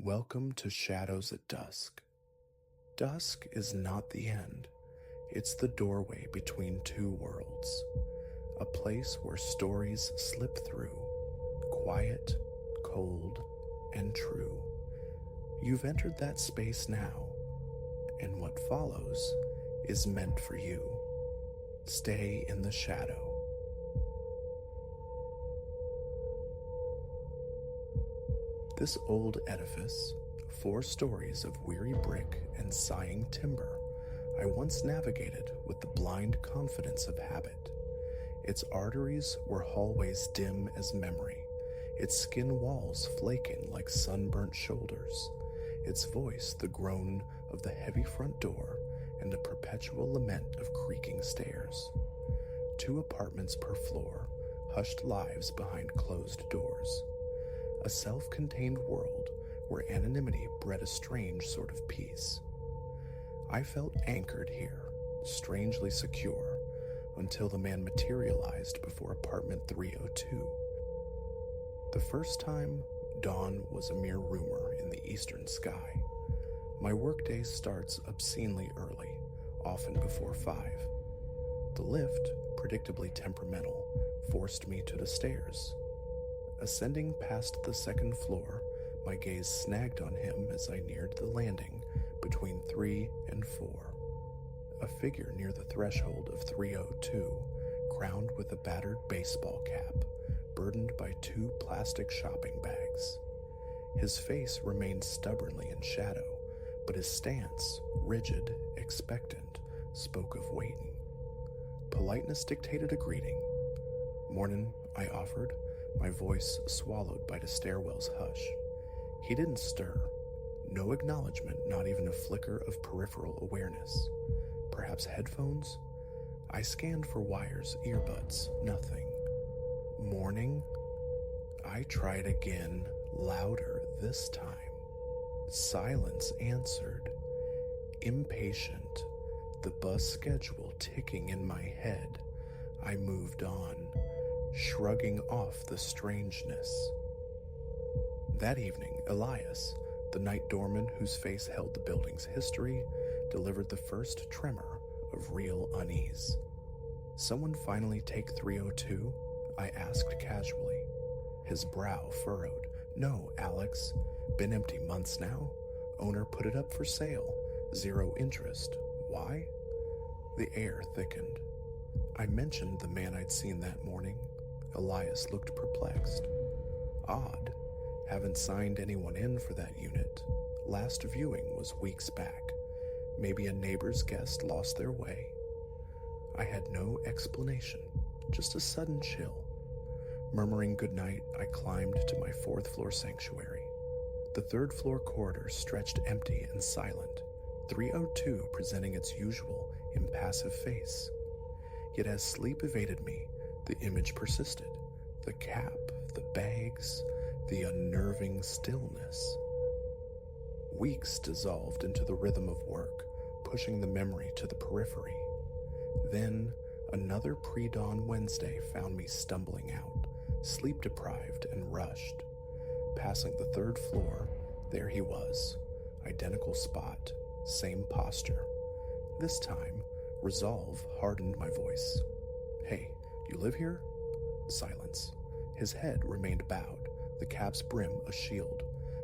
Welcome to Shadows at Dusk. Dusk is not the end. It's the doorway between two worlds. A place where stories slip through, quiet, cold, and true. You've entered that space now, and what follows is meant for you. Stay in the shadow. This old edifice, 4 stories of weary brick and sighing timber, I once navigated with the blind confidence of habit. Its arteries were hallways dim as memory, its skin walls flaking like sunburnt shoulders, its voice the groan of the heavy front door and a perpetual lament of creaking stairs. 2 apartments per floor, hushed lives behind closed doors. A self-contained world where anonymity bred a strange sort of peace. I felt anchored here, strangely secure, until the man materialized before apartment 302. The first time, dawn was a mere rumor in the eastern sky. My workday starts obscenely early, often before 5. The lift, predictably temperamental, forced me to the stairs. Ascending past the second floor, my gaze snagged on him as I neared the landing between 3 and 4. A figure near the threshold of 302, crowned with a battered baseball cap, burdened by 2 plastic shopping bags. His face remained stubbornly in shadow, but his stance, rigid, expectant, spoke of waiting. Politeness dictated a greeting. "Mornin'," I offered, my voice swallowed by the stairwell's hush. He didn't stir. No acknowledgement, not even a flicker of peripheral awareness. Perhaps headphones? I scanned for wires, earbuds, nothing. "Morning?" I tried again, louder this time. Silence answered. Impatient, the bus schedule ticking in my head, I moved on, shrugging off the strangeness. That evening, Elias, the night doorman whose face held the building's history, delivered the first tremor of real unease. "Someone finally take 302? I asked casually. His brow furrowed. "No, Alex. Been empty months now. Owner put it up for sale. 0 interest. Why?" The air thickened. I mentioned the man I'd seen that morning. Elias looked perplexed. "Odd. Haven't signed anyone in for that unit. Last viewing was weeks back. Maybe a neighbor's guest lost their way." I had no explanation, just a sudden chill. Murmuring goodnight, I climbed to my 4th floor sanctuary. The 3rd floor corridor stretched empty and silent, 302 presenting its usual impassive face. Yet as sleep evaded me, the image persisted. The cap, the bags, the unnerving stillness. Weeks dissolved into the rhythm of work, pushing the memory to the periphery. Then, another pre-dawn Wednesday found me stumbling out, sleep-deprived and rushed. Passing the 3rd floor, there he was. Identical spot, same posture. This time, resolve hardened my voice. "Hey, you live here?" Silence. His head remained bowed, the cap's brim a shield.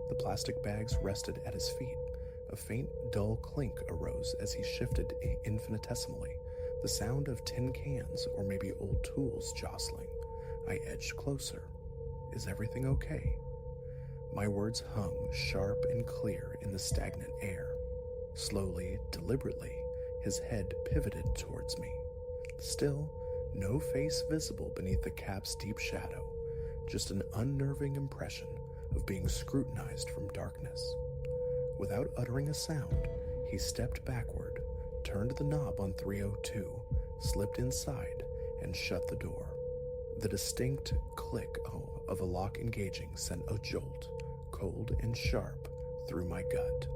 The plastic bags rested at his feet. A faint, dull clink arose as he shifted infinitesimally, the sound of tin cans or maybe old tools jostling. I edged closer. "Is everything okay?" My words hung sharp and clear in the stagnant air. Slowly, deliberately, his head pivoted towards me. Still, no face visible beneath the cap's deep shadow, just an unnerving impression of being scrutinized from darkness. Without uttering a sound, he stepped backward, turned the knob on 302, slipped inside, and shut the door. The distinct click of a lock engaging sent a jolt, cold and sharp, through my gut.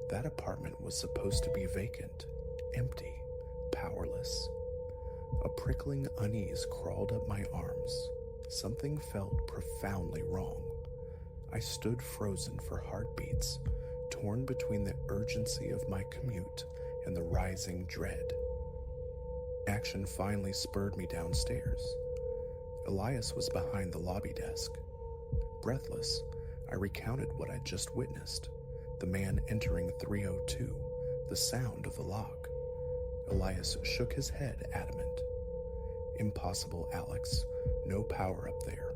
That apartment was supposed to be vacant, empty, powerless. A prickling unease crawled up my arms. Something felt profoundly wrong. I stood frozen for heartbeats, torn between the urgency of my commute and the rising dread. Action finally spurred me downstairs. Elias was behind the lobby desk. Breathless, I recounted what I'd just witnessed, the man entering 302, the sound of the lock. Elias shook his head, adamant. Impossible, Alex. No power up there.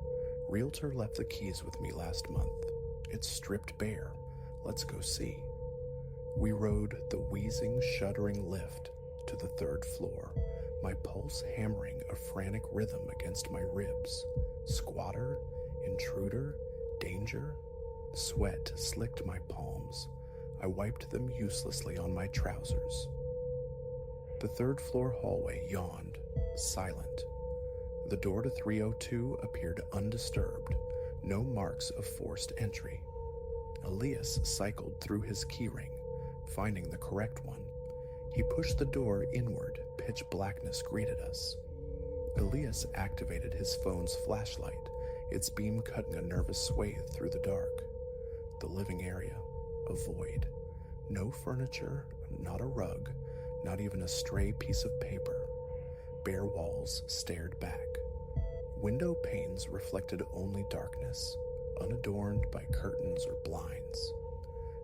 Realtor left the keys with me last month. It's stripped bare. Let's go see. We rode the wheezing, shuddering lift to the 3rd floor, my pulse hammering a frantic rhythm against my ribs. Squatter, intruder, danger. Sweat slicked my palms. I wiped them uselessly on my trousers. The 3rd floor hallway yawned, silent. The door to 302 appeared undisturbed, no marks of forced entry. Elias cycled through his keyring, finding the correct one. He pushed the door inward. Pitch blackness greeted us. Elias activated his phone's flashlight, its beam cutting a nervous swathe through the dark. The living area, a void. No furniture, not a rug, not even a stray piece of paper. Bare walls stared back. Window panes reflected only darkness, unadorned by curtains or blinds.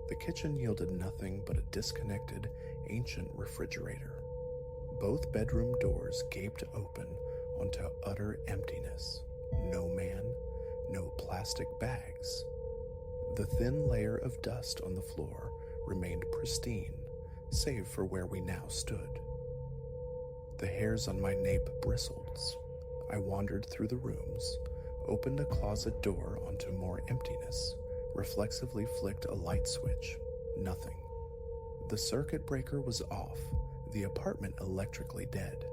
The kitchen yielded nothing but a disconnected, ancient refrigerator. Both bedroom doors gaped open onto utter emptiness. No man, no plastic bags. The thin layer of dust on the floor remained pristine, save for where we now stood. The hairs on my nape bristled. I wandered through the rooms, opened a closet door onto more emptiness, reflexively flicked a light switch. Nothing. The circuit breaker was off, the apartment electrically dead.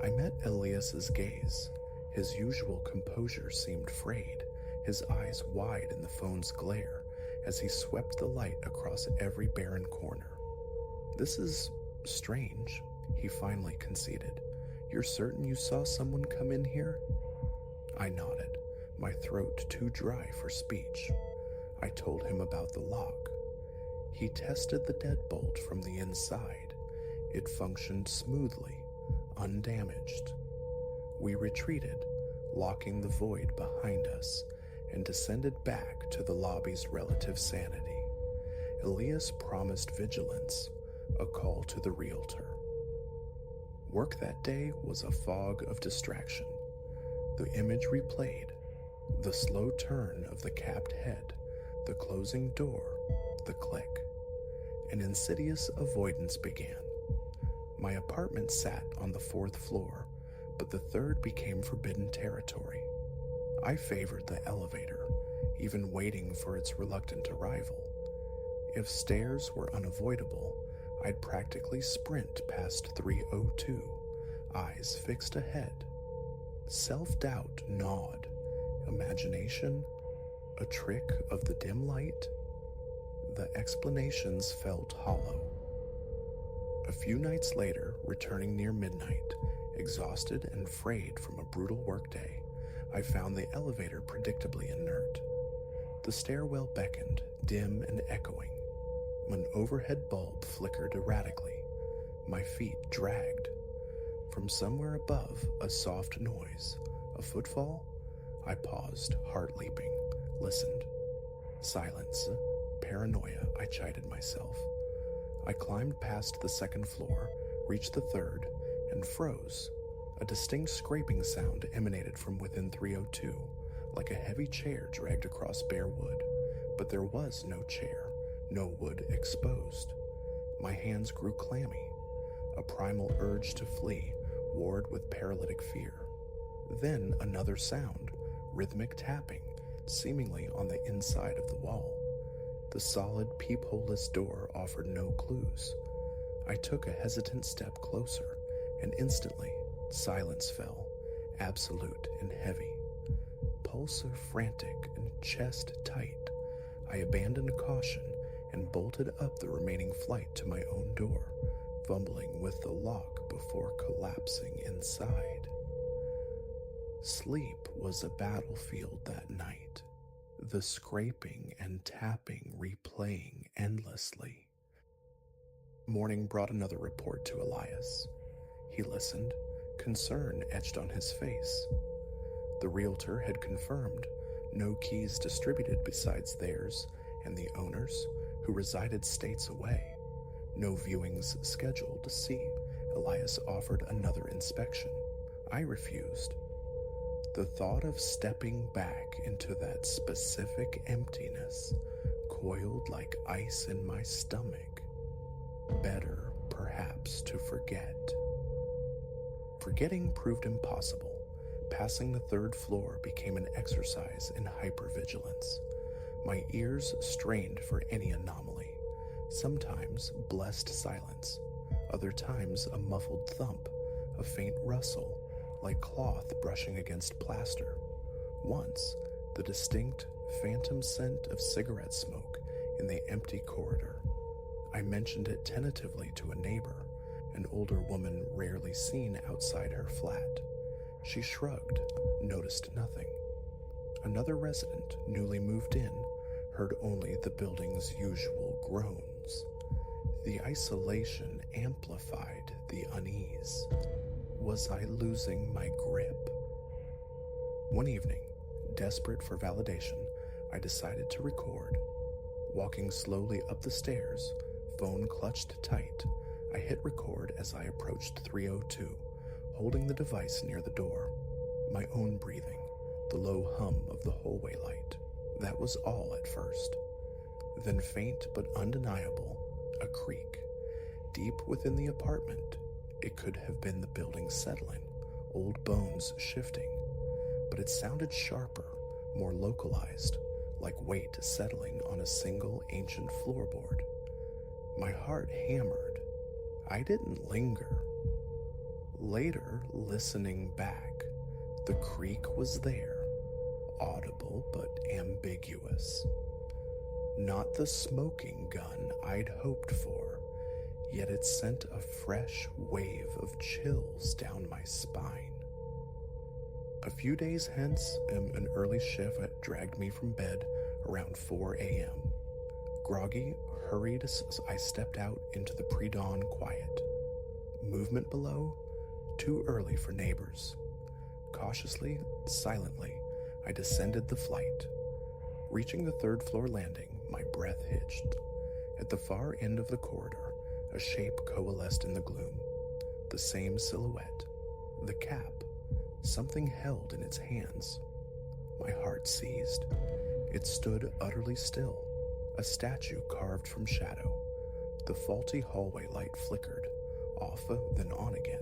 I met Elias's gaze. His usual composure seemed frayed, his eyes wide in the phone's glare as he swept the light across every barren corner. "This is strange," he finally conceded. "You're certain you saw someone come in here?" I nodded, my throat too dry for speech. I told him about the lock. He tested the deadbolt from the inside. It functioned smoothly, undamaged. We retreated, locking the void behind us, and descended back to the lobby's relative sanity. Elias promised vigilance, a call to the realtor. Work that day was a fog of distraction. The image replayed, the slow turn of the capped head, the closing door, the click. An insidious avoidance began. My apartment sat on the 4th floor, but the 3rd became forbidden territory. I favored the elevator, even waiting for its reluctant arrival. If stairs were unavoidable, I'd practically sprint past 302, eyes fixed ahead. Self-doubt gnawed. Imagination? A trick of the dim light? The explanations felt hollow. A few nights later, returning near midnight, exhausted and frayed from a brutal workday, I found the elevator predictably inert. The stairwell beckoned, dim and echoing. An overhead bulb flickered erratically. My feet dragged. From somewhere above, a soft noise. A footfall? I paused, heart leaping, listened. Silence. Paranoia, I chided myself. I climbed past the 2nd floor, reached the 3rd, and froze. A distinct scraping sound emanated from within 302, like a heavy chair dragged across bare wood. But there was no chair, no wood exposed. My hands grew clammy. A primal urge to flee warred with paralytic fear. Then another sound, rhythmic tapping, seemingly on the inside of the wall. The solid, peepholeless door offered no clues. I took a hesitant step closer, and instantly, silence fell, absolute and heavy. Pulse frantic and chest tight, I abandoned caution and bolted up the remaining flight to my own door, fumbling with the lock before collapsing inside. Sleep was a battlefield that night. the scraping and tapping replaying endlessly. Morning brought another report to Elias. He listened, concern etched on his face. The realtor had confirmed no keys distributed besides theirs and the owners, who resided states away. No viewings scheduled. To see, Elias offered another inspection. I refused. The thought of stepping back into that specific emptiness coiled like ice in my stomach. Better, perhaps, to forget. Forgetting proved impossible. Passing the third floor became an exercise in hypervigilance. My ears strained for any anomaly. Sometimes blessed silence, other times a muffled thump, a faint rustle, like cloth brushing against plaster. Once, the distinct, phantom scent of cigarette smoke in the empty corridor. I mentioned it tentatively to a neighbor, an older woman rarely seen outside her flat. She shrugged, noticed nothing. Another resident, newly moved in, heard only the building's usual groans. The isolation amplified the unease. Was I losing my grip? One evening, desperate for validation, I decided to record. Walking slowly up the stairs, phone clutched tight, I hit record as I approached 302, holding the device near the door. My own breathing, the low hum of the hallway light. That was all at first. Then faint but undeniable, a creak. Deep within the apartment, it could have been the building settling, old bones shifting. But it sounded sharper, more localized, like weight settling on a single ancient floorboard. My heart hammered. I didn't linger. Later, listening back, the creak was there, audible but ambiguous. Not the smoking gun I'd hoped for, yet it sent a fresh wave of chills down my spine. A few days hence, an early shift dragged me from bed around 4 a.m. Groggy, hurried as I stepped out into the pre-dawn quiet. Movement below, too early for neighbors. Cautiously, silently, I descended the flight. Reaching the third floor landing, my breath hitched. At the far end of the corridor, a shape coalesced in the gloom. The same silhouette. The cap. Something held in its hands. My heart seized. It stood utterly still, a statue carved from shadow. The faulty hallway light flickered, off then on again.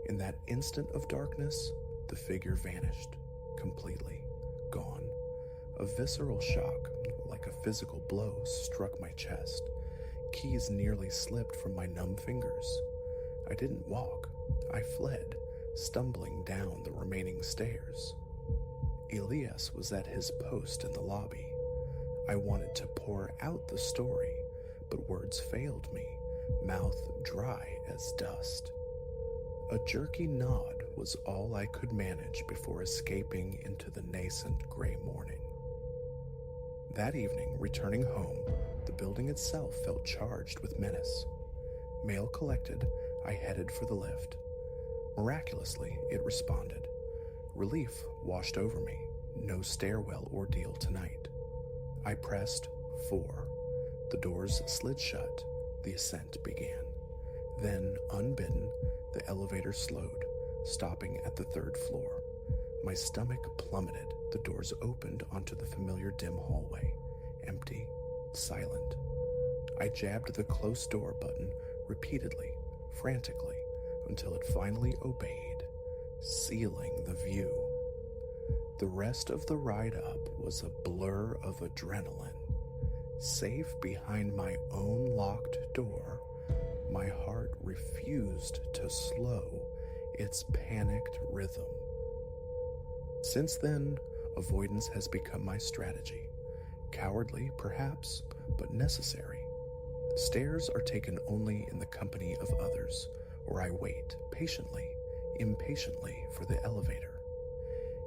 In that instant of darkness, the figure vanished, completely, gone. A visceral shock, like a physical blow, struck my chest. Keys nearly slipped from my numb fingers. I didn't walk. I fled, stumbling down the remaining stairs. Elias was at his post in the lobby. I wanted to pour out the story, but words failed me, mouth dry as dust. A jerky nod was all I could manage before escaping into the nascent gray morning. That evening, returning home, the building itself felt charged with menace. Mail collected, I headed for the lift. Miraculously, it responded. Relief washed over me. No stairwell ordeal tonight. I pressed 4. The doors slid shut. The ascent began. Then, unbidden, the elevator slowed, stopping at the third floor. My stomach plummeted. The doors opened onto the familiar dim hallway. Empty, silent. I jabbed the close door button repeatedly, frantically, until it finally obeyed, sealing the view. The rest of the ride up was a blur of adrenaline. Safe behind my own locked door, my heart refused to slow its panicked rhythm. Since then, avoidance has become my strategy. Cowardly, perhaps, but necessary. Stairs are taken only in the company of others, or I wait patiently, impatiently for the elevator.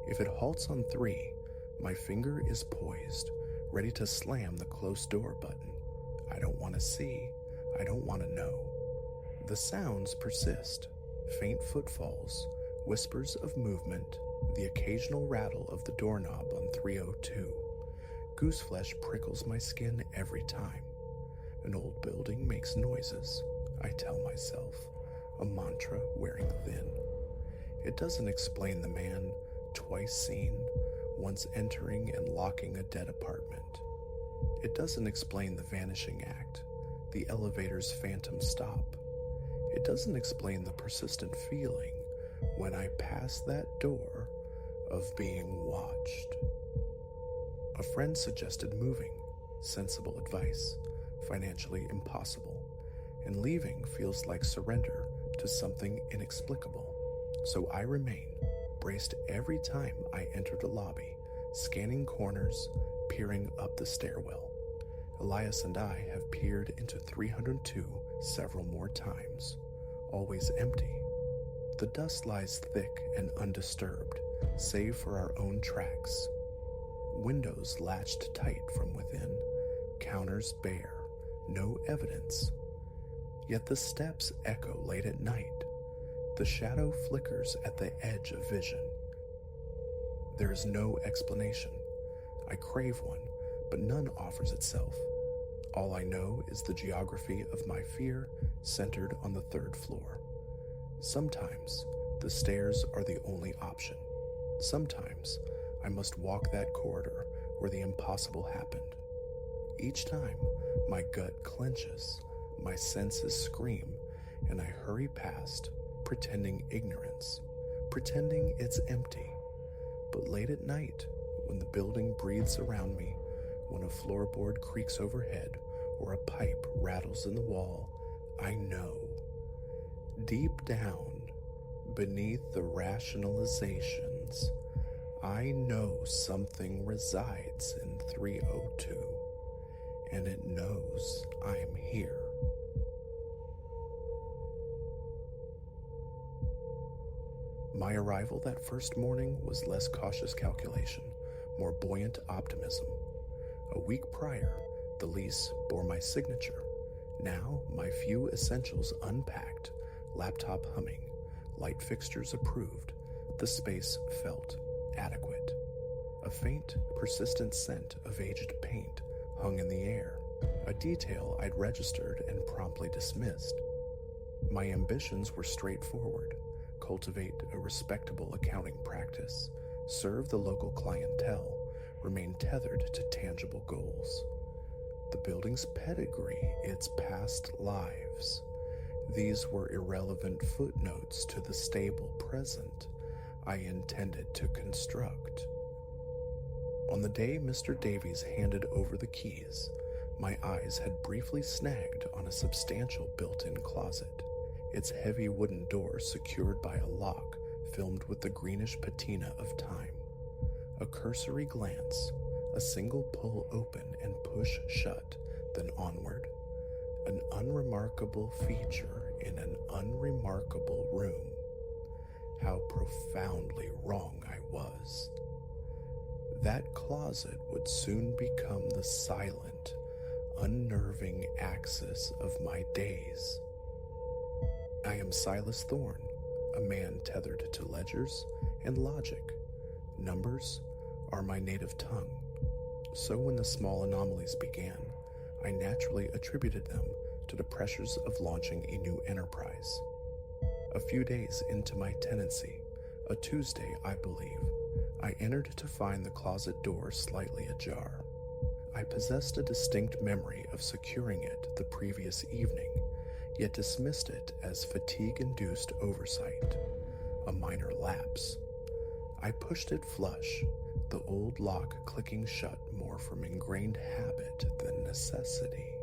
If it halts on 3, My finger is poised, ready to slam the close door button. I don't want to see. I don't want to know. The sounds persist. Faint footfalls, whispers of movement, the occasional rattle of the doorknob on 302. Gooseflesh prickles my skin every time. An old building makes noises, I tell myself, a mantra wearing thin. It doesn't explain the man, twice seen, once entering and locking a dead apartment. It doesn't explain the vanishing act, the elevator's phantom stop. It doesn't explain the persistent feeling when I pass that door of being watched. A friend suggested moving, sensible advice, financially impossible, and leaving feels like surrender to something inexplicable. So I remain, braced every time I enter the lobby, scanning corners, peering up the stairwell. Elias and I have peered into 302 several more times, always empty. The dust lies thick and undisturbed, save for our own tracks. Windows latched tight from within, counters bare, no evidence. Yet the steps echo late at night. The shadow flickers at the edge of vision. There is no explanation. I crave one, but none offers itself. All I know is the geography of my fear centered on the 3rd floor. Sometimes the stairs are the only option. Sometimes I must walk that corridor where the impossible happened. Each time, my gut clenches, my senses scream, and I hurry past, pretending ignorance, pretending it's empty. But late at night, when the building breathes around me, when a floorboard creaks overhead or a pipe rattles in the wall, I know. Deep down, beneath the rationalizations, I know something resides in 302, and it knows I'm here. My arrival that first morning was less cautious calculation, more buoyant optimism. A week prior, the lease bore my signature. Now, my few essentials unpacked, laptop humming, light fixtures approved, the space felt adequate. A faint, persistent scent of aged paint hung in the air, a detail I'd registered and promptly dismissed. My ambitions were straightforward: cultivate a respectable accounting practice, serve the local clientele, remain tethered to tangible goals. The building's pedigree, its past lives, these were irrelevant footnotes to the stable present I intended to construct. On the day Mr. Davies handed over the keys, my eyes had briefly snagged on a substantial built-in closet, its heavy wooden door secured by a lock filmed with the greenish patina of time. A cursory glance, a single pull open and push shut, then onward. An unremarkable feature in an unremarkable room. How profoundly wrong I was. That closet would soon become the silent, unnerving axis of my days. I am Silas Thorne, a man tethered to ledgers and logic. Numbers are my native tongue. So when the small anomalies began, I naturally attributed them to the pressures of launching a new enterprise. A few days into my tenancy, a Tuesday, I believe, I entered to find the closet door slightly ajar. I possessed a distinct memory of securing it the previous evening, yet dismissed it as fatigue-induced oversight, a minor lapse. I pushed it flush, the old lock clicking shut more from ingrained habit than necessity.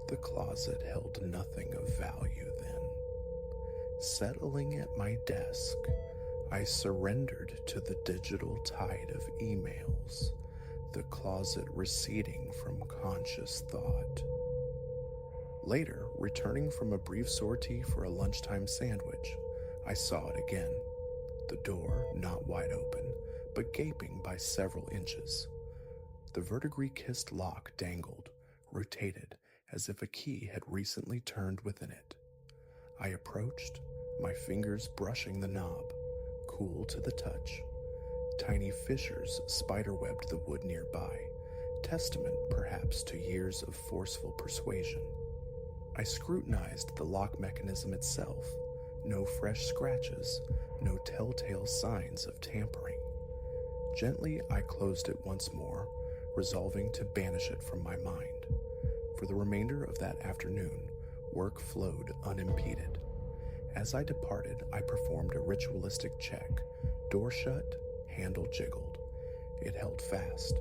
The closet held nothing of value then. Settling at my desk, I surrendered to the digital tide of emails, the closet receding from conscious thought. Later, returning from a brief sortie for a lunchtime sandwich, I saw it again. The door not wide open, but gaping by several inches. The verdigris-kissed lock dangled, rotated as if a key had recently turned within it. I approached, my fingers brushing the knob, cool to the touch. Tiny fissures spiderwebbed the wood nearby, testament perhaps to years of forceful persuasion. I scrutinized the lock mechanism itself. No fresh scratches, no telltale signs of tampering. Gently, I closed it once more, resolving to banish it from my mind. For the remainder of that afternoon, work flowed unimpeded. As I departed, I performed a ritualistic check. Door shut, handle jiggled. It held fast.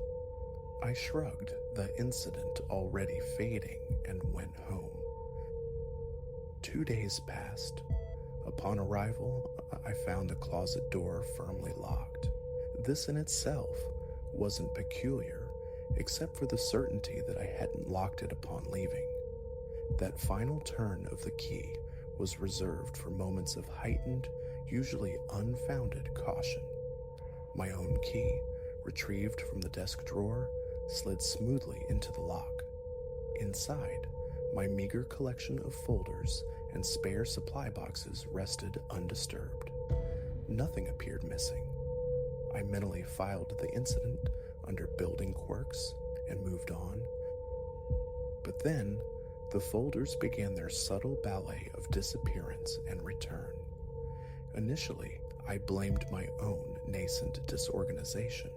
I shrugged, the incident already fading, and went home. 2 days passed. Upon arrival, I found the closet door firmly locked. This in itself wasn't peculiar, except for the certainty that I hadn't locked it upon leaving. That final turn of the key was reserved for moments of heightened, usually unfounded caution. My own key, retrieved from the desk drawer, slid smoothly into the lock. Inside, my meager collection of folders and spare supply boxes rested undisturbed. Nothing appeared missing. I mentally filed the incident under building quirks and moved on. But then, the folders began their subtle ballet of disappearance and return. Initially, I blamed my own nascent disorganization.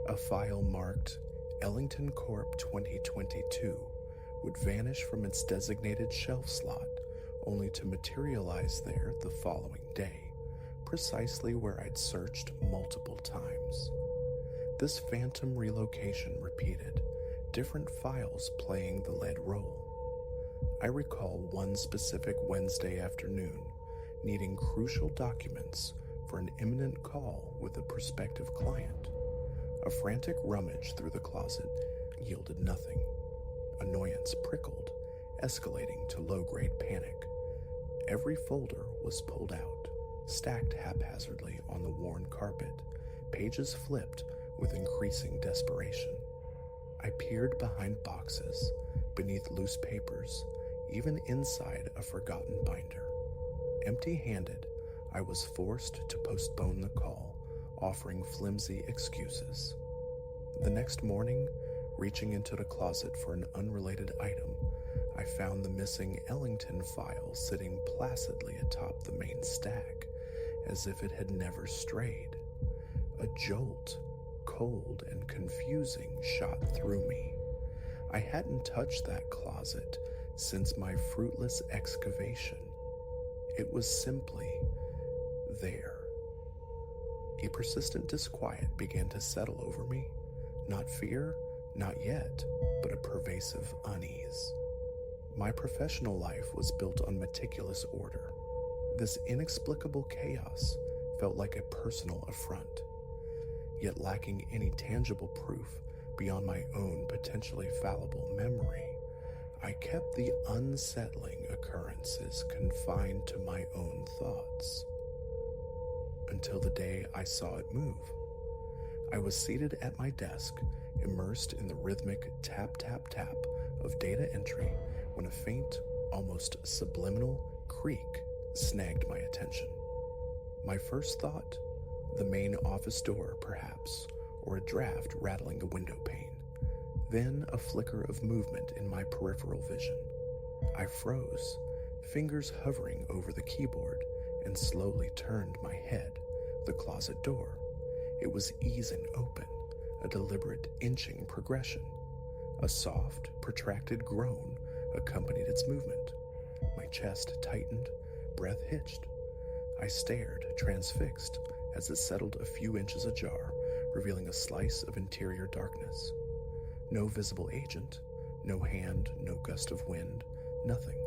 A file marked Ellington Corp 2022 would vanish from its designated shelf slot, only to materialize there the following day, precisely where I'd searched multiple times. This phantom relocation repeated, different files playing the lead role. I recall one specific Wednesday afternoon, needing crucial documents for an imminent call with a prospective client. A frantic rummage through the closet yielded nothing. Annoyance prickled, escalating to low-grade panic. Every folder was pulled out, stacked haphazardly on the worn carpet, pages flipped with increasing desperation. I peered behind boxes, beneath loose papers, even inside a forgotten binder. Empty-handed, I was forced to postpone the call, offering flimsy excuses. The next morning, reaching into the closet for an unrelated item, I found the missing Ellington file sitting placidly atop the main stack, as if it had never strayed. A jolt, cold and confusing, shot through me. I hadn't touched that closet since my fruitless excavation. It was simply there. A persistent disquiet began to settle over me. Not fear, not yet, but a pervasive unease. My professional life was built on meticulous order. This inexplicable chaos felt like a personal affront. Yet lacking any tangible proof beyond my own potentially fallible memory, I kept the unsettling occurrences confined to my own thoughts. Until the day I saw it move. I was seated at my desk, immersed in the rhythmic tap-tap-tap of data entry, when a faint, almost subliminal creak snagged my attention. My first thought, the main office door, perhaps, or a draft rattling a window pane. Then a flicker of movement in my peripheral vision. I froze, fingers hovering over the keyboard, and slowly turned my head. The closet door. It was easing open, a deliberate inching progression. A soft, protracted groan accompanied its movement. My chest tightened, breath hitched. I stared, transfixed, as it settled a few inches ajar, revealing a slice of interior darkness. No visible agent, no hand, no gust of wind, nothing.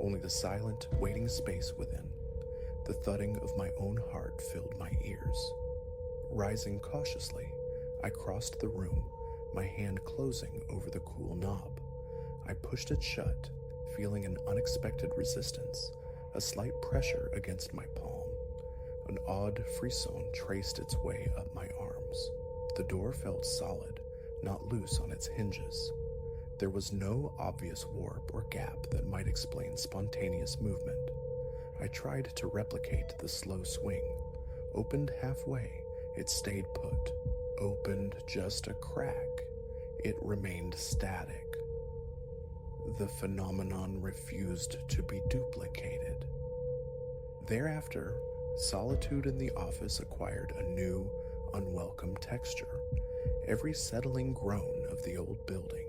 Only the silent, waiting space within. The thudding of my own heart filled my ears. Rising cautiously, I crossed the room, my hand closing over the cool knob. I pushed it shut, feeling an unexpected resistance, a slight pressure against my palm. An odd frisson traced its way up my arm. The door felt solid, not loose on its hinges. There was no obvious warp or gap that might explain spontaneous movement. I tried to replicate the slow swing. Opened halfway, it stayed put. Opened just a crack, it remained static. The phenomenon refused to be duplicated. Thereafter, solitude in the office acquired a new, unwelcome texture. Every settling groan of the old building,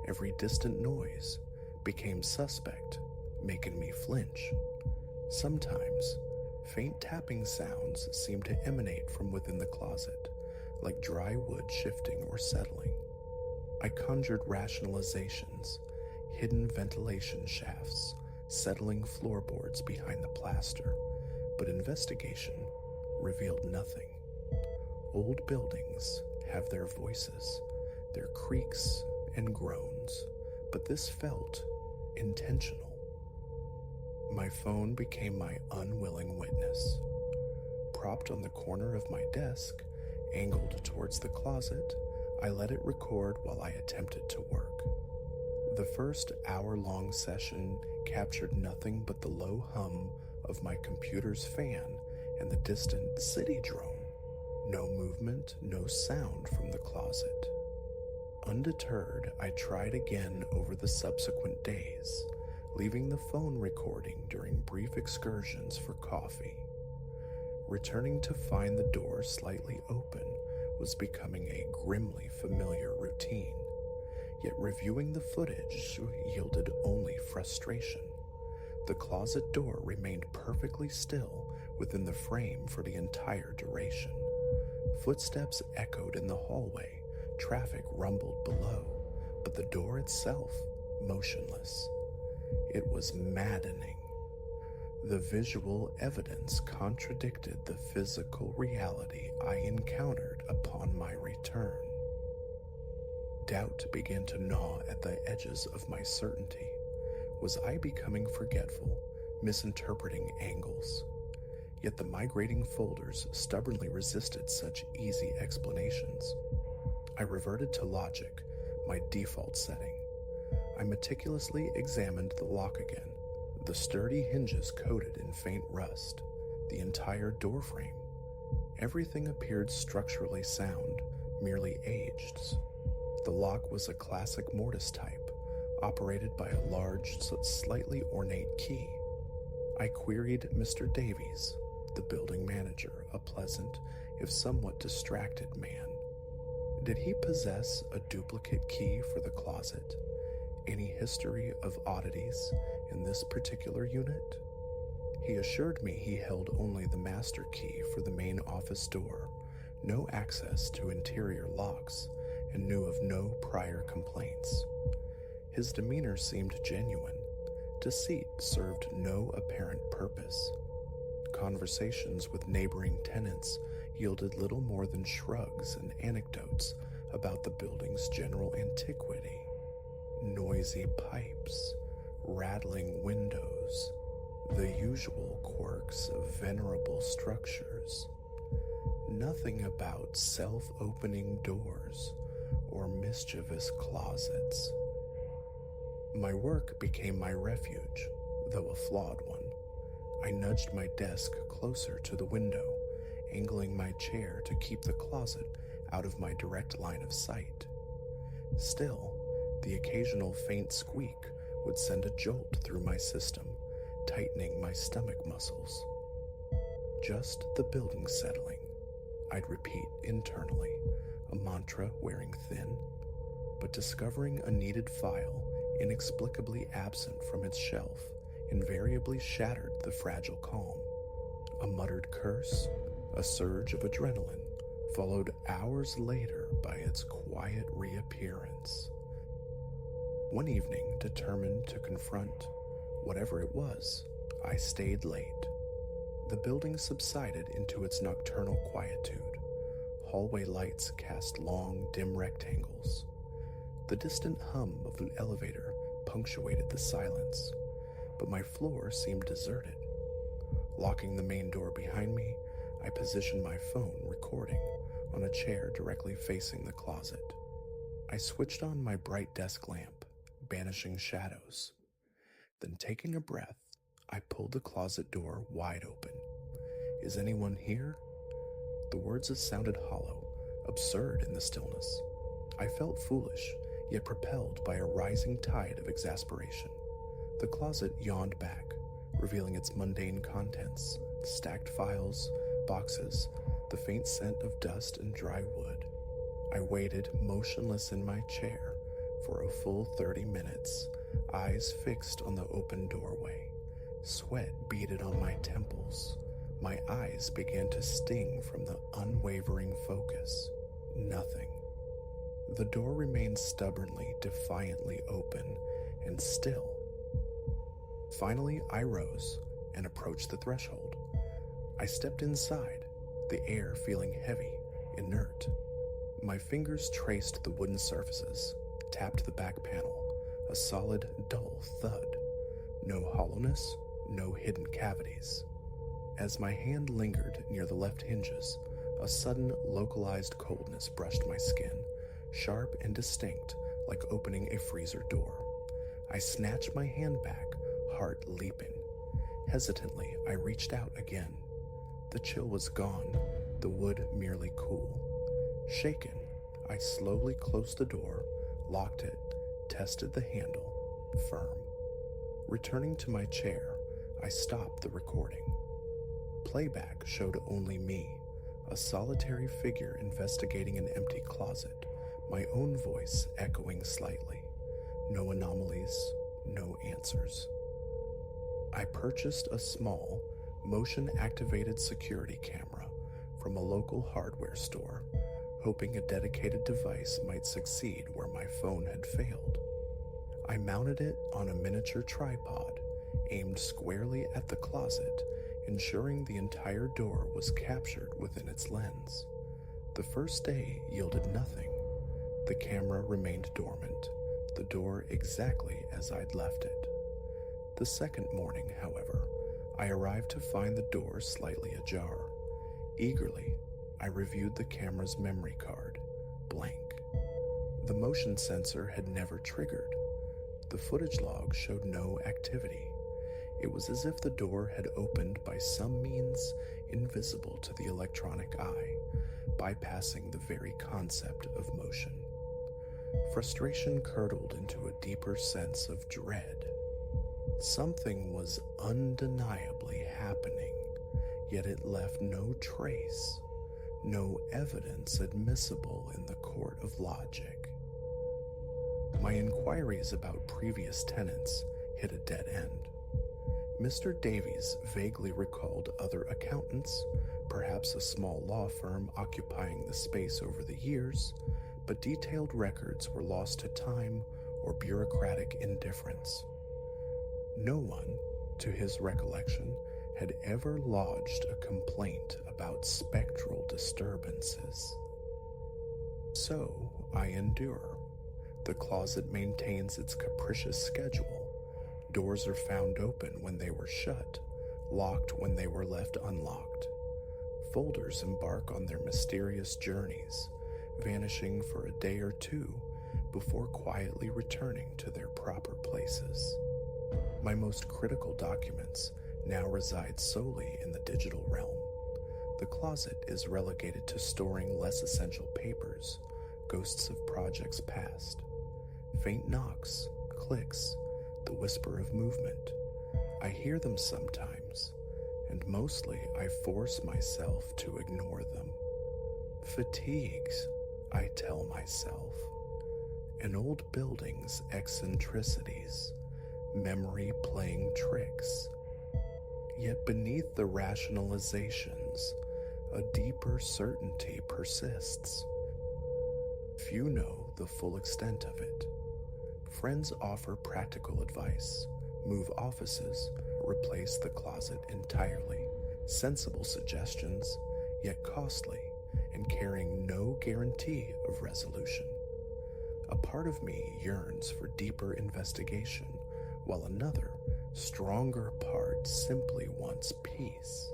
every distant noise, became suspect, making me flinch. Sometimes, faint tapping sounds seemed to emanate from within the closet, like dry wood shifting or settling. I conjured rationalizations, hidden ventilation shafts, settling floorboards behind the plaster, but investigation revealed nothing. Old buildings have their voices, their creaks and groans, but this felt intentional. My phone became my unwilling witness. Propped on the corner of my desk, angled towards the closet, I let it record while I attempted to work. The first hour-long session captured nothing but the low hum of my computer's fan and the distant city drone. No movement, no sound from the closet. Undeterred, I tried again over the subsequent days, leaving the phone recording during brief excursions for coffee. Returning to find the door slightly open was becoming a grimly familiar routine, yet reviewing the footage yielded only frustration. The closet door remained perfectly still within the frame for the entire duration. Footsteps echoed in the hallway, traffic rumbled below, but the door itself motionless. It was maddening. The visual evidence contradicted the physical reality I encountered upon my return. Doubt began to gnaw at the edges of my certainty. Was I becoming forgetful, misinterpreting angles? Yet the migrating folders stubbornly resisted such easy explanations. I reverted to logic, my default setting. I meticulously examined the lock again, the sturdy hinges coated in faint rust, the entire doorframe. Everything appeared structurally sound, merely aged. The lock was a classic mortise type, operated by a large, slightly ornate key. I queried Mr. Davies, the building manager, a pleasant, if somewhat distracted man. Did he possess a duplicate key for the closet? Any history of oddities in this particular unit? He assured me he held only the master key for the main office door, no access to interior locks, and knew of no prior complaints. His demeanor seemed genuine. Deceit served no apparent purpose. Conversations with neighboring tenants yielded little more than shrugs and anecdotes about the building's general antiquity. Noisy pipes, rattling windows, the usual quirks of venerable structures. Nothing about self-opening doors or mischievous closets. My work became my refuge, though a flawed one. I nudged my desk closer to the window, angling my chair to keep the closet out of my direct line of sight. Still, the occasional faint squeak would send a jolt through my system, tightening my stomach muscles. Just the building settling, I'd repeat internally, a mantra wearing thin, but discovering a needed file inexplicably absent from its shelf invariably shattered the fragile calm. A muttered curse, a surge of adrenaline, followed hours later by its quiet reappearance. One evening, determined to confront whatever it was, I stayed late. The building subsided into its nocturnal quietude. Hallway lights cast long, dim rectangles. The distant hum of the elevator punctuated the silence, but my floor seemed deserted. Locking the main door behind me, I positioned my phone recording on a chair directly facing the closet. I switched on my bright desk lamp, banishing shadows. Then, taking a breath, I pulled the closet door wide open. "Is anyone here?" The words sounded hollow, absurd in the stillness. I felt foolish, yet propelled by a rising tide of exasperation. The closet yawned back, revealing its mundane contents: stacked files, boxes, the faint scent of dust and dry wood. I waited motionless in my chair for a full 30 minutes, eyes fixed on the open doorway. Sweat beaded on my temples. My eyes began to sting from the unwavering focus. Nothing. The door remained stubbornly, defiantly open and still. Finally, I rose and approached the threshold. I stepped inside, the air feeling heavy, inert. My fingers traced the wooden surfaces, tapped the back panel, a solid, dull thud. No hollowness, no hidden cavities. As my hand lingered near the left hinges, a sudden, localized coldness brushed my skin, sharp and distinct, like opening a freezer door. I snatched my hand back, heart leaping. Hesitantly, I reached out again. The chill was gone, the wood merely cool. Shaken, I slowly closed the door, locked it, tested the handle, firm. Returning to my chair, I stopped the recording. Playback showed only me, a solitary figure investigating an empty closet, my own voice echoing slightly. No anomalies, no answers. I purchased a small, motion-activated security camera from a local hardware store, hoping a dedicated device might succeed where my phone had failed. I mounted it on a miniature tripod, aimed squarely at the closet, ensuring the entire door was captured within its lens. The first day yielded nothing. The camera remained dormant, the door exactly as I'd left it. The second morning, however, I arrived to find the door slightly ajar. Eagerly, I reviewed the camera's memory card, blank. The motion sensor had never triggered. The footage log showed no activity. It was as if the door had opened by some means invisible to the electronic eye, bypassing the very concept of motion. Frustration curdled into a deeper sense of dread. Something was undeniably happening, yet it left no trace, no evidence admissible in the court of logic. My inquiries about previous tenants hit a dead end. Mr. Davies vaguely recalled other accountants, perhaps a small law firm occupying the space over the years, but detailed records were lost to time or bureaucratic indifference. No one, to his recollection, had ever lodged a complaint about spectral disturbances. So I endure. The closet maintains its capricious schedule. Doors are found open when they were shut, locked when they were left unlocked. Folders embark on their mysterious journeys, vanishing for a day or two before quietly returning to their proper places. My most critical documents now reside solely in the digital realm. The closet is relegated to storing less essential papers, ghosts of projects past. Faint knocks, clicks, the whisper of movement. I hear them sometimes, and mostly I force myself to ignore them. Fatigues, I tell myself. An old building's eccentricities, memory playing tricks. Yet beneath the rationalizations, a deeper certainty persists. Few know the full extent of it. Friends offer practical advice: move offices, replace the closet entirely. Sensible suggestions, yet costly, and carrying no guarantee of resolution. A part of me yearns for deeper investigation, while another, stronger part simply wants peace,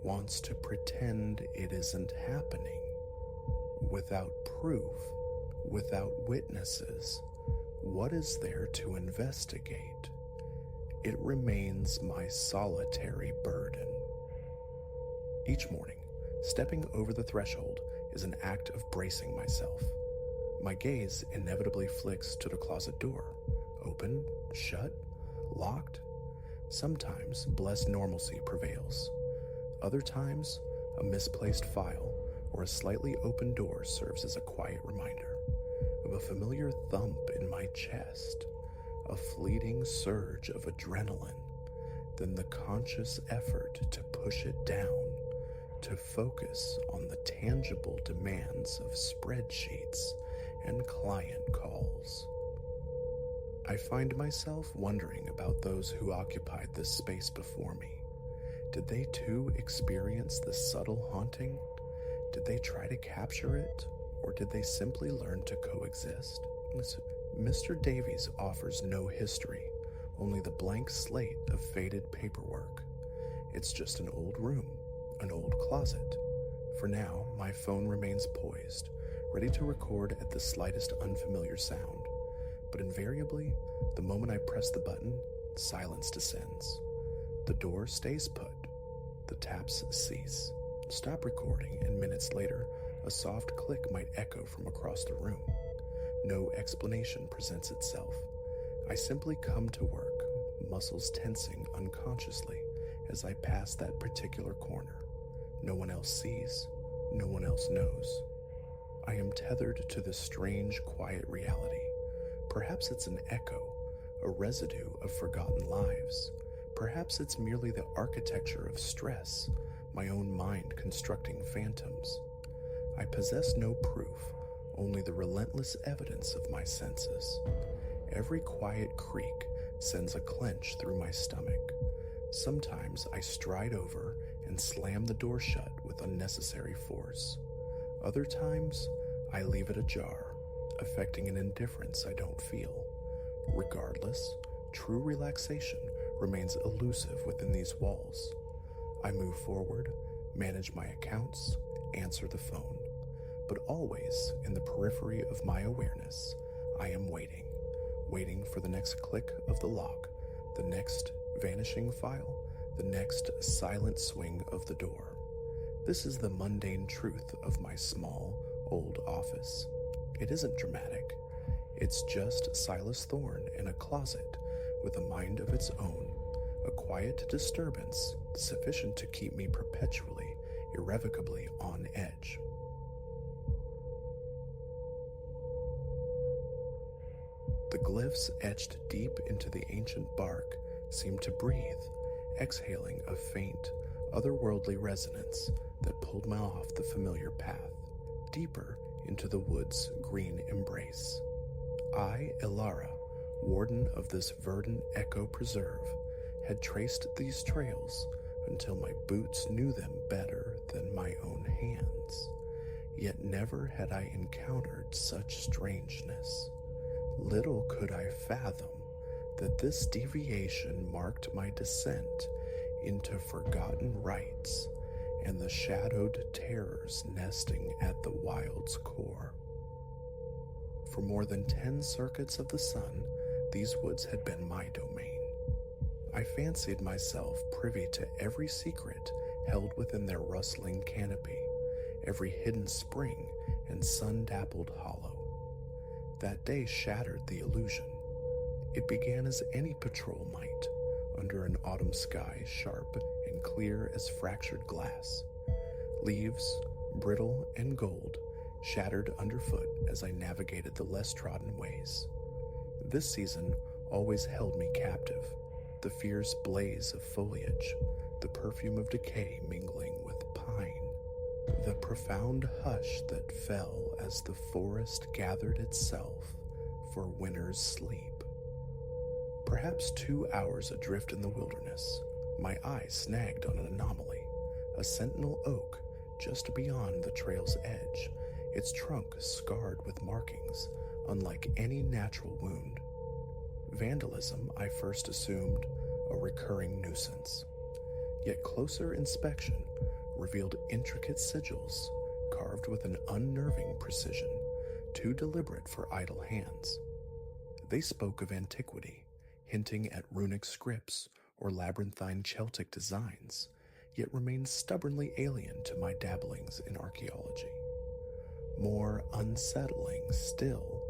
wants to pretend it isn't happening. without proof, without witnesses, what is there to investigate? It remains my solitary burden. Each morning, stepping over the threshold is an act of bracing myself. My gaze inevitably flicks to the closet door. Open, shut, locked. Sometimes blessed normalcy prevails. Other times, a misplaced file or a slightly open door serves as a quiet reminder of a familiar thump in my chest, a fleeting surge of adrenaline, then the conscious effort to push it down, to focus on the tangible demands of spreadsheets and client calls. I find myself wondering about those who occupied this space before me. Did they too experience this subtle haunting? Did they try to capture it, or did they simply learn to coexist? Mr. Davies offers no history, only the blank slate of faded paperwork. It's just an old room, an old closet. For now, my phone remains poised, ready to record at the slightest unfamiliar sound. But invariably, the moment I press the button, silence descends. The door stays put. The taps cease. Stop recording, and minutes later, a soft click might echo from across the room. No explanation presents itself. I simply come to work, muscles tensing unconsciously as I pass that particular corner. No one else sees. No one else knows. I am tethered to this strange, quiet reality. Perhaps it's an echo, a residue of forgotten lives. Perhaps it's merely the architecture of stress, my own mind constructing phantoms. I possess no proof, only the relentless evidence of my senses. Every quiet creak sends a clench through my stomach. Sometimes I stride over and slam the door shut with unnecessary force. Other times, I leave it ajar, affecting an indifference I don't feel. Regardless, true relaxation remains elusive within these walls. I move forward, manage my accounts, answer the phone. But always in the periphery of my awareness, I am waiting for the next click of the lock, the next vanishing file, the next silent swing of the door. This is the mundane truth of my small, old office. It isn't dramatic. It's just Silas Thorne in a closet with a mind of its own, a quiet disturbance sufficient to keep me perpetually, irrevocably on edge. The glyphs etched deep into the ancient bark seemed to breathe, exhaling a faint, otherworldly resonance that pulled me off the familiar path, deeper into the wood's green embrace. I, Ilara, warden of this verdant echo preserve, had traced these trails until my boots knew them better than my own hands. Yet never had I encountered such strangeness. Little could I fathom that this deviation marked my descent into forgotten rites and the shadowed terrors nesting at the wild's core. For more than 10 circuits of the sun, these woods had been my domain. I fancied myself privy to every secret held within their rustling canopy, every hidden spring and sun-dappled hollow. That day shattered the illusion. It began as any patrol might, under an autumn sky sharp and clear as fractured glass. Leaves, brittle and gold, shattered underfoot as I navigated the less trodden ways. This season always held me captive, the fierce blaze of foliage, the perfume of decay mingling with pine, the profound hush that fell as the forest gathered itself for winter's sleep. Perhaps 2 hours adrift in the wilderness, my eye snagged on an anomaly, a sentinel oak just beyond the trail's edge, its trunk scarred with markings unlike any natural wound. Vandalism, I first assumed, a recurring nuisance. Yet closer inspection revealed intricate sigils, carved with an unnerving precision, too deliberate for idle hands. They spoke of antiquity, hinting at runic scripts or labyrinthine Celtic designs, yet remained stubbornly alien to my dabblings in archaeology. More unsettling still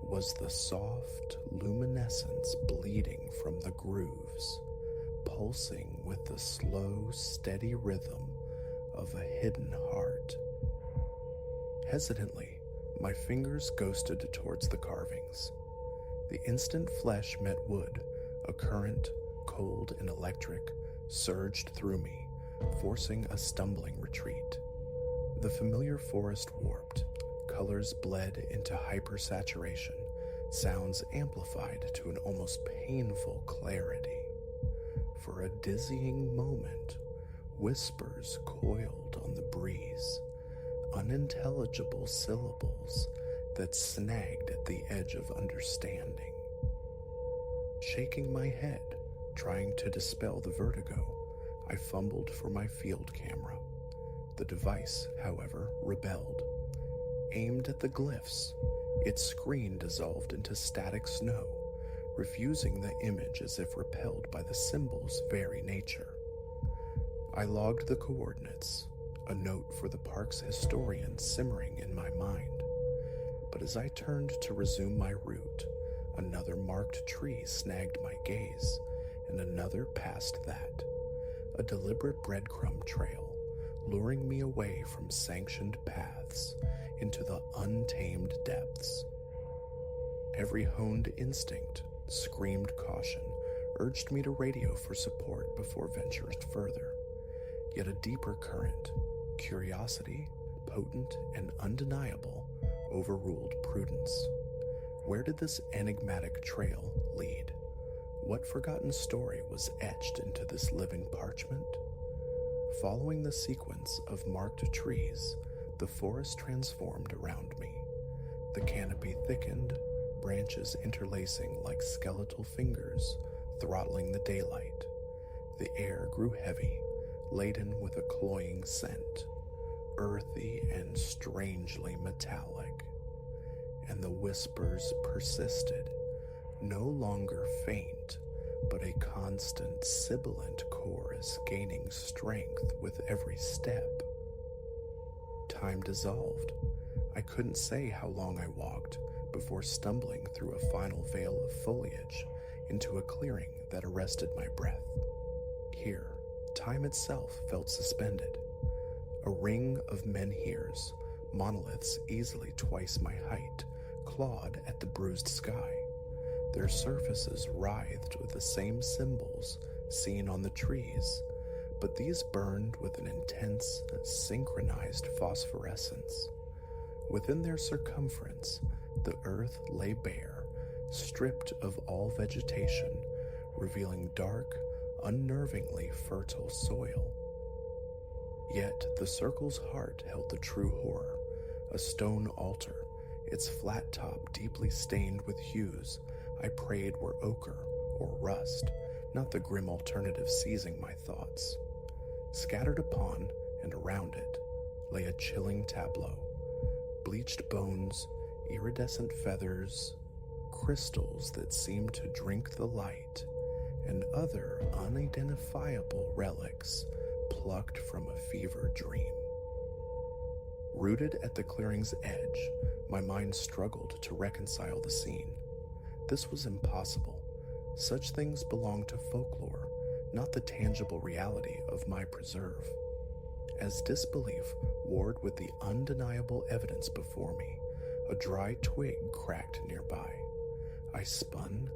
was the soft luminescence bleeding from the grooves, pulsing with the slow, steady rhythm of a hidden heart. Hesitantly, my fingers ghosted towards the carvings. The instant flesh met wood, a current, cold and electric, surged through me, forcing a stumbling retreat. The familiar forest warped, colors bled into hypersaturation, sounds amplified to an almost painful clarity. For a dizzying moment, whispers coiled on the breeze, unintelligible syllables that snagged at the edge of understanding. Shaking my head, trying to dispel the vertigo, I fumbled for my field camera. The device, however, rebelled. Aimed at the glyphs, its screen dissolved into static snow, refusing the image as if repelled by the symbol's very nature. I logged the coordinates, a note for the park's historian simmering in my mind. But as I turned to resume my route, another marked tree snagged my gaze, and another past that. A deliberate breadcrumb trail, luring me away from sanctioned paths into the untamed depths. Every honed instinct screamed caution, urged me to radio for support before venturing further. Yet a deeper current, curiosity, potent and undeniable, overruled prudence. Where did this enigmatic trail lead? What forgotten story was etched into this living parchment? Following the sequence of marked trees, the forest transformed around me. The canopy thickened, branches interlacing like skeletal fingers, throttling the daylight. The air grew heavy, laden with a cloying scent, earthy and strangely metallic. And the whispers persisted, no longer faint, but a constant sibilant chorus gaining strength with every step. Time dissolved. I couldn't say how long I walked before stumbling through a final veil of foliage into a clearing that arrested my breath. Here, time itself felt suspended. A ring of menhirs, monoliths easily twice my height, clawed at the bruised sky. Their surfaces writhed with the same symbols seen on the trees, but these burned with an intense, synchronized phosphorescence. Within their circumference, the earth lay bare, stripped of all vegetation, revealing dark, unnervingly fertile soil. Yet the circle's heart held the true horror, a stone altar, its flat top deeply stained with hues I prayed were ochre or rust, not the grim alternative seizing my thoughts. Scattered upon and around it lay a chilling tableau. Bleached bones, iridescent feathers, crystals that seemed to drink the light, and other unidentifiable relics plucked from a fever dream. Rooted at the clearing's edge, my mind struggled to reconcile the scene. This was impossible. Such things belonged to folklore, not the tangible reality of my preserve. As disbelief warred with the undeniable evidence before me, a dry twig cracked nearby. I spun,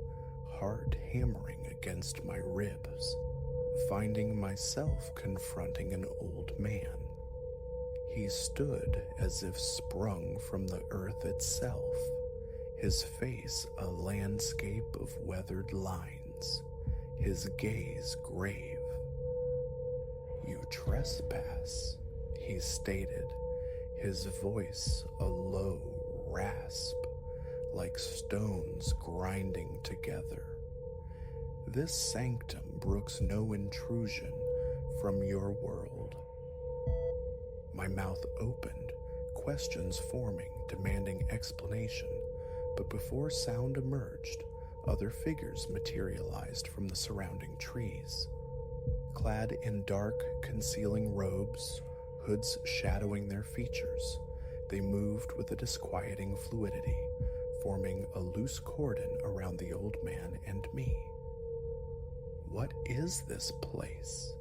heart hammering against my ribs, finding myself confronting an old man. He stood as if sprung from the earth itself, his face a landscape of weathered lines, his gaze grave. "You trespass," he stated, his voice a low rasp, like stones grinding together. "This sanctum brooks no intrusion from your world." My mouth opened, questions forming, demanding explanation, but before sound emerged, other figures materialized from the surrounding trees. Clad in dark, concealing robes, hoods shadowing their features, they moved with a disquieting fluidity, forming a loose cordon around the old man and me. What is this place?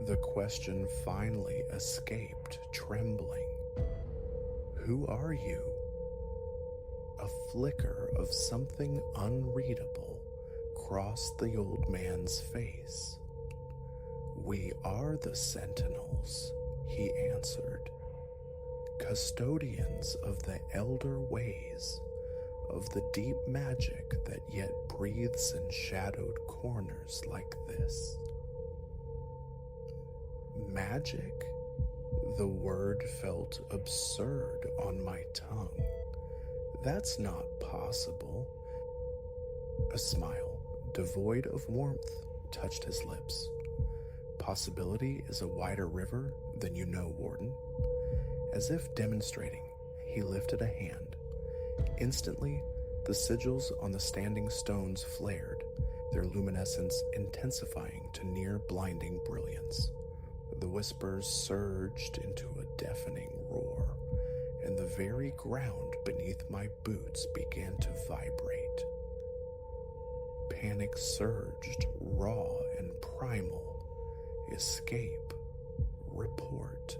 The question finally escaped, trembling. Who are you? A flicker of something unreadable crossed the old man's face. We are the Sentinels, he answered, custodians of the elder ways, of the deep magic that yet breathes in shadowed corners like this. Magic? The word felt absurd on my tongue. That's not possible. A smile, devoid of warmth, touched his lips. Possibility is a wider river than you know, Warden. As if demonstrating, he lifted a hand. Instantly, the sigils on the standing stones flared, their luminescence intensifying to near blinding brilliance. The whispers surged into a deafening roar, and the very ground beneath my boots began to vibrate. Panic surged, raw and primal. Escape. Report.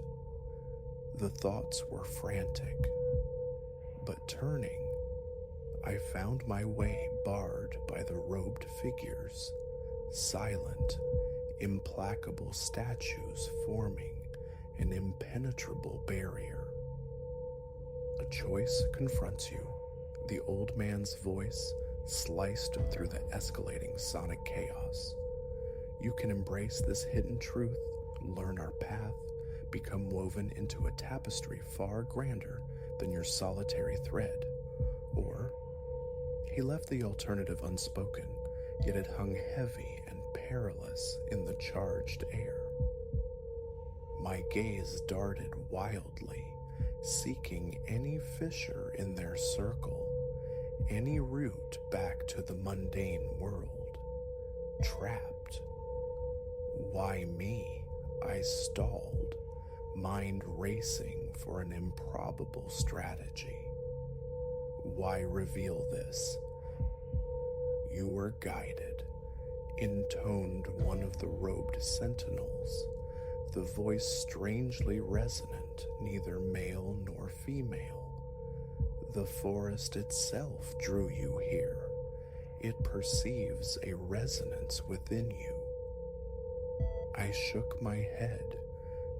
The thoughts were frantic, but turning, I found my way barred by the robed figures, silent, implacable statues forming an impenetrable barrier. A choice confronts you, the old man's voice sliced through the escalating sonic chaos. You can embrace this hidden truth, learn our path, become woven into a tapestry far grander than your solitary thread. Or, he left the alternative unspoken, yet it hung heavy and perilous in the charged air. My gaze darted wildly, seeking any fissure in their circle, any route back to the mundane world. Trapped. Why me? I stalled, mind racing for an improbable strategy. Why reveal this? You were guided, intoned one of the robed sentinels, the voice strangely resonant, neither male nor female. The forest itself drew you here. It perceives a resonance within you. I shook my head,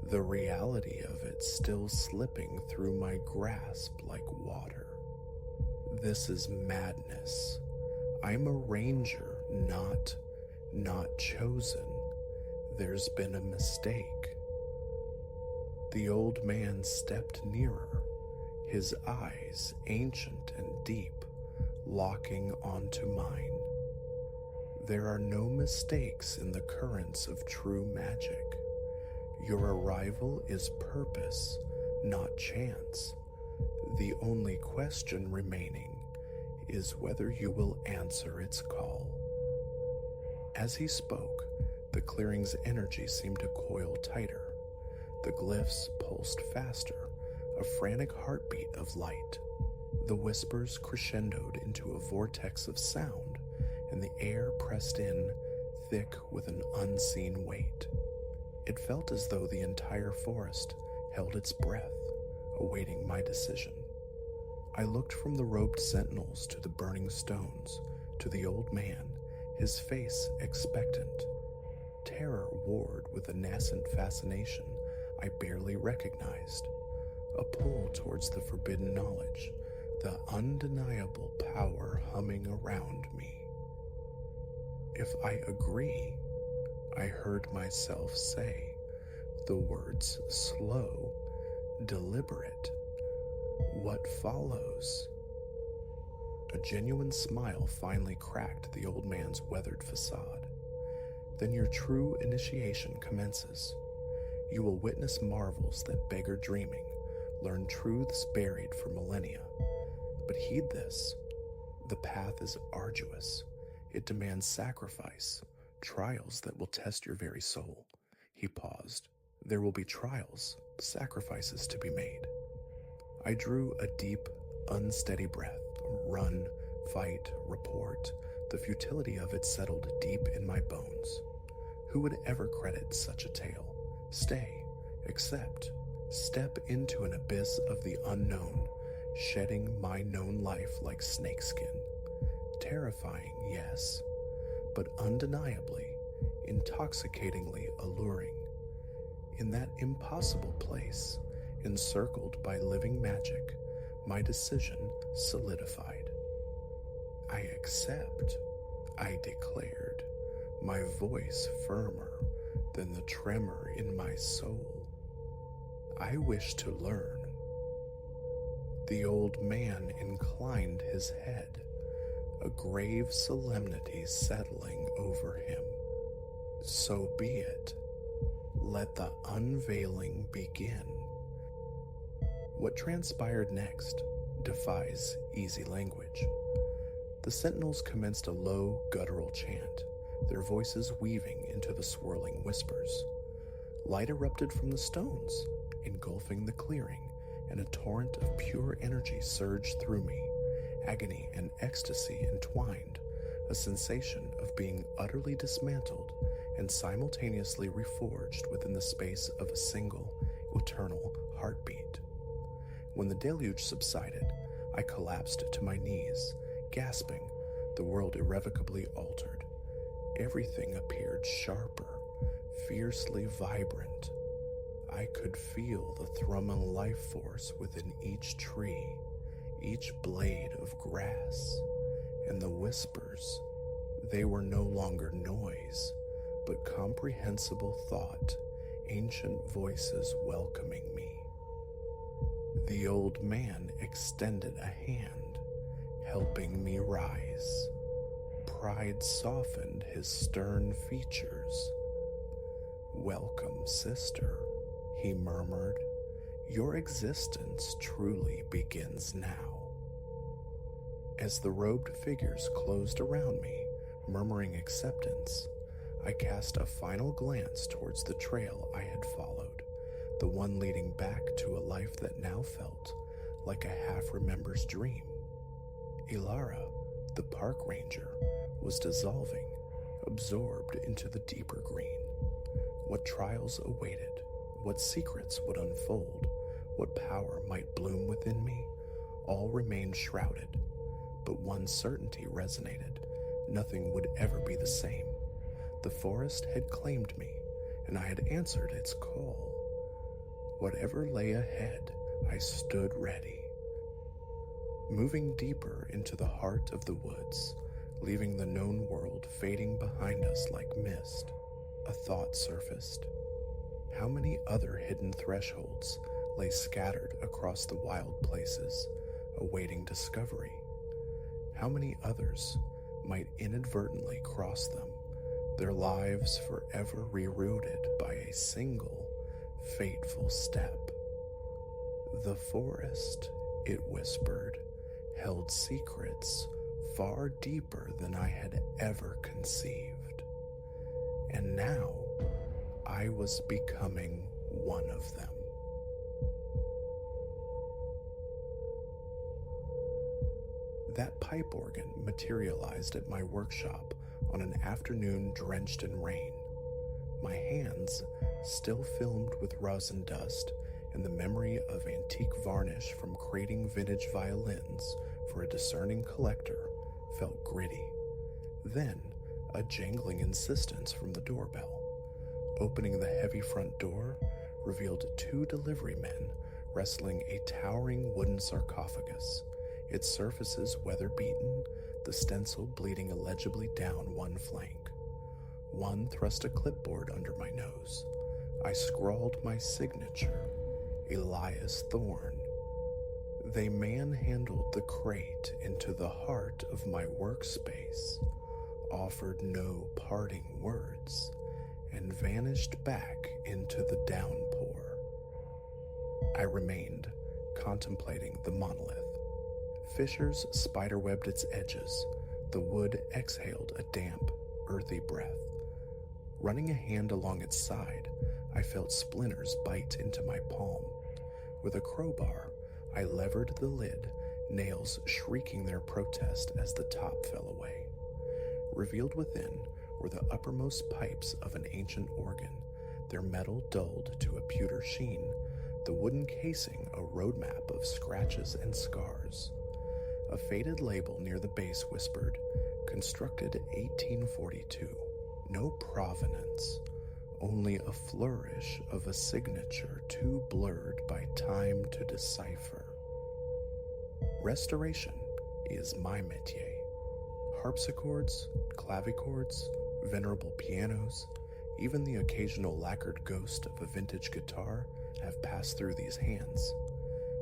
the reality of it still slipping through my grasp like water. This is madness. I'm a ranger, not chosen. There's been a mistake. The old man stepped nearer, his eyes ancient and deep, locking onto mine. There are no mistakes in the currents of true magic. Your arrival is purpose, not chance. The only question remaining is whether you will answer its call. As he spoke, the clearing's energy seemed to coil tighter. The glyphs pulsed faster, a frantic heartbeat of light. The whispers crescendoed into a vortex of sound, and the air pressed in, thick with an unseen weight. It felt as though the entire forest held its breath, awaiting my decision. I looked from the robed sentinels to the burning stones, to the old man, his face expectant. Terror warred with a nascent fascination I barely recognized, a pull towards the forbidden knowledge, the undeniable power humming around me. If I agree, I heard myself say, the words slow, deliberate. What follows? A genuine smile finally cracked the old man's weathered facade. Then your true initiation commences. You will witness marvels that beggar dreaming, learn truths buried for millennia. But heed this, the path is arduous. It demands sacrifice, trials that will test your very soul. He paused. There will be trials, sacrifices to be made. I drew a deep, unsteady breath. Run, fight, report. The futility of it settled deep in my bones. Who would ever credit such a tale? Stay, accept, step into an abyss of the unknown, shedding my known life like snakeskin. Terrifying, yes, but undeniably, intoxicatingly alluring. In that impossible place, encircled by living magic, my decision solidified. I accept, I declared, my voice firmer than the tremor in my soul. I wish to learn. The old man inclined his head, a grave solemnity settling over him. So be it. Let the unveiling begin. What transpired next defies easy language. The sentinels commenced a low, guttural chant, their voices weaving into the swirling whispers. Light erupted from the stones, engulfing the clearing, and a torrent of pure energy surged through me. Agony and ecstasy entwined, a sensation of being utterly dismantled and simultaneously reforged within the space of a single, eternal heartbeat. When the deluge subsided, I collapsed to my knees, gasping, the world irrevocably altered. Everything appeared sharper, fiercely vibrant. I could feel the thrumming life force within each tree, each blade of grass, and the whispers. They were no longer noise, but comprehensible thought, ancient voices welcoming me. The old man extended a hand, helping me rise. Pride softened his stern features. "Welcome, sister," he murmured. "Your existence truly begins now." As the robed figures closed around me, murmuring acceptance, I cast a final glance towards the trail I had followed, the one leading back to a life that now felt like a half-remember's dream. Ilara, the park ranger, was dissolving, absorbed into the deeper green. What trials awaited, what secrets would unfold, what power might bloom within me, all remained shrouded. But one certainty resonated: nothing would ever be the same. The forest had claimed me, and I had answered its call. Whatever lay ahead, I stood ready. Moving deeper into the heart of the woods, leaving the known world fading behind us like mist, a thought surfaced. How many other hidden thresholds lay scattered across the wild places, awaiting discovery? How many others might inadvertently cross them, their lives forever rerouted by a single fateful step? The forest, it whispered, held secrets far deeper than I had ever conceived. And now I was becoming one of them. That pipe organ materialized at my workshop on an afternoon drenched in rain. My hands, still filmed with rosin dust and the memory of antique varnish from crating vintage violins for a discerning collector, felt gritty. Then, a jangling insistence from the doorbell. Opening the heavy front door revealed two delivery men wrestling a towering wooden sarcophagus, its surfaces weather-beaten, the stencil bleeding illegibly down one flank. One thrust a clipboard under my nose. I scrawled my signature, Elias Thorne. They manhandled the crate into the heart of my workspace, offered no parting words, and vanished back into the downpour. I remained contemplating the monolith. Fissures spiderwebbed its edges. The wood exhaled a damp, earthy breath. Running a hand along its side, I felt splinters bite into my palm. With a crowbar, I levered the lid, nails shrieking their protest as the top fell away. Revealed within were the uppermost pipes of an ancient organ, their metal dulled to a pewter sheen, the wooden casing a roadmap of scratches and scars. A faded label near the base whispered, "Constructed 1842. No provenance, only a flourish of a signature too blurred by time to decipher." Restoration is my métier. Harpsichords, clavichords, venerable pianos, even the occasional lacquered ghost of a vintage guitar have passed through these hands,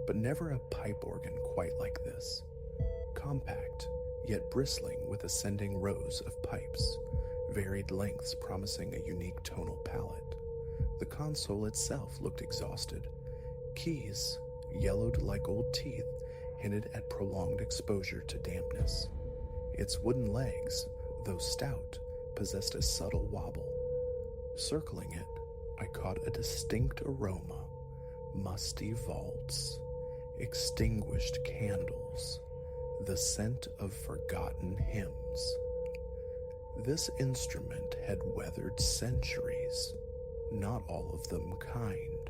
but never a pipe organ quite like this. Compact, yet bristling with ascending rows of pipes, varied lengths promising a unique tonal palette. The console itself looked exhausted. Keys, yellowed like old teeth, hinted at prolonged exposure to dampness. Its wooden legs, though stout, possessed a subtle wobble. Circling it, I caught a distinct aroma: musty vaults, extinguished candles, the scent of forgotten hymns. This instrument had weathered centuries, not all of them kind.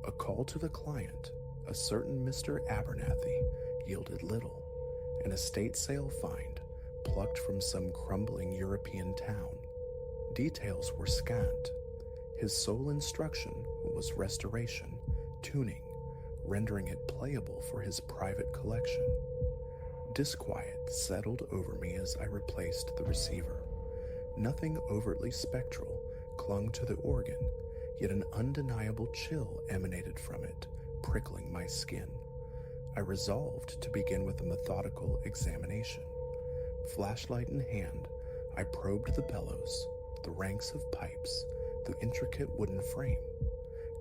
A call to the client, a certain Mr. Abernathy, yielded little. An estate sale find, plucked from some crumbling European town. Details were scant. His sole instruction was restoration, tuning, rendering it playable for his private collection. Disquiet settled over me as I replaced the receiver. Nothing overtly spectral clung to the organ, yet an undeniable chill emanated from it, prickling my skin. I resolved to begin with a methodical examination. Flashlight in hand, I probed the bellows, the ranks of pipes, the intricate wooden frame,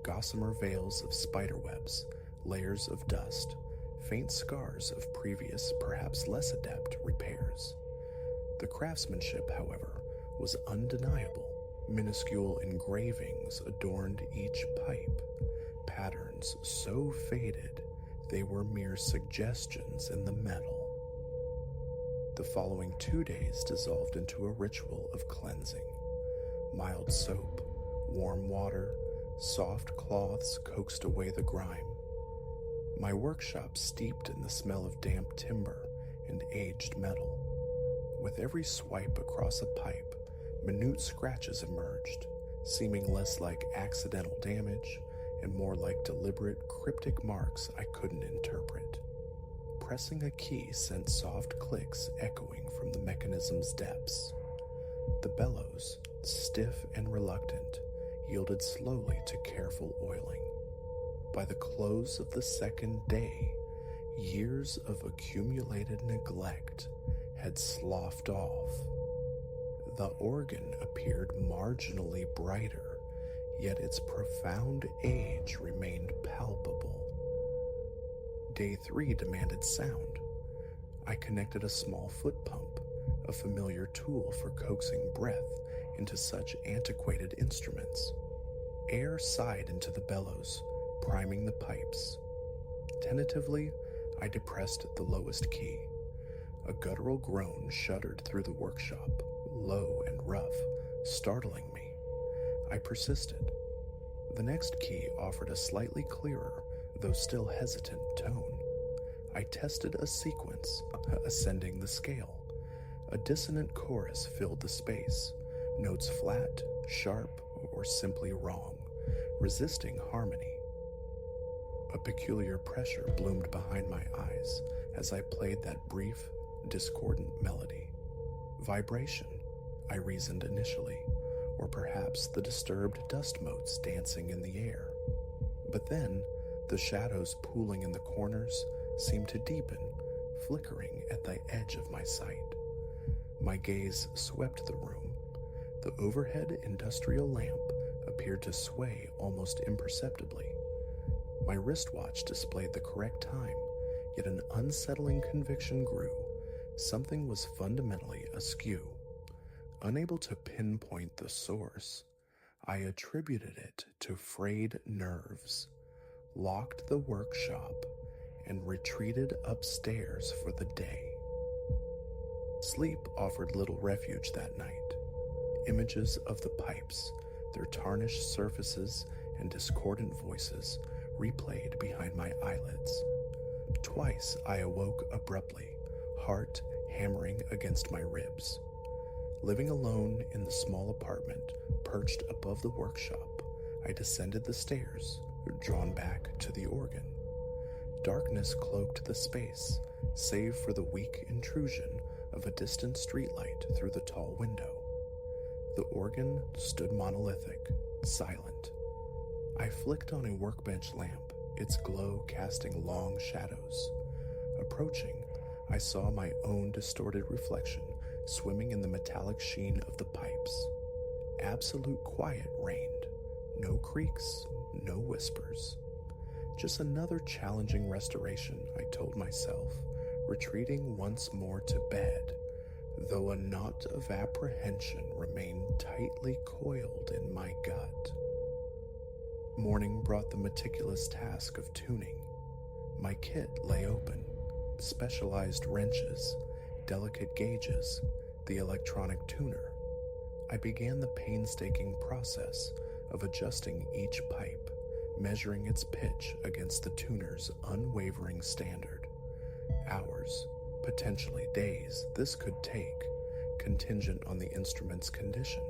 gossamer veils of spiderwebs, layers of dust, faint scars of previous, perhaps less adept, repairs. The craftsmanship, however, was undeniable. Minuscule engravings adorned each pipe, patterns so faded they were mere suggestions in the metal. The following 2 days dissolved into a ritual of cleansing. Mild soap, warm water, soft cloths coaxed away the grime. My workshop steeped in the smell of damp timber and aged metal. With every swipe across a pipe, minute scratches emerged, seeming less like accidental damage and more like deliberate, cryptic marks I couldn't interpret. Pressing a key sent soft clicks echoing from the mechanism's depths. The bellows, stiff and reluctant, yielded slowly to careful oiling. By the close of the second day, years of accumulated neglect had sloughed off. The organ appeared marginally brighter, yet its profound age remained palpable. Day 3 demanded sound. I connected a small foot pump, a familiar tool for coaxing breath into such antiquated instruments. Air sighed into the bellows, priming the pipes. Tentatively, I depressed the lowest key. A guttural groan shuddered through the workshop, low and rough, startling me. I persisted. The next key offered a slightly clearer, though still hesitant, tone. I tested a sequence, ascending the scale. A dissonant chorus filled the space, notes flat, sharp, or simply wrong, resisting harmony. A peculiar pressure bloomed behind my eyes as I played that brief, discordant melody. Vibration, I reasoned initially, or perhaps the disturbed dust motes dancing in the air. But then, the shadows pooling in the corners seemed to deepen, flickering at the edge of my sight. My gaze swept the room. The overhead industrial lamp appeared to sway almost imperceptibly. My wristwatch displayed the correct time, yet an unsettling conviction grew. Something was fundamentally askew. Unable to pinpoint the source, I attributed it to frayed nerves, locked the workshop, and retreated upstairs for the day. Sleep offered little refuge that night. Images of the pipes, their tarnished surfaces and discordant voices replayed behind my eyelids. Twice I awoke abruptly, heart hammering against my ribs. Living alone in the small apartment perched above the workshop, I descended the stairs, drawn back to the organ. Darkness cloaked the space, save for the weak intrusion of a distant streetlight through the tall window. The organ stood monolithic, silent. I flicked on a workbench lamp, its glow casting long shadows. Approaching, I saw my own distorted reflection swimming in the metallic sheen of the pipes. Absolute quiet reigned. No creaks, no whispers. Just another challenging restoration, I told myself, retreating once more to bed, though a knot of apprehension remained tightly coiled in my gut. Morning brought the meticulous task of tuning. My kit lay open, specialized wrenches, delicate gauges, the electronic tuner. I began the painstaking process of adjusting each pipe, measuring its pitch against the tuner's unwavering standard. Hours, potentially days, this could take, contingent on the instrument's condition.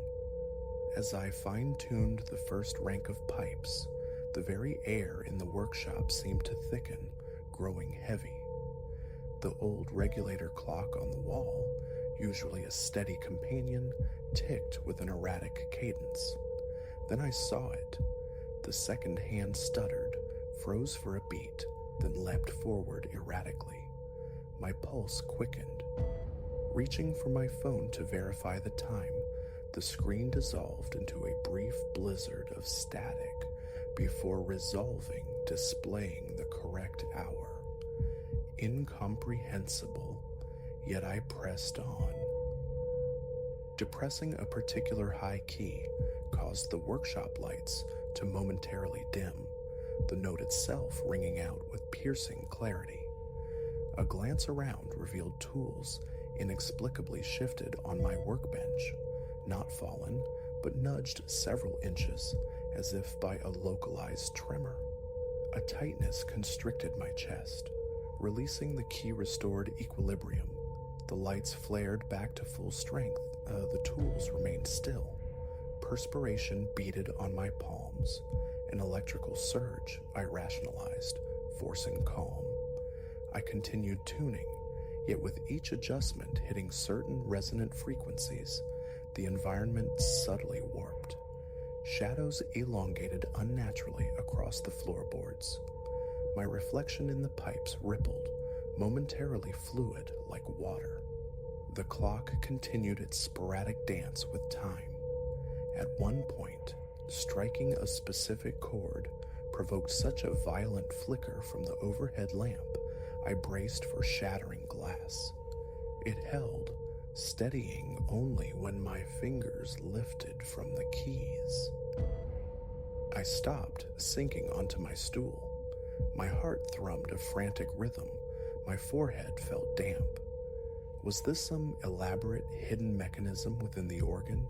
As I fine-tuned the first rank of pipes, the very air in the workshop seemed to thicken, growing heavy. The old regulator clock on the wall, usually a steady companion, ticked with an erratic cadence. Then I saw it. The second hand stuttered, froze for a beat, then leapt forward erratically. My pulse quickened. Reaching for my phone to verify the time, the screen dissolved into a brief blizzard of static before resolving, displaying the correct hour. Incomprehensible, yet I pressed on. Depressing a particular high key caused the workshop lights to momentarily dim, the note itself ringing out with piercing clarity. A glance around revealed tools inexplicably shifted on my workbench, not fallen, but nudged several inches, as if by a localized tremor. A tightness constricted my chest. Releasing the key restored equilibrium. The lights flared back to full strength. The tools remained still. Perspiration beaded on my palms. An electrical surge, I rationalized, forcing calm. I continued tuning, yet with each adjustment hitting certain resonant frequencies, the environment subtly warped. Shadows elongated unnaturally across the floorboards. My reflection in the pipes rippled, momentarily fluid like water. The clock continued its sporadic dance with time. At one point, striking a specific chord provoked such a violent flicker from the overhead lamp, I braced for shattering glass. It held, steadying only when my fingers lifted from the keys. I stopped, sinking onto my stool. My heart thrummed a frantic rhythm. My forehead felt damp. Was this some elaborate hidden mechanism within the organ,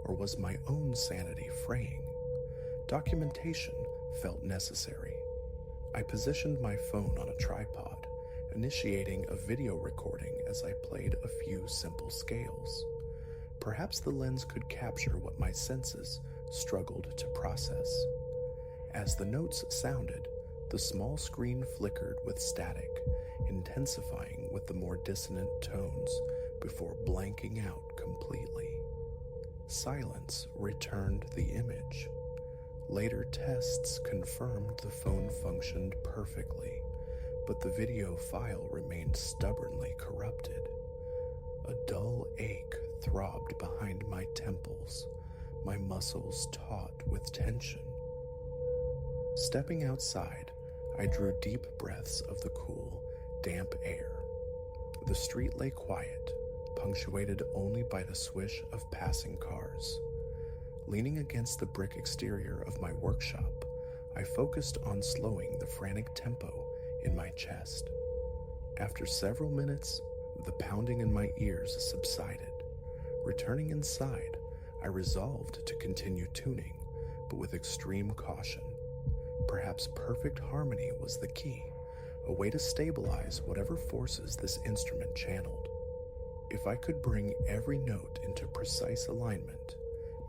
or was my own sanity fraying? Documentation felt necessary. I positioned my phone on a tripod, initiating a video recording as I played a few simple scales. Perhaps the lens could capture what my senses struggled to process. As the notes sounded, the small screen flickered with static, intensifying with the more dissonant tones before blanking out completely. Silence returned the image. Later tests confirmed the phone functioned perfectly, but the video file remained stubbornly corrupted. A dull ache throbbed behind my temples, my muscles taut with tension. Stepping outside, I drew deep breaths of the cool, damp air. The street lay quiet, punctuated only by the swish of passing cars. Leaning against the brick exterior of my workshop, I focused on slowing the frantic tempo in my chest. After several minutes, the pounding in my ears subsided. Returning inside, I resolved to continue tuning, but with extreme caution. Perhaps perfect harmony was the key, a way to stabilize whatever forces this instrument channeled. If I could bring every note into precise alignment,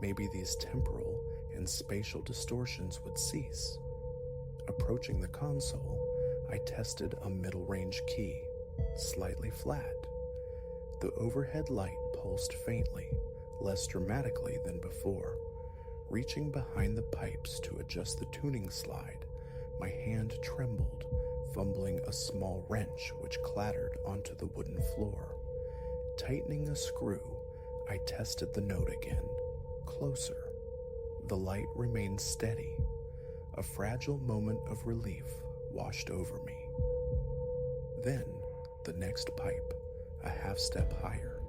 maybe these temporal and spatial distortions would cease. Approaching the console, I tested a middle-range key, slightly flat. The overhead light pulsed faintly, less dramatically than before. Reaching behind the pipes to adjust the tuning slide, my hand trembled, fumbling a small wrench which clattered onto the wooden floor. Tightening a screw, I tested the note again, closer. The light remained steady. A fragile moment of relief washed over me. Then, the next pipe, a half step higher.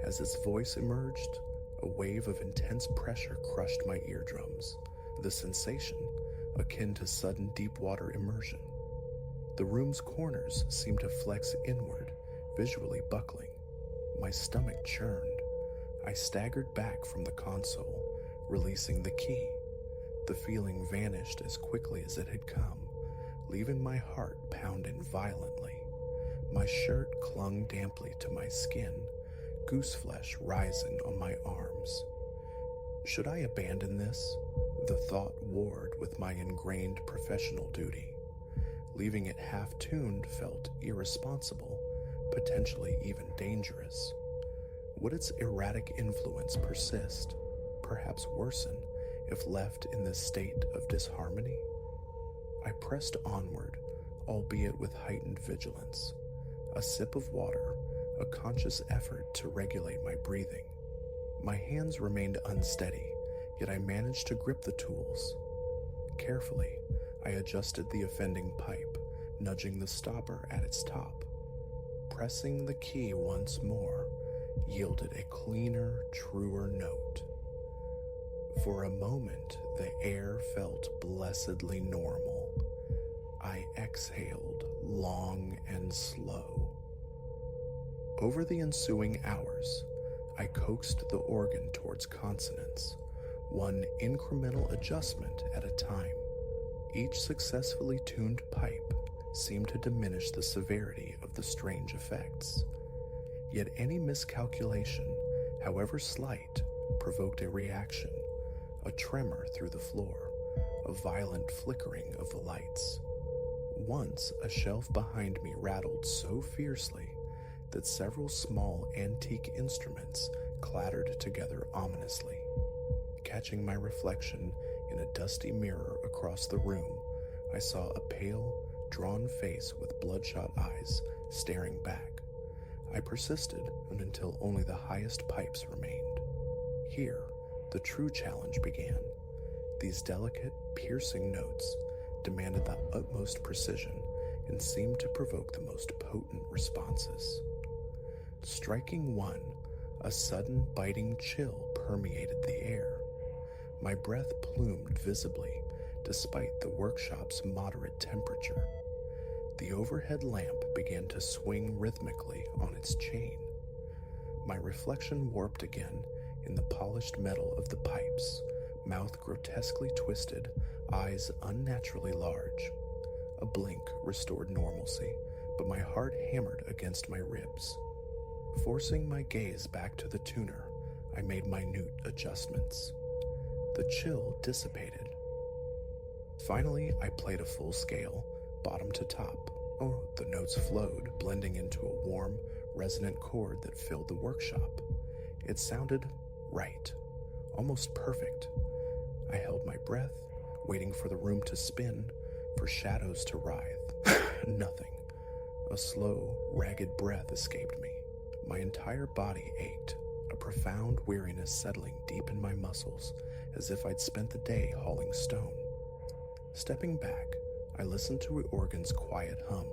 As its voice emerged, a wave of intense pressure crushed my eardrums, the sensation akin to sudden deep water immersion. The room's corners seemed to flex inward, visually buckling. My stomach churned. I staggered back from the console, releasing the key. The feeling vanished as quickly as it had come, leaving my heart pounding violently. My shirt clung damply to my skin, gooseflesh rising on my arms. Should I abandon this? The thought warred with my ingrained professional duty. Leaving it half-tuned felt irresponsible, potentially even dangerous. Would its erratic influence persist, perhaps worsen, if left in this state of disharmony? I pressed onward, albeit with heightened vigilance. A sip of water, a conscious effort to regulate my breathing. My hands remained unsteady, yet I managed to grip the tools. Carefully, I adjusted the offending pipe, nudging the stopper at its top. Pressing the key once more yielded a cleaner, truer note. For a moment, the air felt blessedly normal. I exhaled long and slow. Over the ensuing hours, I coaxed the organ towards consonance, one incremental adjustment at a time. Each successfully tuned pipe seemed to diminish the severity of the strange effects. Yet any miscalculation, however slight, provoked a reaction, a tremor through the floor, a violent flickering of the lights. Once, a shelf behind me rattled so fiercely that several small antique instruments clattered together ominously. Catching my reflection in a dusty mirror across the room, I saw a pale, drawn face with bloodshot eyes staring back. I persisted until only the highest pipes remained. Here, the true challenge began. These delicate, piercing notes demanded the utmost precision and seemed to provoke the most potent responses. Striking one, a sudden biting chill permeated the air. My breath plumed visibly, despite the workshop's moderate temperature. The overhead lamp began to swing rhythmically on its chain. My reflection warped again in the polished metal of the pipes, mouth grotesquely twisted, eyes unnaturally large. A blink restored normalcy, but my heart hammered against my ribs. Forcing my gaze back to the tuner, I made minute adjustments. The chill dissipated. Finally, I played a full scale, bottom to top. Oh, the notes flowed, blending into a warm, resonant chord that filled the workshop. It sounded right, almost perfect. I held my breath, waiting for the room to spin, for shadows to writhe. Nothing. A slow, ragged breath escaped me. My entire body ached, a profound weariness settling deep in my muscles, as if I'd spent the day hauling stone. Stepping back, I listened to the organ's quiet hum.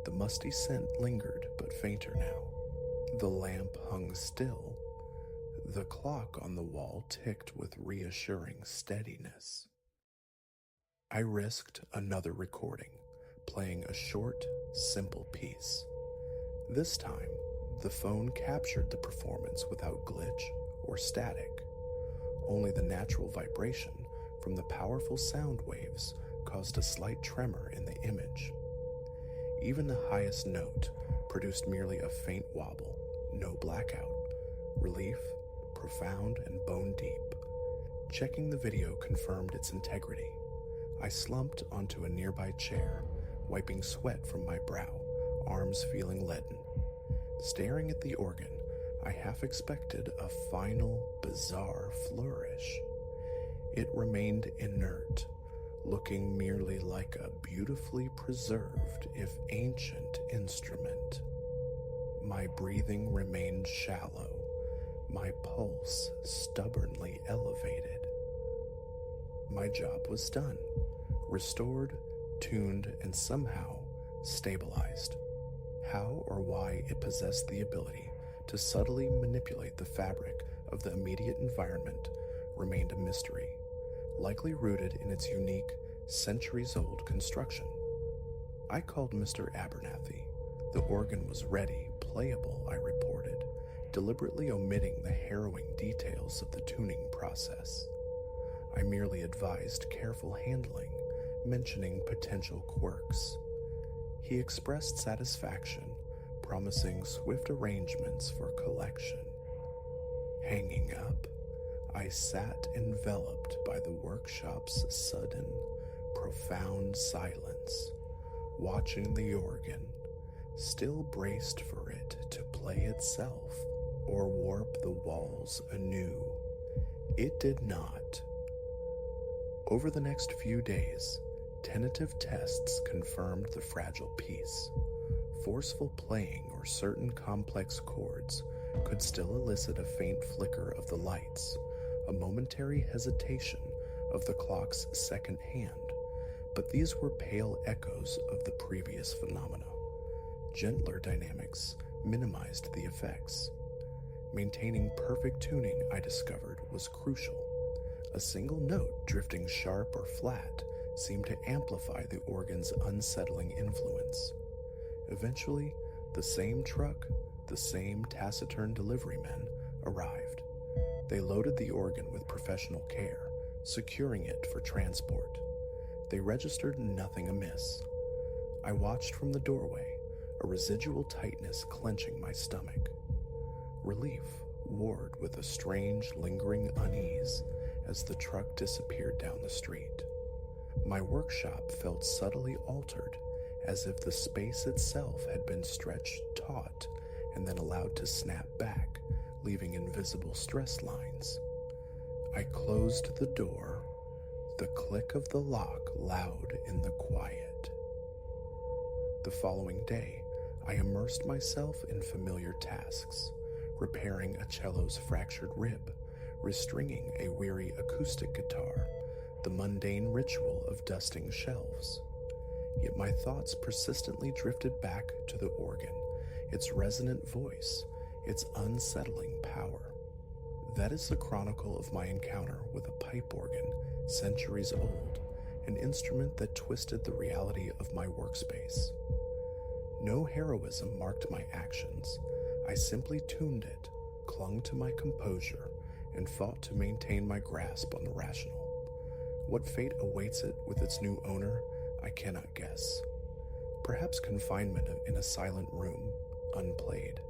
The musty scent lingered, but fainter now. The lamp hung still. The clock on the wall ticked with reassuring steadiness. I risked another recording, playing a short, simple piece. This time, the phone captured the performance without glitch or static. Only the natural vibration from the powerful sound waves caused a slight tremor in the image. Even the highest note produced merely a faint wobble, no blackout. Relief, profound and bone deep. Checking the video confirmed its integrity. I slumped onto a nearby chair, wiping sweat from my brow, arms feeling leaden. Staring at the organ, I half expected a final, bizarre flourish. It remained inert, looking merely like a beautifully preserved, if ancient, instrument. My breathing remained shallow, my pulse stubbornly elevated. My job was done, restored, tuned, and somehow stabilized. How or why it possessed the ability to subtly manipulate the fabric of the immediate environment remained a mystery, likely rooted in its unique, centuries-old construction. I called Mr. Abernathy. The organ was ready, playable, I reported, deliberately omitting the harrowing details of the tuning process. I merely advised careful handling, mentioning potential quirks. He expressed satisfaction, promising swift arrangements for collection. Hanging up, I sat enveloped by the workshop's sudden, profound silence, watching the organ, still braced for it to play itself or warp the walls anew. It did not. Over the next few days, tentative tests confirmed the fragile piece. Forceful playing or certain complex chords could still elicit a faint flicker of the lights, a momentary hesitation of the clock's second hand, but these were pale echoes of the previous phenomena. Gentler dynamics minimized the effects. Maintaining perfect tuning, I discovered, was crucial. A single note drifting sharp or flat seemed to amplify the organ's unsettling influence. Eventually, the same truck, the same taciturn deliverymen arrived. They loaded the organ with professional care, securing it for transport. They registered nothing amiss. I watched from the doorway, a residual tightness clenching my stomach. Relief warred with a strange, lingering unease as the truck disappeared down the street. My workshop felt subtly altered, as if the space itself had been stretched taut and then allowed to snap back, leaving invisible stress lines. I closed the door, the click of the lock loud in the quiet. The following day, I immersed myself in familiar tasks, repairing a cello's fractured rib, restringing a weary acoustic guitar, the mundane ritual of dusting shelves. Yet my thoughts persistently drifted back to the organ, its resonant voice, its unsettling power. That is the chronicle of my encounter with a pipe organ, centuries old, an instrument that twisted the reality of my workspace. No heroism marked my actions. I simply tuned it, clung to my composure, and fought to maintain my grasp on the rational. What fate awaits it with its new owner, I cannot guess. Perhaps confinement in a silent room, unplayed.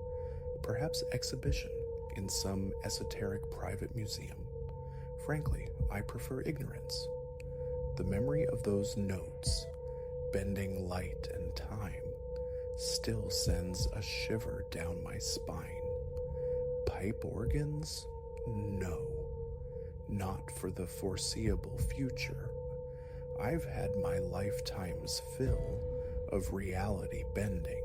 Perhaps exhibition in some esoteric private museum. Frankly, I prefer ignorance. The memory of those notes, bending light and time, still sends a shiver down my spine. Pipe organs? No. Not for the foreseeable future. I've had my lifetime's fill of reality bending.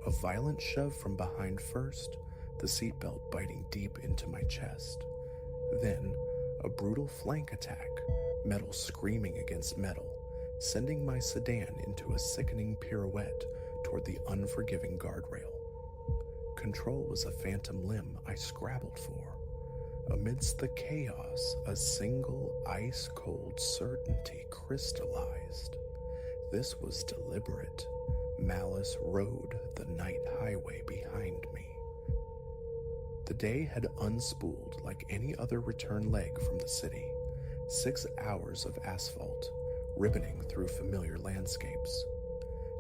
A violent shove from behind first, the seatbelt biting deep into my chest. Then, A brutal flank attack, metal screaming against metal, sending my sedan into a sickening pirouette toward the unforgiving guardrail. Control was a phantom limb I scrabbled for. Amidst the chaos, a single ice-cold certainty crystallized. This was deliberate. Malice rode the night highway behind me. The day had unspooled like any other return leg from the city. 6 hours of asphalt, ribboning through familiar landscapes.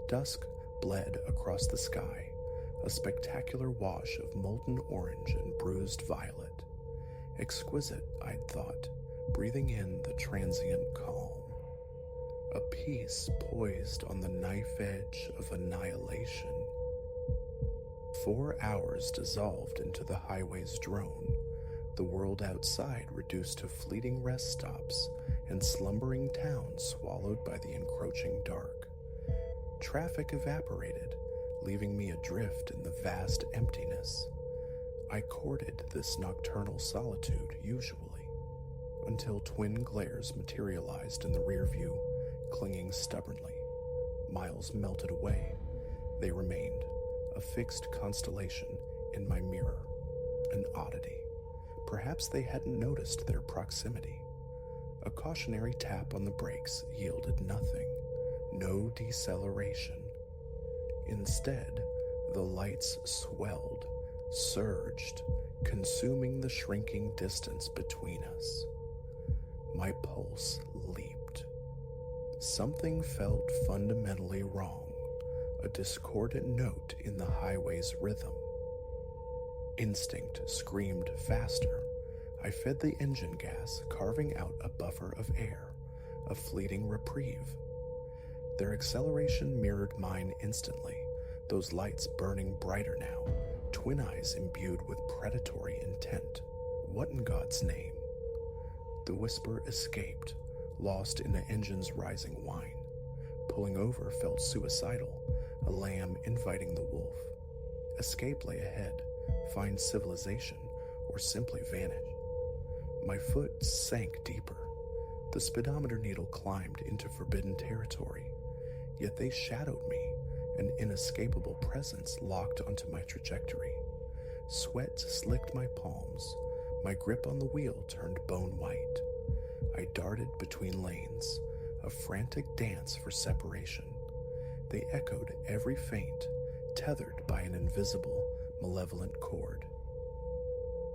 Dusk bled across the sky, a spectacular wash of molten orange and bruised violet. Exquisite, I'd thought, breathing in the transient calm. A peace poised on the knife edge of annihilation. 4 hours dissolved into the highway's drone, the world outside reduced to fleeting rest stops and slumbering towns swallowed by the encroaching dark. Traffic evaporated, leaving me adrift in the vast emptiness. I courted this nocturnal solitude usually, until twin glares materialized in the rear view, clinging stubbornly. Miles melted away. They remained, a fixed constellation in my mirror, an oddity. Perhaps they hadn't noticed their proximity. A cautionary tap on the brakes yielded nothing, no deceleration. Instead, the lights swelled, surged, consuming the shrinking distance between us. My pulse leaped. Something felt fundamentally wrong, a discordant note in the highway's rhythm. Instinct screamed faster. I fed the engine gas, carving out a buffer of air, a fleeting reprieve. Their acceleration mirrored mine instantly, those lights burning brighter now, twin eyes imbued with predatory intent. What in God's name? The whisper escaped, lost in the engine's rising whine. Pulling over felt suicidal, a lamb inviting the wolf. Escape lay ahead, find civilization, or simply vanish. My foot sank deeper. The speedometer needle climbed into forbidden territory, yet they shadowed me, an inescapable presence locked onto my trajectory. Sweat slicked my palms. My grip on the wheel turned bone white. I darted between lanes, a frantic dance for separation. They echoed every feint, tethered by an invisible, malevolent cord.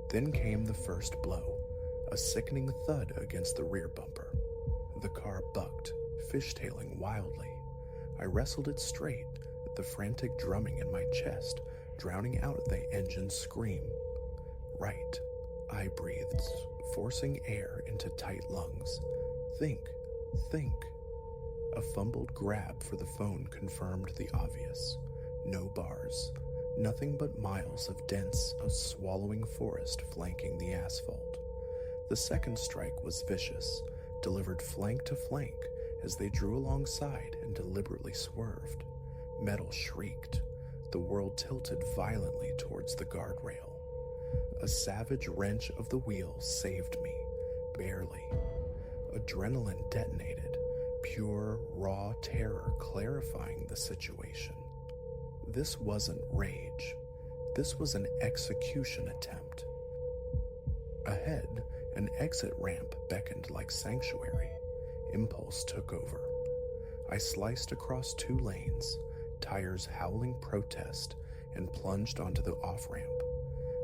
Then came the first blow, a sickening thud against the rear bumper. The car bucked, fishtailing wildly. I wrestled it straight, the frantic drumming in my chest drowning out the engine's scream. Right, I breathed, forcing air into tight lungs. Think. A fumbled grab for the phone confirmed the obvious. No bars, nothing but miles of dense, swallowing forest flanking the asphalt. The second strike was vicious, delivered flank to flank as they drew alongside and deliberately swerved. Metal shrieked. The world tilted violently towards the guardrail. A savage wrench of the wheel saved me, barely. Adrenaline detonated, pure, raw terror clarifying the situation. This wasn't rage. This was an execution attempt. Ahead, an exit ramp beckoned like sanctuary. Impulse took over. I sliced across 2 lanes, tires howling protest, and plunged onto the off-ramp.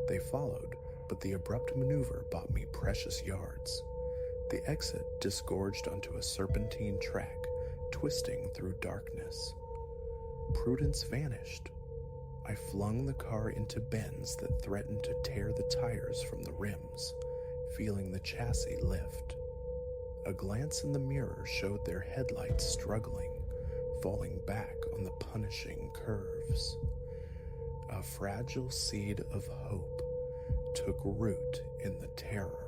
They followed, but the abrupt maneuver bought me precious yards. The exit disgorged onto a serpentine track, twisting through darkness. Prudence vanished. I flung the car into bends that threatened to tear the tires from the rims, feeling the chassis lift. A glance in the mirror showed their headlights struggling, falling back on the punishing curves. A fragile seed of hope took root in the terror.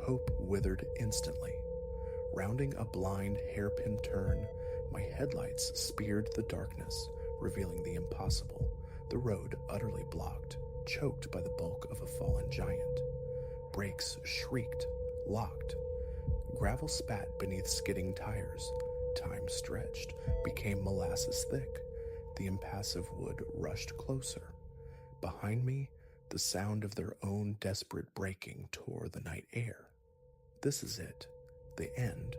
Hope withered instantly. Rounding a blind hairpin turn, my headlights speared the darkness, revealing the impossible, the road utterly blocked, choked by the bulk of a fallen giant. brakes shrieked, locked. Gravel spat beneath skidding tires. Time stretched, became molasses thick. The impassive wood rushed closer. Behind me, the sound of their own desperate braking tore the night air. This is it, the end.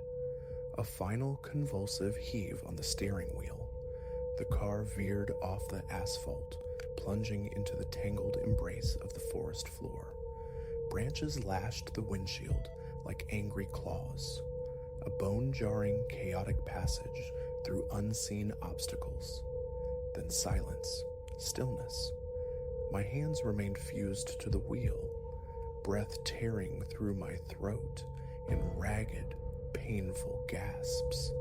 A final convulsive heave on the steering wheel. The car veered off the asphalt, plunging into the tangled embrace of the forest floor. Branches lashed the windshield like angry claws. A bone-jarring, chaotic passage through unseen obstacles. Then silence, stillness. My hands remained fused to the wheel, breath tearing through my throat in ragged, painful gasps.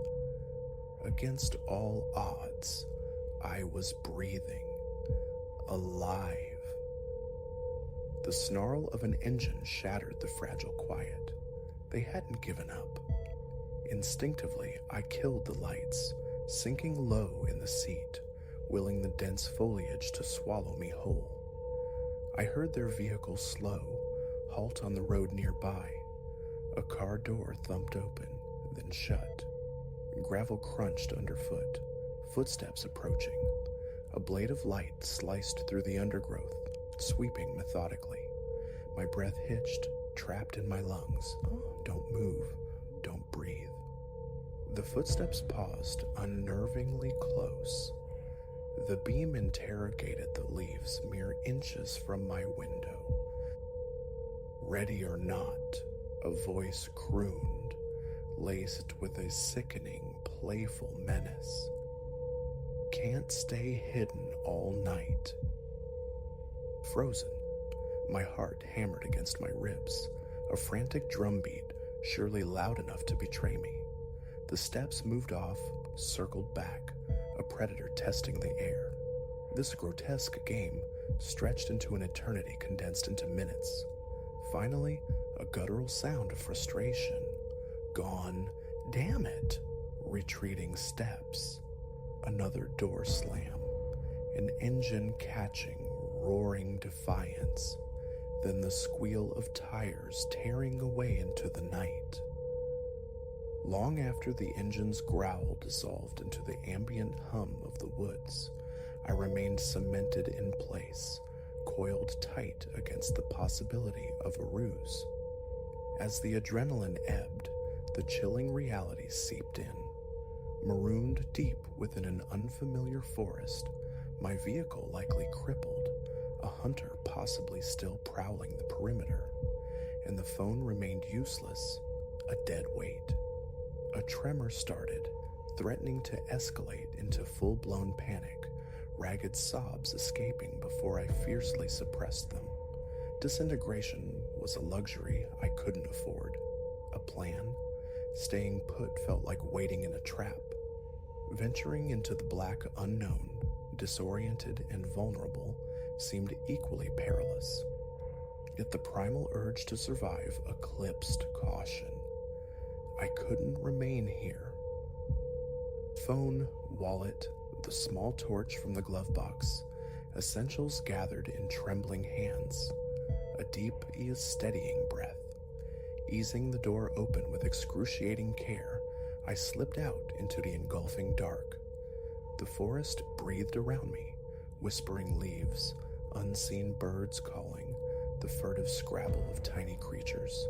Against all odds, I was breathing, alive. The snarl of an engine shattered the fragile quiet. They hadn't given up. Instinctively, I killed the lights, sinking low in the seat, willing the dense foliage to swallow me whole. I heard their vehicle slow, halt on the road nearby. A car door thumped open, then shut. Gravel crunched underfoot, footsteps approaching. A blade of light sliced through the undergrowth, sweeping methodically. My breath hitched, trapped in my lungs. Don't move, don't breathe. The footsteps paused, unnervingly close. The beam interrogated the leaves mere inches from my window. Ready or not, a voice crooned, laced with a sickening, playful menace. Can't stay hidden all night. Frozen, my heart hammered against my ribs, a frantic drumbeat, surely loud enough to betray me. The steps moved off, circled back, a predator testing the air. This grotesque game stretched into an eternity condensed into minutes. Finally, a guttural sound of frustration. Gone. Damn it. Retreating steps. Another door slam. An engine catching, roaring defiance. Then the squeal of tires tearing away into the night. Long after the engine's growl dissolved into the ambient hum of the woods, I remained cemented in place, coiled tight against the possibility of a ruse. As the adrenaline ebbed, the chilling reality seeped in. Marooned deep within an unfamiliar forest, my vehicle likely crippled, a hunter possibly still prowling the perimeter, and the phone remained useless, a dead weight. A tremor started, threatening to escalate into full-blown panic, ragged sobs escaping before I fiercely suppressed them. Disintegration was a luxury I couldn't afford. A plan? Staying put felt like waiting in a trap. Venturing into the black unknown, disoriented and vulnerable, seemed equally perilous. Yet the primal urge to survive eclipsed caution. I couldn't remain here. Phone, wallet, the small torch from the glove box, essentials gathered in trembling hands. A deep, steadying breath. Easing the door open with excruciating care, I slipped out into the engulfing dark. The forest breathed around me, whispering leaves, unseen birds calling, the furtive scrabble of tiny creatures.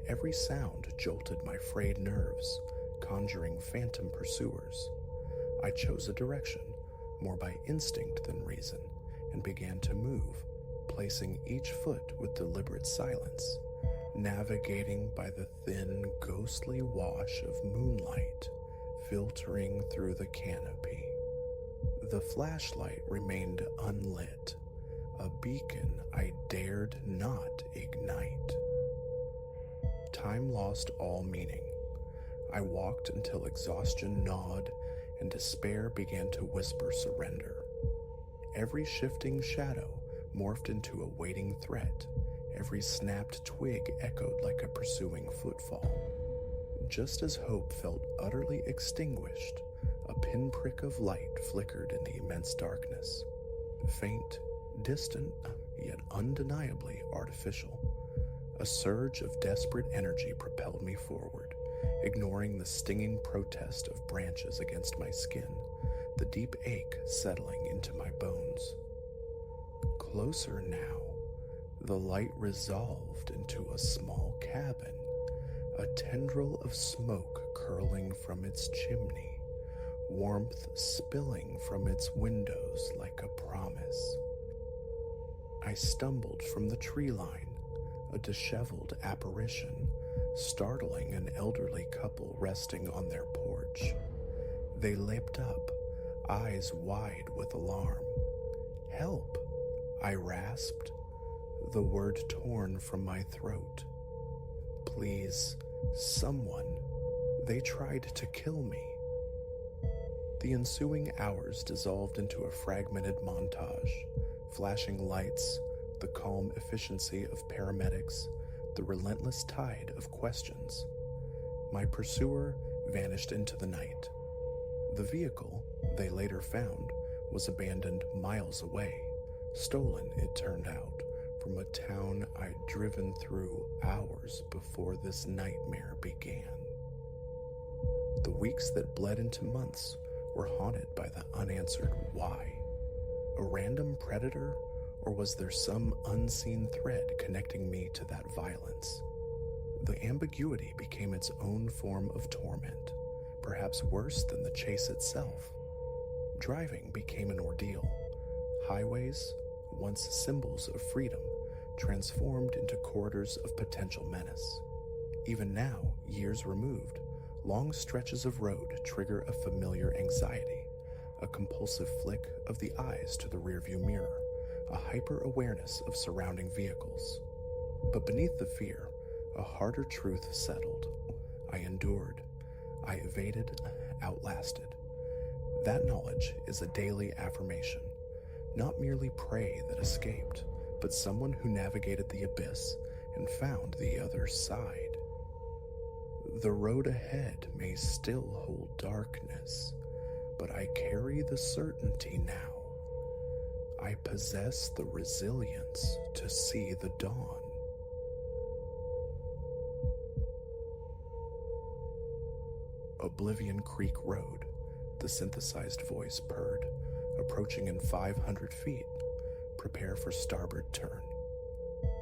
Every sound jolted my frayed nerves, conjuring phantom pursuers. I chose a direction, more by instinct than reason, and began to move, placing each foot with deliberate silence, navigating by the thin, ghostly wash of moonlight filtering through the canopy. The flashlight remained unlit, a beacon I dared not ignite. Time lost all meaning. I walked until exhaustion gnawed and despair began to whisper surrender. Every shifting shadow morphed into a waiting threat. Every snapped twig echoed like a pursuing footfall. Just as hope felt utterly extinguished, a pinprick of light flickered in the immense darkness. Faint, distant, yet undeniably artificial. A surge of desperate energy propelled me forward, ignoring the stinging protest of branches against my skin, the deep ache settling into my bones. Closer now, the light resolved into a small cabin, a tendril of smoke curling from its chimney, warmth spilling from its windows like a promise. I stumbled from the tree line, a disheveled apparition, startling an elderly couple resting on their porch. They leapt up, eyes wide with alarm. "Help!" I rasped, the word torn from my throat. "Please, someone. They tried to kill me." The ensuing hours dissolved into a fragmented montage, flashing lights, the calm efficiency of paramedics, the relentless tide of questions. My pursuer vanished into the night. The vehicle, they later found, was abandoned miles away, stolen, it turned out, from a town I'd driven through hours before this nightmare began. The weeks that bled into months were haunted by the unanswered why. A random predator, or was there some unseen thread connecting me to that violence? The ambiguity became its own form of torment, perhaps worse than the chase itself. Driving became an ordeal. Highways, once symbols of freedom, transformed into corridors of potential menace. Even now, years removed, long stretches of road trigger a familiar anxiety, a compulsive flick of the eyes to the rearview mirror, a hyper-awareness of surrounding vehicles. But beneath the fear, a harder truth settled. I endured. I evaded, outlasted. That knowledge is a daily affirmation, not merely prey that escaped, but someone who navigated the abyss and found the other side. The road ahead may still hold darkness, but I carry the certainty now. I possess the resilience to see the dawn. Oblivion Creek Road, the synthesized voice purred, approaching in 500 feet. Prepare for starboard turn.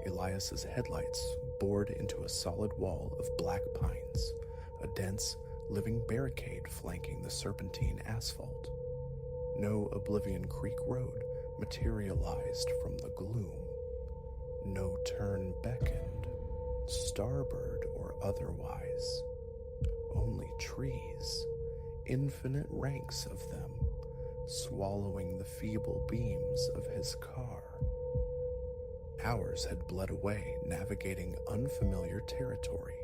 Elias's headlights bored into a solid wall of black pines, a dense, living barricade flanking the serpentine asphalt. No Oblivion Creek Road materialized from the gloom. No turn beckoned, starboard or otherwise. Only trees, infinite ranks of them, swallowing the feeble beams of his car. Hours had bled away navigating unfamiliar territory,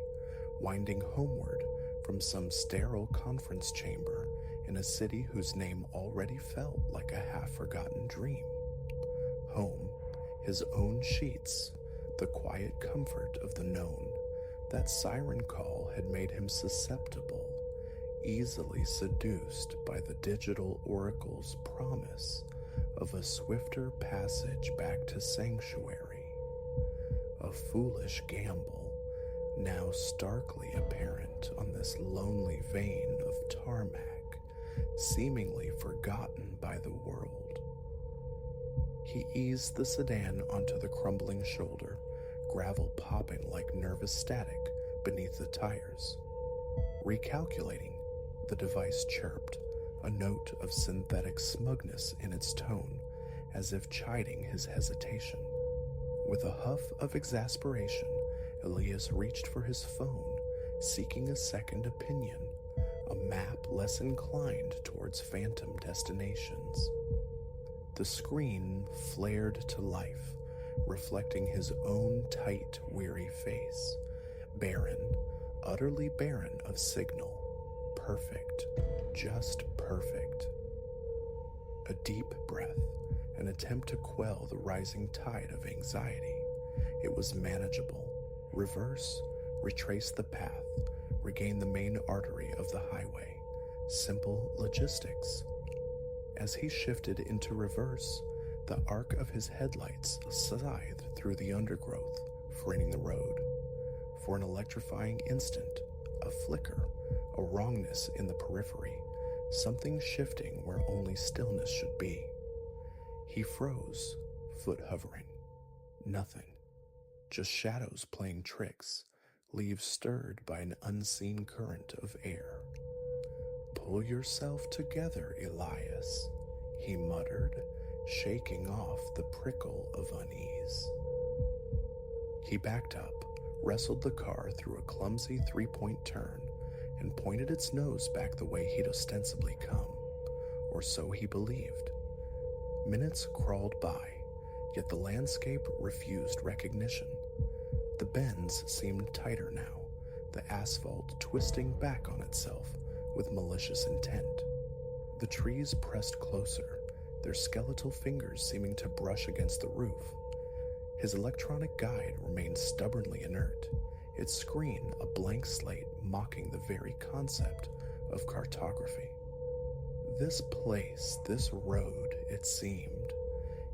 winding homeward from some sterile conference chamber in a city whose name already felt like a half-forgotten dream. Home, his own sheets, the quiet comfort of the known. That siren call had made him susceptible, easily seduced by the digital oracle's promise of a swifter passage back to sanctuary. A foolish gamble, now starkly apparent on this lonely vein of tarmac, seemingly forgotten by the world. He eased the sedan onto the crumbling shoulder, gravel popping like nervous static beneath the tires. Recalculating, the device chirped, a note of synthetic smugness in its tone, as if chiding his hesitation. With a huff of exasperation, Elias reached for his phone, seeking a second opinion, a map less inclined towards phantom destinations. The screen flared to life, reflecting his own tight, weary face, barren, utterly barren of signal. Perfect, just perfect. A deep breath, an attempt to quell the rising tide of anxiety. It was manageable. Reverse, retrace the path, regain the main artery of the highway. Simple logistics. As he shifted into reverse, the arc of his headlights scythed through the undergrowth, freighting the road. For an electrifying instant, a flicker, a wrongness in the periphery, something shifting where only stillness should be. He froze, foot hovering. Nothing. Just shadows playing tricks, leaves stirred by an unseen current of air. "Pull yourself together, Elias," he muttered, shaking off the prickle of unease. He backed up, wrestled the car through a clumsy three-point turn, and pointed its nose back the way he'd ostensibly come, or so he believed. Minutes crawled by, yet the landscape refused recognition. The bends seemed tighter now, the asphalt twisting back on itself with malicious intent. The trees pressed closer, their skeletal fingers seeming to brush against the roof. His electronic guide remained stubbornly inert, its screen a blank slate mocking the very concept of cartography. This place, this road, it seemed,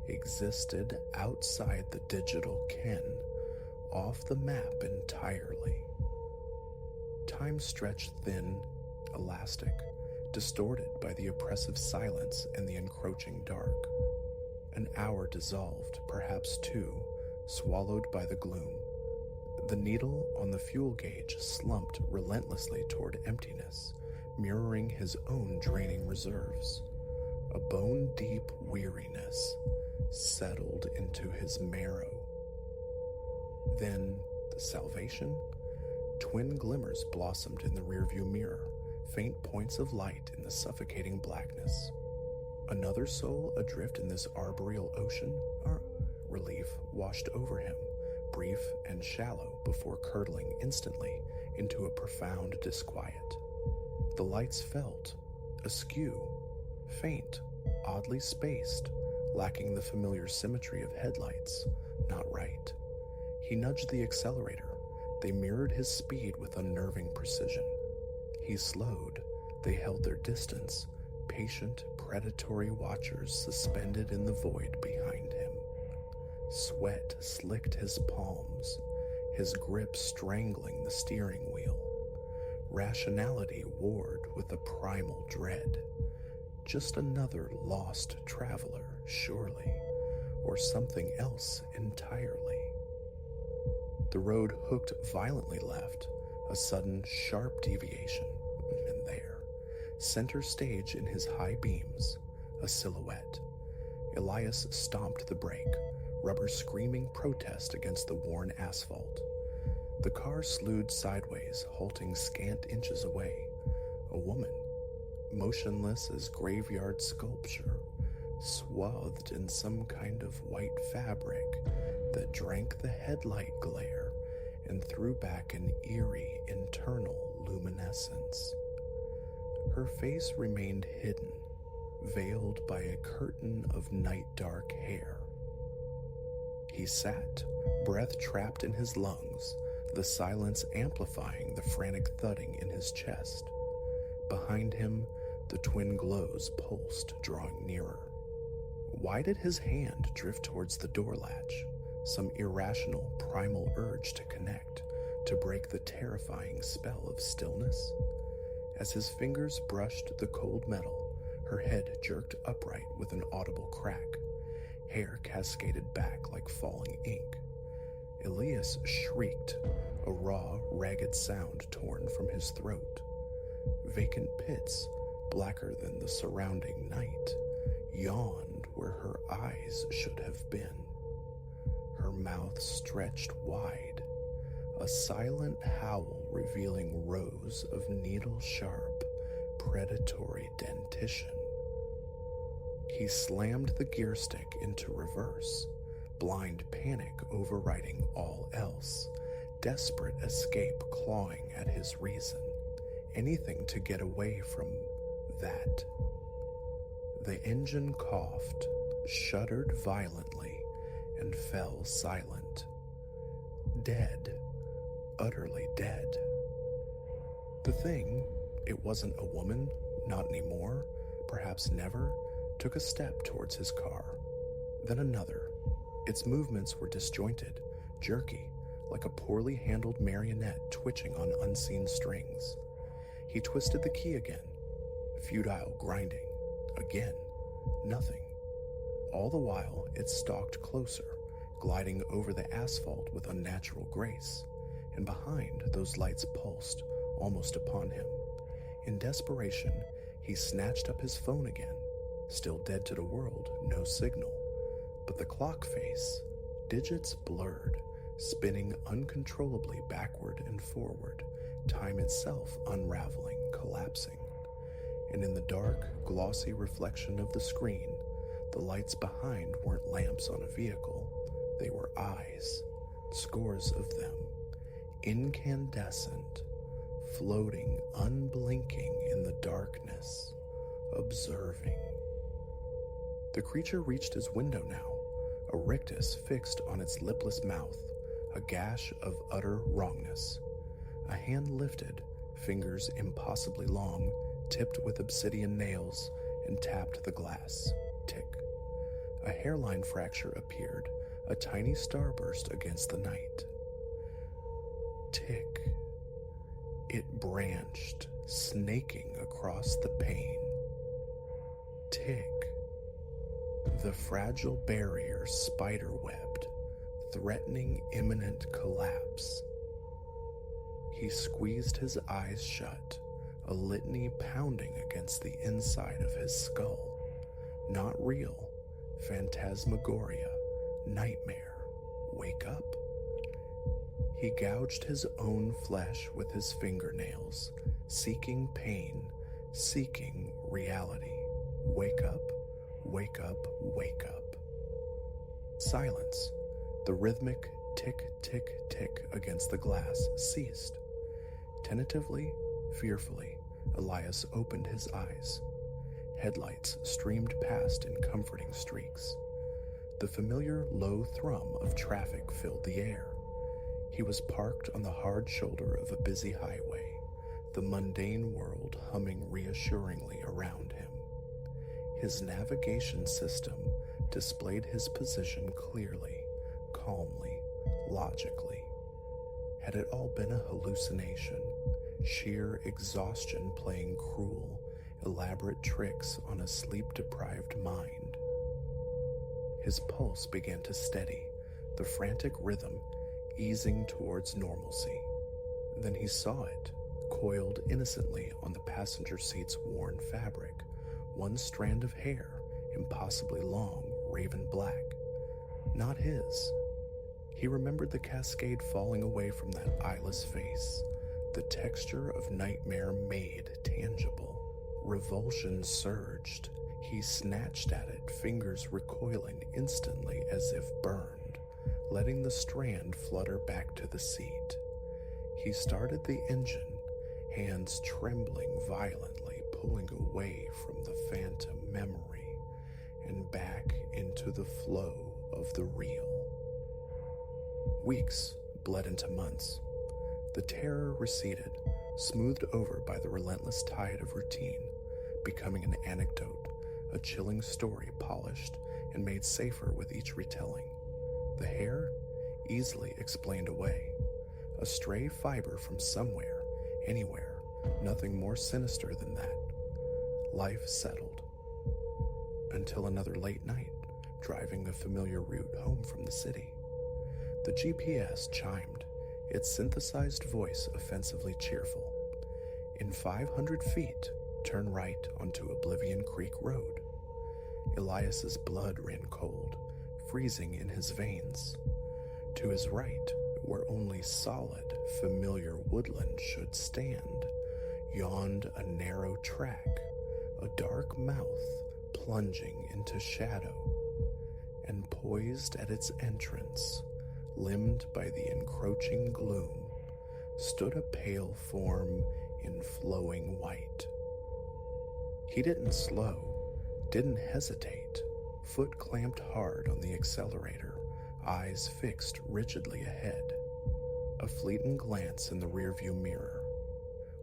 existed outside the digital ken, off the map entirely. Time stretched thin, elastic, distorted by the oppressive silence and the encroaching dark. An hour dissolved, perhaps two, swallowed by the gloom. The needle on the fuel gauge slumped relentlessly toward emptiness, mirroring his own draining reserves. A bone-deep weariness settled into his marrow. Then, the salvation? Twin glimmers blossomed in the rearview mirror, faint points of light in the suffocating blackness. Another soul adrift in this arboreal ocean? Relief washed over him, brief and shallow before curdling instantly into a profound disquiet. The lights felt askew, faint, oddly spaced, lacking the familiar symmetry of headlights, not right. He nudged the accelerator. They mirrored his speed with unnerving precision. He slowed. They held their distance, patient, predatory watchers suspended in the void behind him. Sweat slicked his palms, his grip strangling the steering wheel. Rationality warred with a primal dread. Just another lost traveler, surely, or something else entirely. The road hooked violently left, a sudden, sharp deviation, and there, center stage in his high beams, a silhouette. Elias stomped the brake, rubber screaming protest against the worn asphalt. The car slewed sideways, halting scant inches away. A woman, motionless as graveyard sculpture, swathed in some kind of white fabric that drank the headlight glare and threw back an eerie internal luminescence. Her face remained hidden, veiled by a curtain of night-dark hair. He sat, breath trapped in his lungs, the silence amplifying the frantic thudding in his chest. Behind him, the twin glows pulsed, drawing nearer. Why did his hand drift towards the door latch? Some irrational, primal urge to connect, to break the terrifying spell of stillness? As his fingers brushed the cold metal, her head jerked upright with an audible crack. Hair cascaded back like falling ink. Elias shrieked, a raw, ragged sound torn from his throat. Vacant pits, blacker than the surrounding night, yawned where her eyes should have been. Her mouth stretched wide, a silent howl revealing rows of needle-sharp, predatory dentition. He slammed the gear stick into reverse, blind panic overriding all else, desperate escape clawing at his reason, anything to get away from that. The engine coughed, shuddered violently, and fell silent. Dead, utterly dead. The thing, it wasn't a woman, not anymore, perhaps never, took a step towards his car, then another. Its movements were disjointed, jerky, like a poorly handled marionette twitching on unseen strings. He twisted the key again, futile grinding. Again, nothing. All the while, it stalked closer, gliding over the asphalt with unnatural grace, and behind, those lights pulsed, almost upon him. In desperation, he snatched up his phone again. Still dead to the world, no signal. But the clock face, digits blurred, spinning uncontrollably backward and forward, time itself unraveling, collapsing. And in the dark, glossy reflection of the screen, the lights behind weren't lamps on a vehicle. They were eyes, scores of them, incandescent, floating, unblinking in the darkness, observing. The creature reached his window now, a rictus fixed on its lipless mouth, a gash of utter wrongness. A hand lifted, fingers impossibly long, tipped with obsidian nails, and tapped the glass. Tick. A hairline fracture appeared, a tiny starburst against the night. Tick. It branched, snaking across the pane. Tick. The fragile barrier spider-webbed, threatening imminent collapse. He squeezed his eyes shut, a litany pounding against the inside of his skull. Not real, phantasmagoria, nightmare. Wake up. He gouged his own flesh with his fingernails, seeking pain, seeking reality. Wake up, wake up, wake up. Silence. The rhythmic tick, tick, tick against the glass ceased. Tentatively, fearfully, Elias opened his eyes. Headlights streamed past in comforting streaks. The familiar low thrum of traffic filled the air. He was parked on the hard shoulder of a busy highway, the mundane world humming reassuringly around him. His navigation system displayed his position clearly, calmly, logically. Had it all been a hallucination, sheer exhaustion playing cruel, elaborate tricks on a sleep-deprived mind? His pulse began to steady, the frantic rhythm easing towards normalcy. Then he saw it, coiled innocently on the passenger seat's worn fabric, one strand of hair, impossibly long, raven black. Not his. He remembered the cascade falling away from that eyeless face, the texture of nightmare made tangible. Revulsion surged. He snatched at it, fingers recoiling instantly as if burned, letting the strand flutter back to the seat. He started the engine, hands trembling violently, pulling away from the phantom memory and back into the flow of the real. Weeks bled into months. The terror receded, smoothed over by the relentless tide of routine, becoming an anecdote, a chilling story polished and made safer with each retelling. The hair, easily explained away. A stray fiber from somewhere, anywhere, nothing more sinister than that. Life settled. Until another late night, driving a familiar route home from the city. The GPS chimed, its synthesized voice offensively cheerful. In 500 feet, turn right onto Oblivion Creek Road. Elias's blood ran cold, freezing in his veins. To his right, where only solid, familiar woodland should stand, yawned a narrow track, a dark mouth plunging into shadow, and poised at its entrance, limned by the encroaching gloom, stood a pale form in flowing white. He didn't slow, didn't hesitate, foot clamped hard on the accelerator, eyes fixed rigidly ahead. A fleeting glance in the rearview mirror.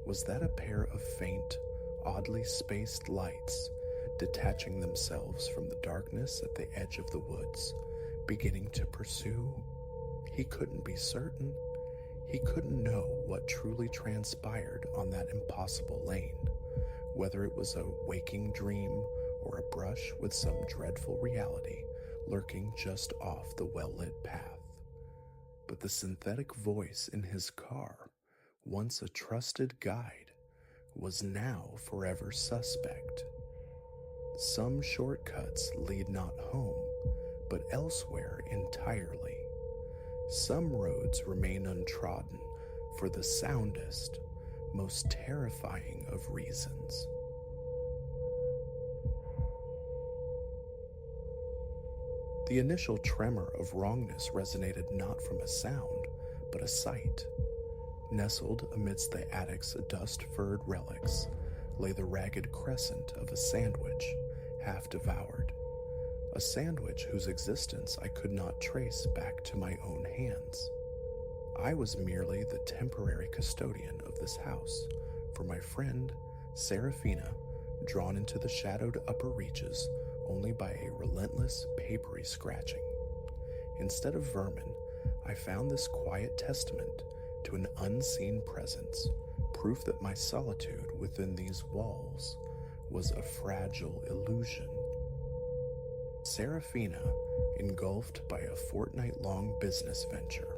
Was that a pair of faint, oddly spaced lights, detaching themselves from the darkness at the edge of the woods, beginning to pursue? He couldn't be certain. He couldn't know what truly transpired on that impossible lane, whether it was a waking dream or a brush with some dreadful reality lurking just off the well-lit path. But the synthetic voice in his car, once a trusted guide, was now forever suspect. Some shortcuts lead not home, but elsewhere entirely. Some roads remain untrodden for the soundest, most terrifying of reasons. The initial tremor of wrongness resonated not from a sound, but a sight. Nestled amidst the attic's dust-furred relics lay the ragged crescent of a sandwich, half devoured. A sandwich whose existence I could not trace back to my own hands. I was merely the temporary custodian of this house, for my friend, Serafina, drawn into the shadowed upper reaches only by a relentless, papery scratching. Instead of vermin, I found this quiet testament to an unseen presence, proof that my solitude within these walls was a fragile illusion. Serafina, engulfed by a fortnight-long business venture,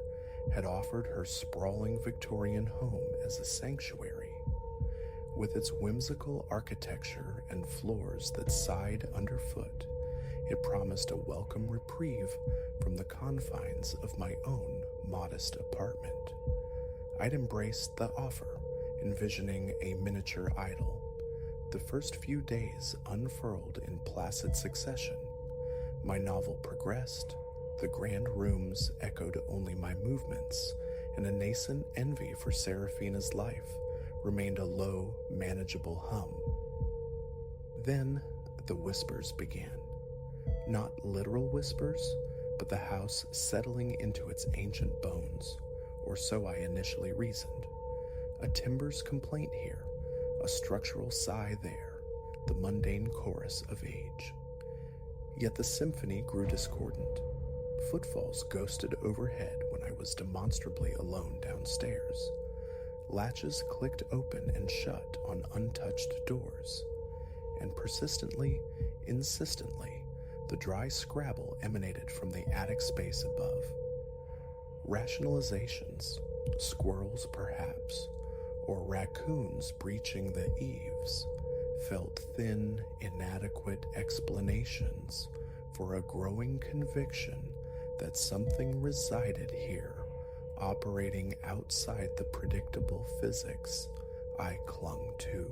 had offered her sprawling Victorian home as a sanctuary. With its whimsical architecture and floors that sighed underfoot, it promised a welcome reprieve from the confines of my own modest apartment. I'd embraced the offer, envisioning a miniature idol. The first few days unfurled in placid succession. My novel progressed, the grand rooms echoed only my movements, and a nascent envy for Serafina's life remained a low, manageable hum. Then the whispers began. Not literal whispers, but the house settling into its ancient bones, or so I initially reasoned. A timber's complaint here, a structural sigh there, the mundane chorus of age. Yet the symphony grew discordant. Footfalls ghosted overhead when I was demonstrably alone downstairs. Latches clicked open and shut on untouched doors. And persistently, insistently, the dry scrabble emanated from the attic space above. Rationalizations, squirrels perhaps, or raccoons breaching the eaves, felt thin, inadequate explanations for a growing conviction that something resided here, operating outside the predictable physics I clung to.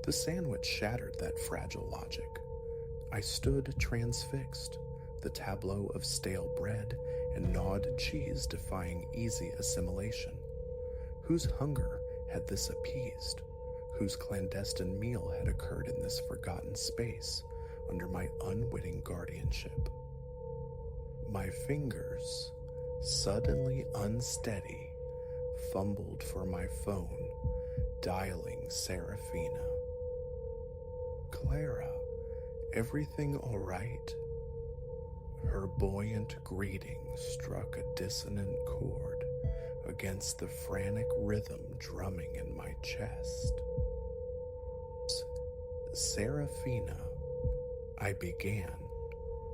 The sandwich shattered that fragile logic. I stood transfixed, the tableau of stale bread and gnawed cheese defying easy assimilation. Whose hunger had this appeased? Whose clandestine meal had occurred in this forgotten space under my unwitting guardianship? My fingers, suddenly unsteady, fumbled for my phone, dialing Serafina. "Clara, everything all right?" Her buoyant greeting struck a dissonant chord against the frantic rhythm drumming in my chest. "Serafina," I began,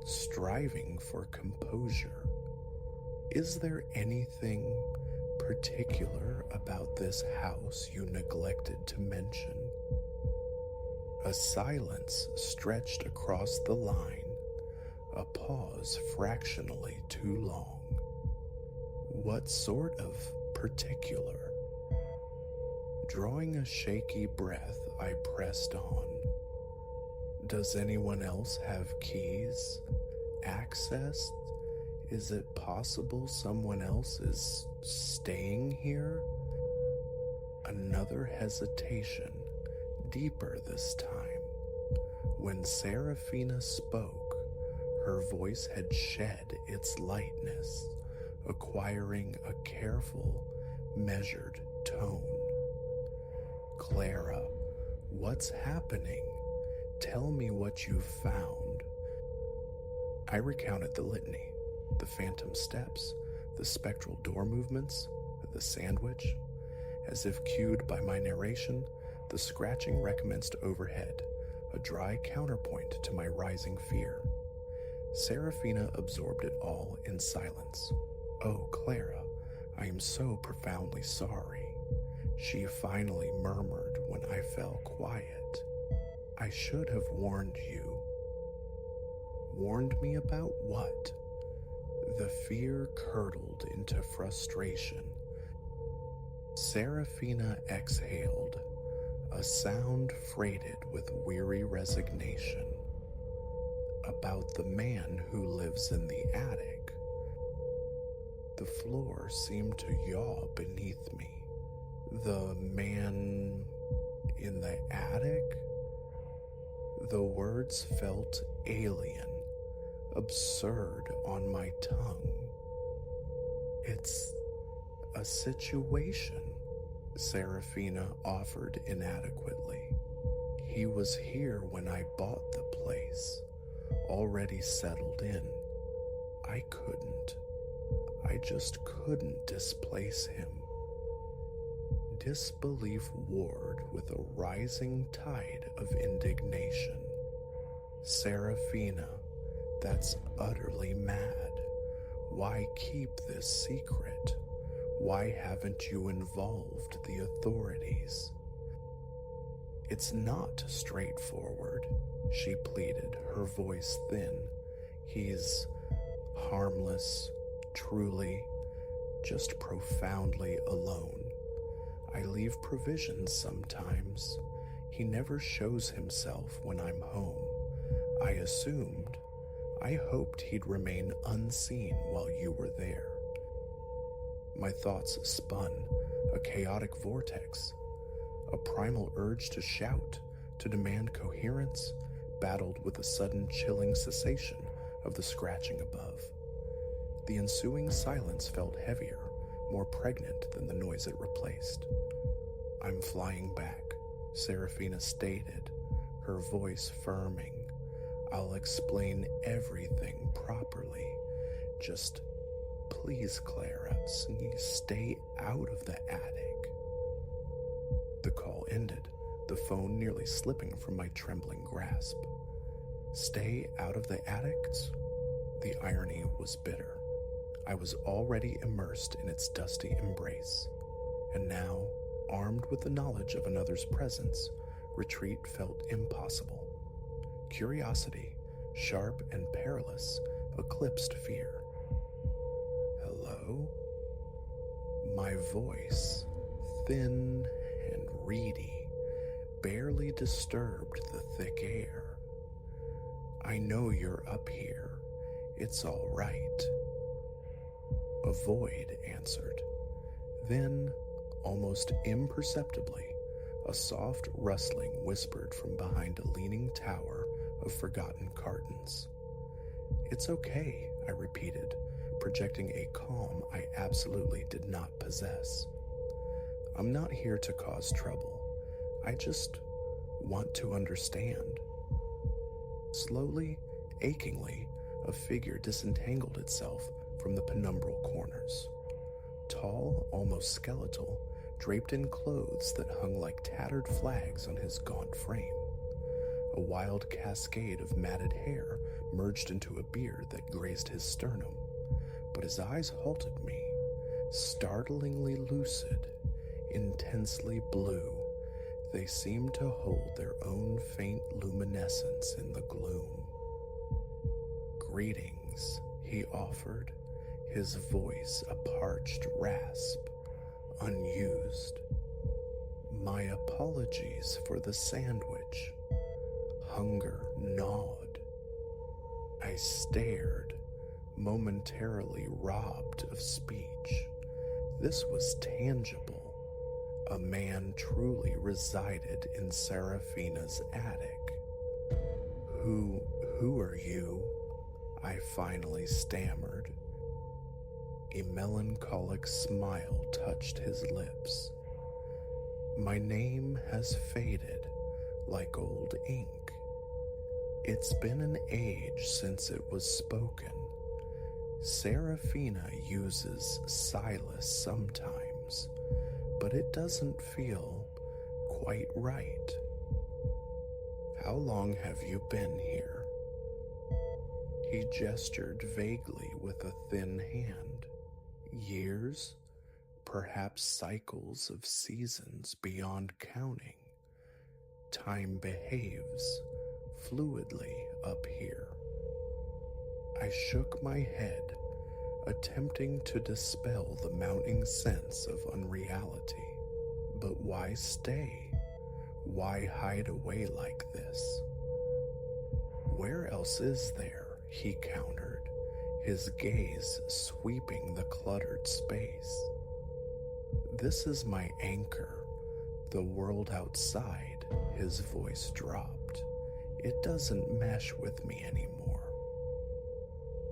striving for composure. "Is there anything particular about this house you neglected to mention?" A silence stretched across the line, a pause fractionally too long. "What sort of particular?" Drawing a shaky breath, I pressed on. "Does anyone else have keys? Access? Is it possible someone else is staying here?" Another hesitation, deeper this time. When Serafina spoke, her voice had shed its lightness, acquiring a careful, measured tone. "Clara, what's happening? Tell me what you've found." I recounted the litany, The phantom steps, the spectral door movements, the sandwich. As if cued by my narration, the scratching recommenced overhead, a dry counterpoint to my rising fear. Serafina absorbed it all in silence. "Oh, Clara, I am so profoundly sorry," she finally murmured when I fell quiet. "I should have warned you." Warned me about what? The fear curdled into frustration. Serafina exhaled, a sound freighted with weary resignation. About the man who lives in the attic. The floor seemed to yaw beneath me. The man in the attic? The words felt alien, absurd on my tongue. "It's a situation," Serafina offered inadequately. "He was here when I bought the place, already settled in. I just couldn't displace him." Disbelief warred with a rising tide of indignation. "Serafina, that's utterly mad. Why keep this secret? Why haven't you involved the authorities?" "It's not straightforward," she pleaded, her voice thin. "He's harmless, truly, just profoundly alone. I leave provisions sometimes. He never shows himself when I'm home. I hoped he'd remain unseen while you were there." My thoughts spun, a chaotic vortex. A primal urge to shout, to demand coherence, battled with a sudden chilling cessation of the scratching above. The ensuing silence felt heavier, more pregnant than the noise it replaced. "I'm flying back," Serafina stated, her voice firming. "I'll explain everything properly. Just please, Clara, stay out of the attic." The call ended, the phone nearly slipping from my trembling grasp. Stay out of the attics? The irony was bitter. I was already immersed in its dusty embrace, and now, armed with the knowledge of another's presence, retreat felt impossible. Curiosity, sharp and perilous, eclipsed fear. "Hello?" My voice, thin and reedy, barely disturbed the thick air. "I know you're up here. It's all right." A void answered. Then, almost imperceptibly, a soft rustling whispered from behind a leaning tower of forgotten cartons. "It's okay," I repeated, projecting a calm I absolutely did not possess. "I'm not here to cause trouble. I just want to understand." Slowly, achingly, a figure disentangled itself from the penumbral corners. Tall, almost skeletal, draped in clothes that hung like tattered flags on his gaunt frame. A wild cascade of matted hair merged into a beard that grazed his sternum, but his eyes halted me, startlingly lucid, intensely blue. They seemed to hold their own faint luminescence in the gloom. "Greetings," he offered, his voice a parched rasp, unused. "My apologies for the sandwich." Hunger gnawed. I stared, momentarily robbed of speech. This was tangible. A man truly resided in Serafina's attic. Who are you?" I finally stammered. A melancholic smile touched his lips. "My name has faded like old ink. It's been an age since it was spoken. Serafina uses Silas sometimes, but it doesn't feel quite right. How long have you been here? He gestured vaguely with a thin hand. Years? Perhaps cycles of seasons beyond counting. Time behaves fluidly up here. I shook my head, attempting to dispel the mounting sense of unreality. But why stay? Why hide away like this? Where else is there? He countered, his gaze sweeping the cluttered space. This is my anchor, the world outside. His voice dropped. It doesn't mesh with me anymore.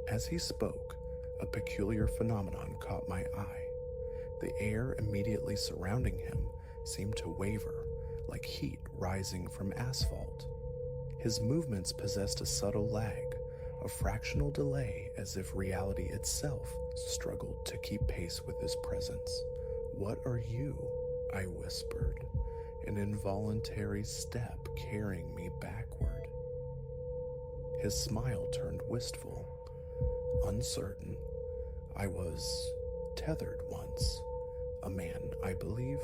As he spoke, a peculiar phenomenon caught my eye. The air immediately surrounding him seemed to waver, like heat rising from asphalt. His movements possessed a subtle lag, a fractional delay, as if reality itself struggled to keep pace with his presence. "What are you?" I whispered, an involuntary step carrying me backward. His smile turned wistful, uncertain. I was tethered once, a man, I believe,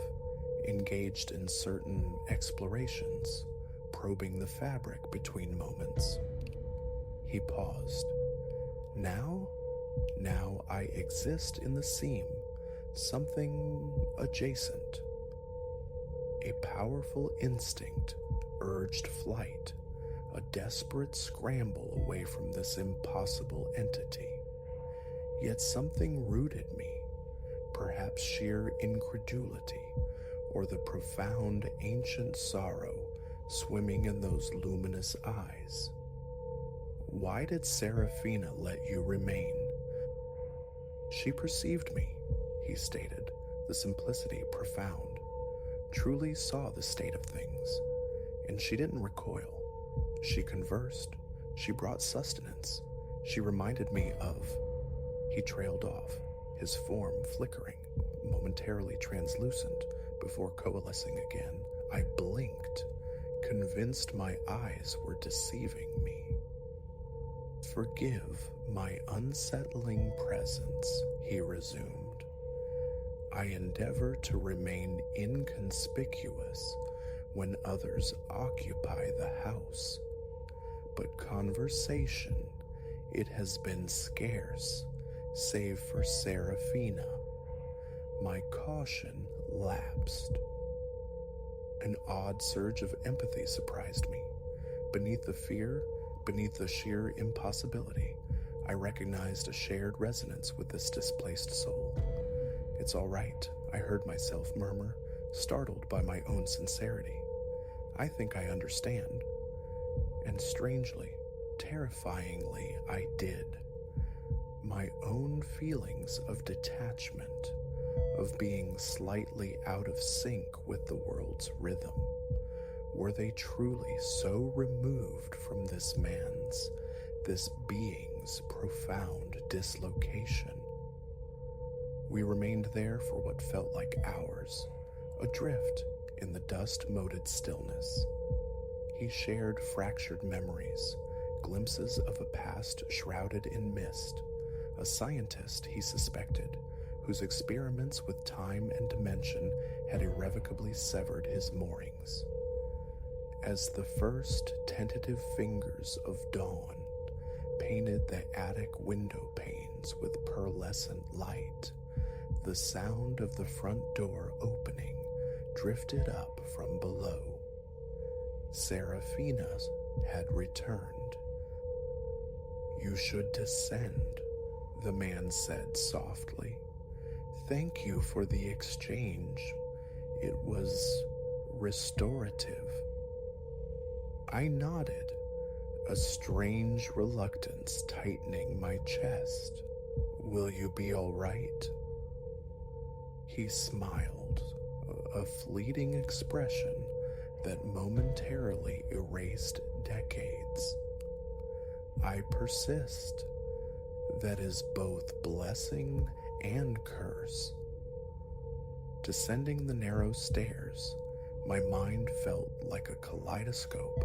engaged in certain explorations, probing the fabric between moments. He paused. Now I exist in the seam, something adjacent. A powerful instinct urged flight, a desperate scramble away from this impossible entity. Yet something rooted me, perhaps sheer incredulity, or the profound ancient sorrow swimming in those luminous eyes. Why did Serafina let you remain? She perceived me, he stated, the simplicity profound, truly saw the state of things, and she didn't recoil. She conversed, she brought sustenance, she reminded me of... He trailed off, his form flickering, momentarily translucent before coalescing again. I blinked, convinced my eyes were deceiving me. "Forgive my unsettling presence," he resumed. "I endeavor to remain inconspicuous when others occupy the house. But conversation, it has been scarce, save for Serafina. My caution lapsed." An odd surge of empathy surprised me. Beneath the fear, beneath the sheer impossibility, I recognized a shared resonance with this displaced soul. "It's all right," I heard myself murmur, startled by my own sincerity. "I think I understand." And strangely, terrifyingly, I did. My own feelings of detachment, of being slightly out of sync with the world's rhythm, were they truly so removed from this man's, this being's profound dislocation? We remained there for what felt like hours, adrift in the dust-moated stillness. He shared fractured memories, glimpses of a past shrouded in mist, a scientist he suspected, whose experiments with time and dimension had irrevocably severed his moorings. As the first tentative fingers of dawn painted the attic window panes with pearlescent light, the sound of the front door opening drifted up from below. Serafina had returned. "You should descend," the man said softly. "Thank you for the exchange. It was restorative." I nodded, a strange reluctance tightening my chest. "Will you be all right?" He smiled, a fleeting expression that momentarily erased decades. "I persist. that is both blessing and curse. Descending the narrow stairs, my mind felt like a kaleidoscope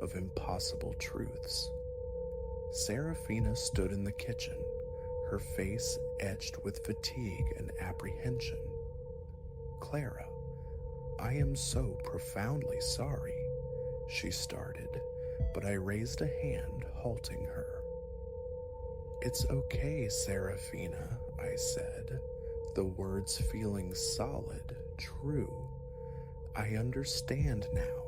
of impossible truths. Serafina stood in the kitchen, her face etched with fatigue and apprehension. "Clara, I am so profoundly sorry," she started, but I raised a hand, halting her. "It's okay, Serafina," I said, the words feeling solid, true. "I understand now."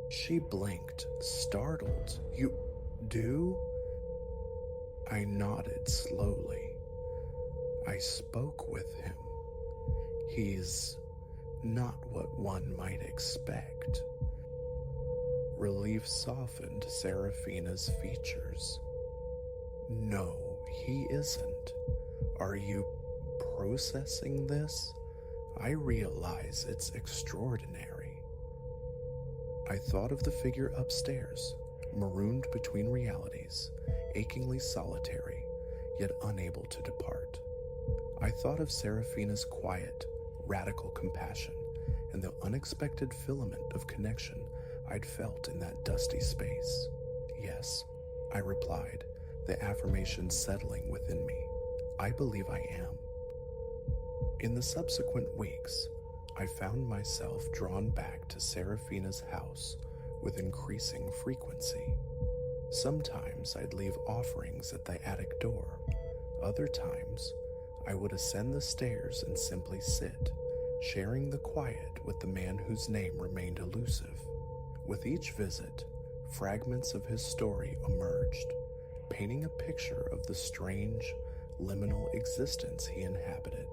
She blinked, startled. "You do?" I nodded slowly. "I spoke with him. He's not what one might expect." Relief softened Serafina's features. "No, he isn't. Are you processing this? I realize it's extraordinary." I thought of the figure upstairs, marooned between realities, achingly solitary, yet unable to depart. I thought of Serafina's quiet, radical compassion and the unexpected filament of connection I'd felt in that dusty space. "Yes," I replied, the affirmation settling within me. "I believe I am." In the subsequent weeks, I found myself drawn back to Serafina's house with increasing frequency. Sometimes I'd leave offerings at the attic door. Other times, I would ascend the stairs and simply sit, sharing the quiet with the man whose name remained elusive. With each visit, fragments of his story emerged, painting a picture of the strange, liminal existence he inhabited.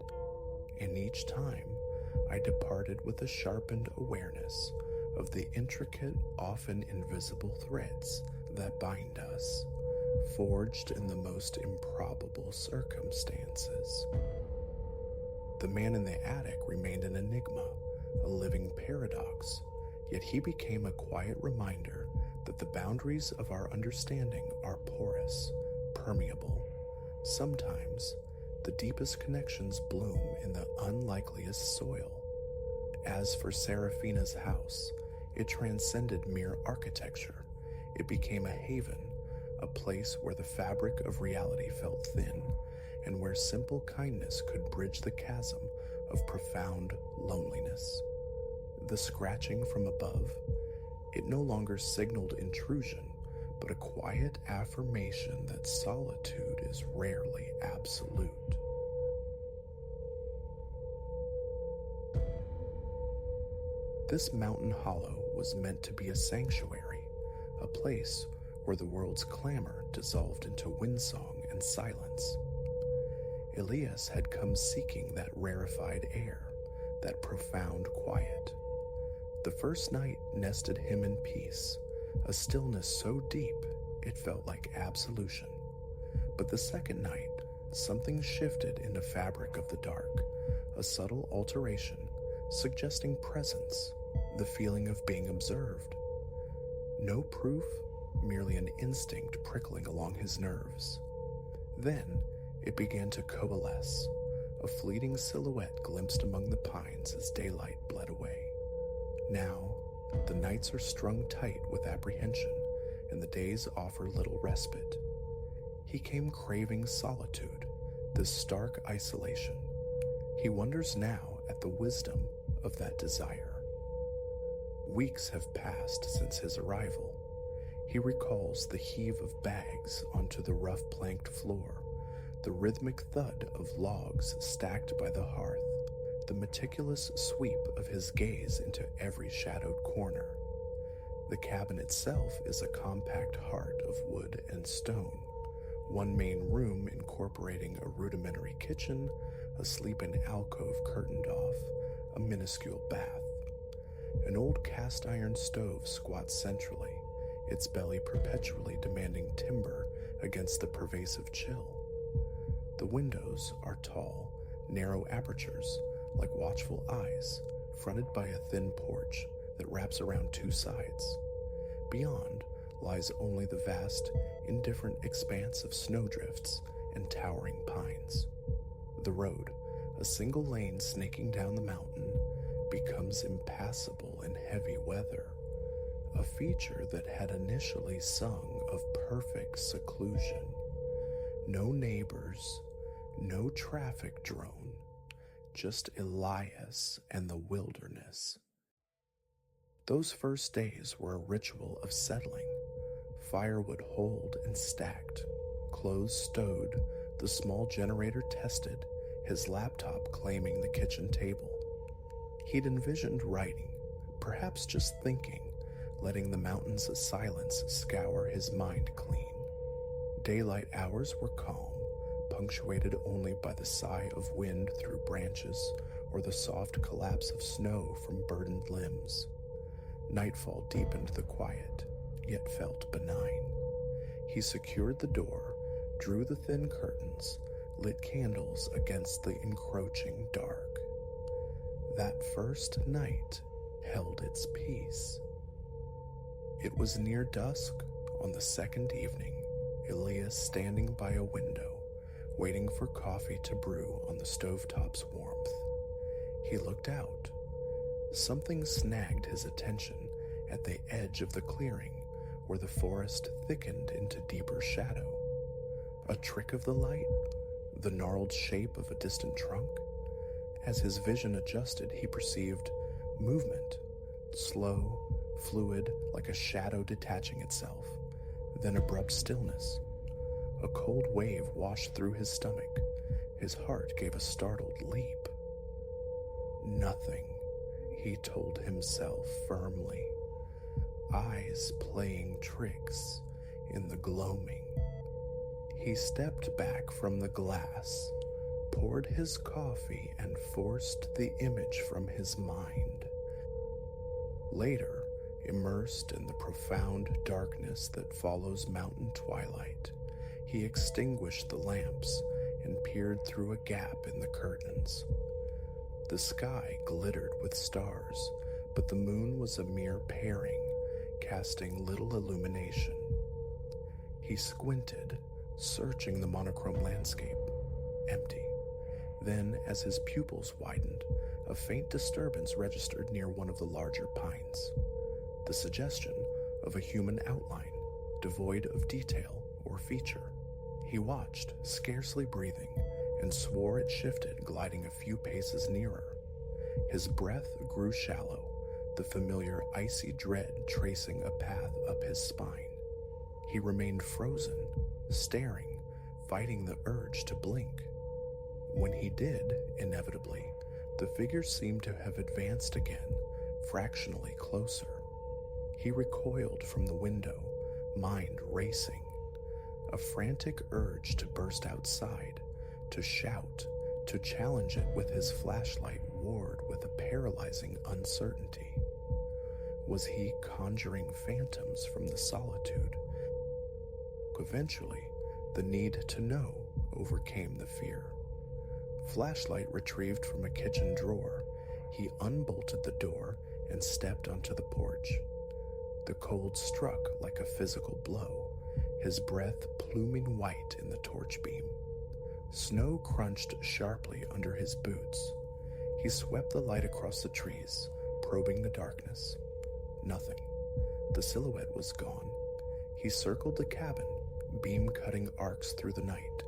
And each time, I departed with a sharpened awareness of the intricate, often invisible threads that bind us, forged in the most improbable circumstances. The man in the attic remained an enigma, a living paradox, yet he became a quiet reminder that the boundaries of our understanding are porous, permeable. Sometimes, the deepest connections bloom in the unlikeliest soil. As for Serafina's house, it transcended mere architecture. It became a haven, a place where the fabric of reality felt thin, and where simple kindness could bridge the chasm of profound loneliness. The scratching from above, it no longer signaled intrusion, but a quiet affirmation that solitude is rarely absolute. This mountain hollow was meant to be a sanctuary, a place where the world's clamor dissolved into windsong and silence. Elias had come seeking that rarefied air, that profound quiet. The first night nested him in peace, a stillness so deep it felt like absolution. But the second night, something shifted in the fabric of the dark, a subtle alteration suggesting presence, the feeling of being observed. No proof, merely an instinct prickling along his nerves. Then it began to coalesce, a fleeting silhouette glimpsed among the pines as daylight bled away. Now, the nights are strung tight with apprehension, and the days offer little respite. He came craving solitude, this stark isolation. He wonders now at the wisdom of that desire. Weeks have passed since his arrival. He recalls the heave of bags onto the rough planked floor, the rhythmic thud of logs stacked by the hearth, the meticulous sweep of his gaze into every shadowed corner. The cabin itself is a compact heart of wood and stone, one main room incorporating a rudimentary kitchen, a sleeping alcove curtained off, a minuscule bath. An old cast-iron stove squats centrally, its belly perpetually demanding timber against the pervasive chill. The windows are tall, narrow apertures, like watchful eyes, fronted by a thin porch that wraps around two sides. Beyond lies only the vast, indifferent expanse of snowdrifts and towering pines. The road, a single lane snaking down the mountain, becomes impassable in heavy weather, a feature that had initially sung of perfect seclusion. No neighbors, no traffic drone, just Elias and the wilderness. Those first days were a ritual of settling, firewood holed and stacked, clothes stowed, the small generator tested, his laptop claiming the kitchen table. He'd envisioned writing, perhaps just thinking, letting the mountains of silence scour his mind clean. Daylight hours were calm, punctuated only by the sigh of wind through branches or the soft collapse of snow from burdened limbs. Nightfall deepened the quiet, yet felt benign. He secured the door, drew the thin curtains, lit candles against the encroaching dark. That first night held its peace. It was near dusk on the second evening, Elias standing by a window, waiting for coffee to brew on the stovetop's warmth. He looked out. Something snagged his attention at the edge of the clearing where the forest thickened into deeper shadow. A trick of the light? The gnarled shape of a distant trunk? As his vision adjusted, he perceived movement, slow, fluid, like a shadow detaching itself, then abrupt stillness. A cold wave washed through his stomach. His heart gave a startled leap. Nothing, he told himself firmly. Eyes playing tricks in the gloaming. He stepped back from the glass, poured his coffee, and forced the image from his mind. Later, immersed in the profound darkness that follows mountain twilight, he extinguished the lamps and peered through a gap in the curtains. The sky glittered with stars, but the moon was a mere paring, casting little illumination. He squinted, searching the monochrome landscape. Empty. Then, as his pupils widened, a faint disturbance registered near one of the larger pines. The suggestion of a human outline, devoid of detail or feature. He watched, scarcely breathing, and swore it shifted, gliding a few paces nearer. His breath grew shallow, the familiar icy dread tracing a path up his spine. He remained frozen, staring, fighting the urge to blink. When he did, inevitably, the figure seemed to have advanced again, fractionally closer. He recoiled from the window, mind racing. A frantic urge to burst outside, to shout, to challenge it with his flashlight warred with a paralyzing uncertainty. Was he conjuring phantoms from the solitude? Eventually, the need to know overcame the fear. Flashlight retrieved from a kitchen drawer, he unbolted the door and stepped onto the porch. The cold struck like a physical blow, his breath pluming white in the torch beam. Snow crunched sharply under his boots. He swept the light across the trees, probing the darkness. Nothing. The silhouette was gone. He circled the cabin, beam cutting arcs through the night,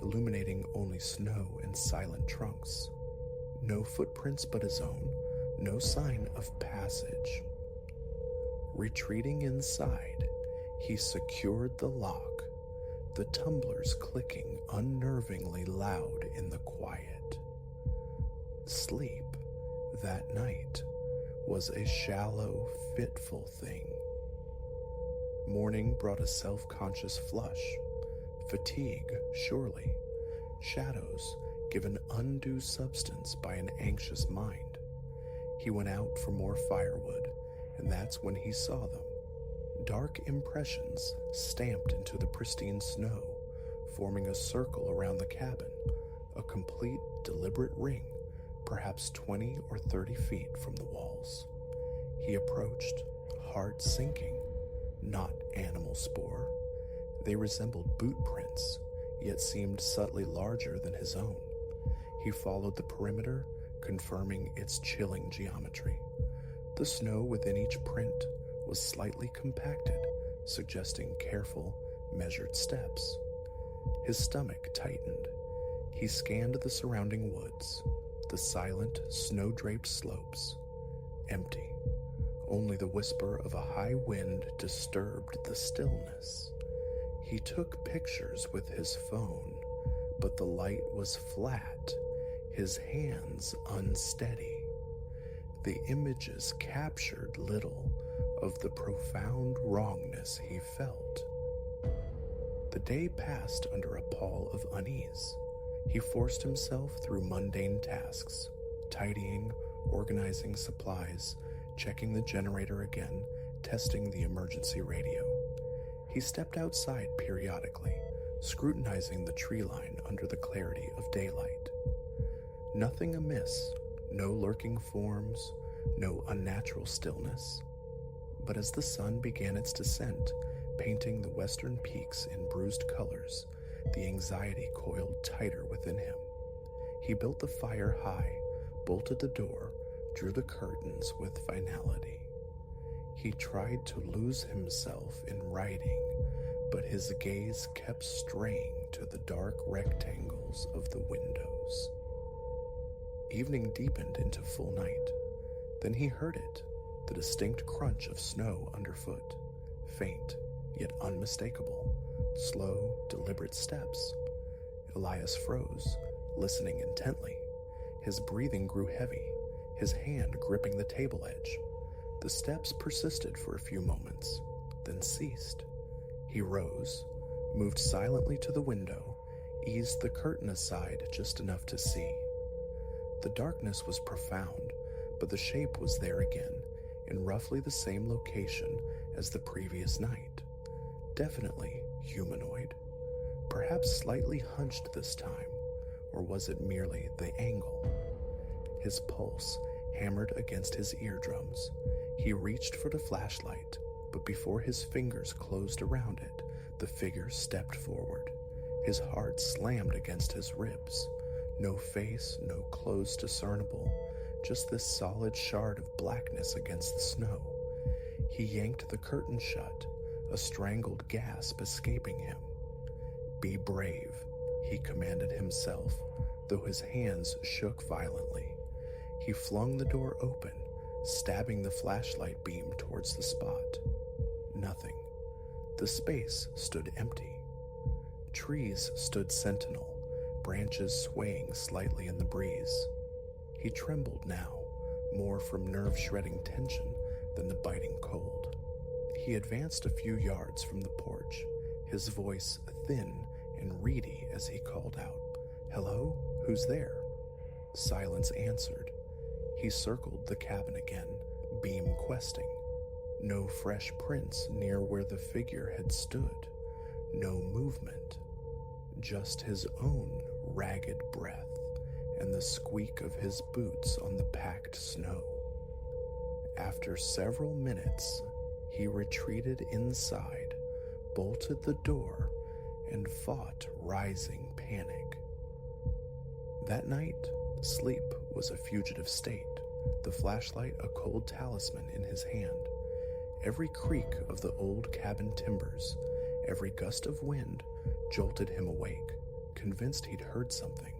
illuminating only snow and silent trunks. No footprints but his own, no sign of passage. Retreating inside, he secured the lock, the tumblers clicking unnervingly loud in the quiet. Sleep, that night, was a shallow, fitful thing. Morning brought a self-conscious flush. Fatigue, surely. Shadows, given undue substance by an anxious mind. He went out for more firewood, and that's when he saw them. Dark impressions stamped into the pristine snow, forming a circle around the cabin, a complete, deliberate ring, perhaps 20 or 30 feet from the walls. He approached, heart sinking. not animal spoor. They resembled boot prints, yet seemed subtly larger than his own. He followed the perimeter, confirming its chilling geometry. The snow within each print was slightly compacted, suggesting careful, measured steps. His stomach tightened. He scanned the surrounding woods, the silent, snow-draped slopes. Empty. Only the whisper of a high wind disturbed the stillness. He took pictures with his phone, but the light was flat, his hands unsteady. The images captured little of the profound wrongness he felt. The day passed under a pall of unease. He forced himself through mundane tasks, tidying, organizing supplies, checking the generator again, testing the emergency radio. He stepped outside periodically, scrutinizing the tree line under the clarity of daylight. Nothing amiss, no lurking forms, no unnatural stillness. But as the sun began its descent, painting the western peaks in bruised colors, the anxiety coiled tighter within him. He built the fire high, bolted the door, drew the curtains with finality. He tried to lose himself in writing, but his gaze kept straying to the dark rectangles of the windows. Evening deepened into full night. Then he heard it, the distinct crunch of snow underfoot, faint yet unmistakable, slow, deliberate steps. Elias froze, listening intently. His breathing grew heavy, his hand gripping the table edge. The steps persisted for a few moments, then ceased. He rose, moved silently to the window, eased the curtain aside just enough to see. The darkness was profound, but the shape was there again, in roughly the same location as the previous night. Definitely humanoid. Perhaps slightly hunched this time, or was it merely the angle? His pulse hammered against his eardrums. He reached for the flashlight, but before his fingers closed around it, the figure stepped forward. His heart slammed against his ribs. No face, no clothes discernible, just this solid shard of blackness against the snow. He yanked the curtain shut, a strangled gasp escaping him. "Be brave," he commanded himself, though his hands shook violently. He flung the door open, stabbing the flashlight beam towards the spot. Nothing. The space stood empty. Trees stood sentinel, branches swaying slightly in the breeze. He trembled now, more from nerve-shredding tension than the biting cold. He advanced a few yards from the porch, his voice thin and reedy as he called out, "Hello? Who's there?" Silence answered. He circled the cabin again, beam questing. No fresh prints near where the figure had stood. No movement. Just his own ragged breath and the squeak of his boots on the packed snow. After several minutes, he retreated inside, bolted the door, and fought rising panic. That night, sleep was a fugitive state, the flashlight a cold talisman in his hand. Every creak of the old cabin timbers, every gust of wind jolted him awake, convinced he'd heard something.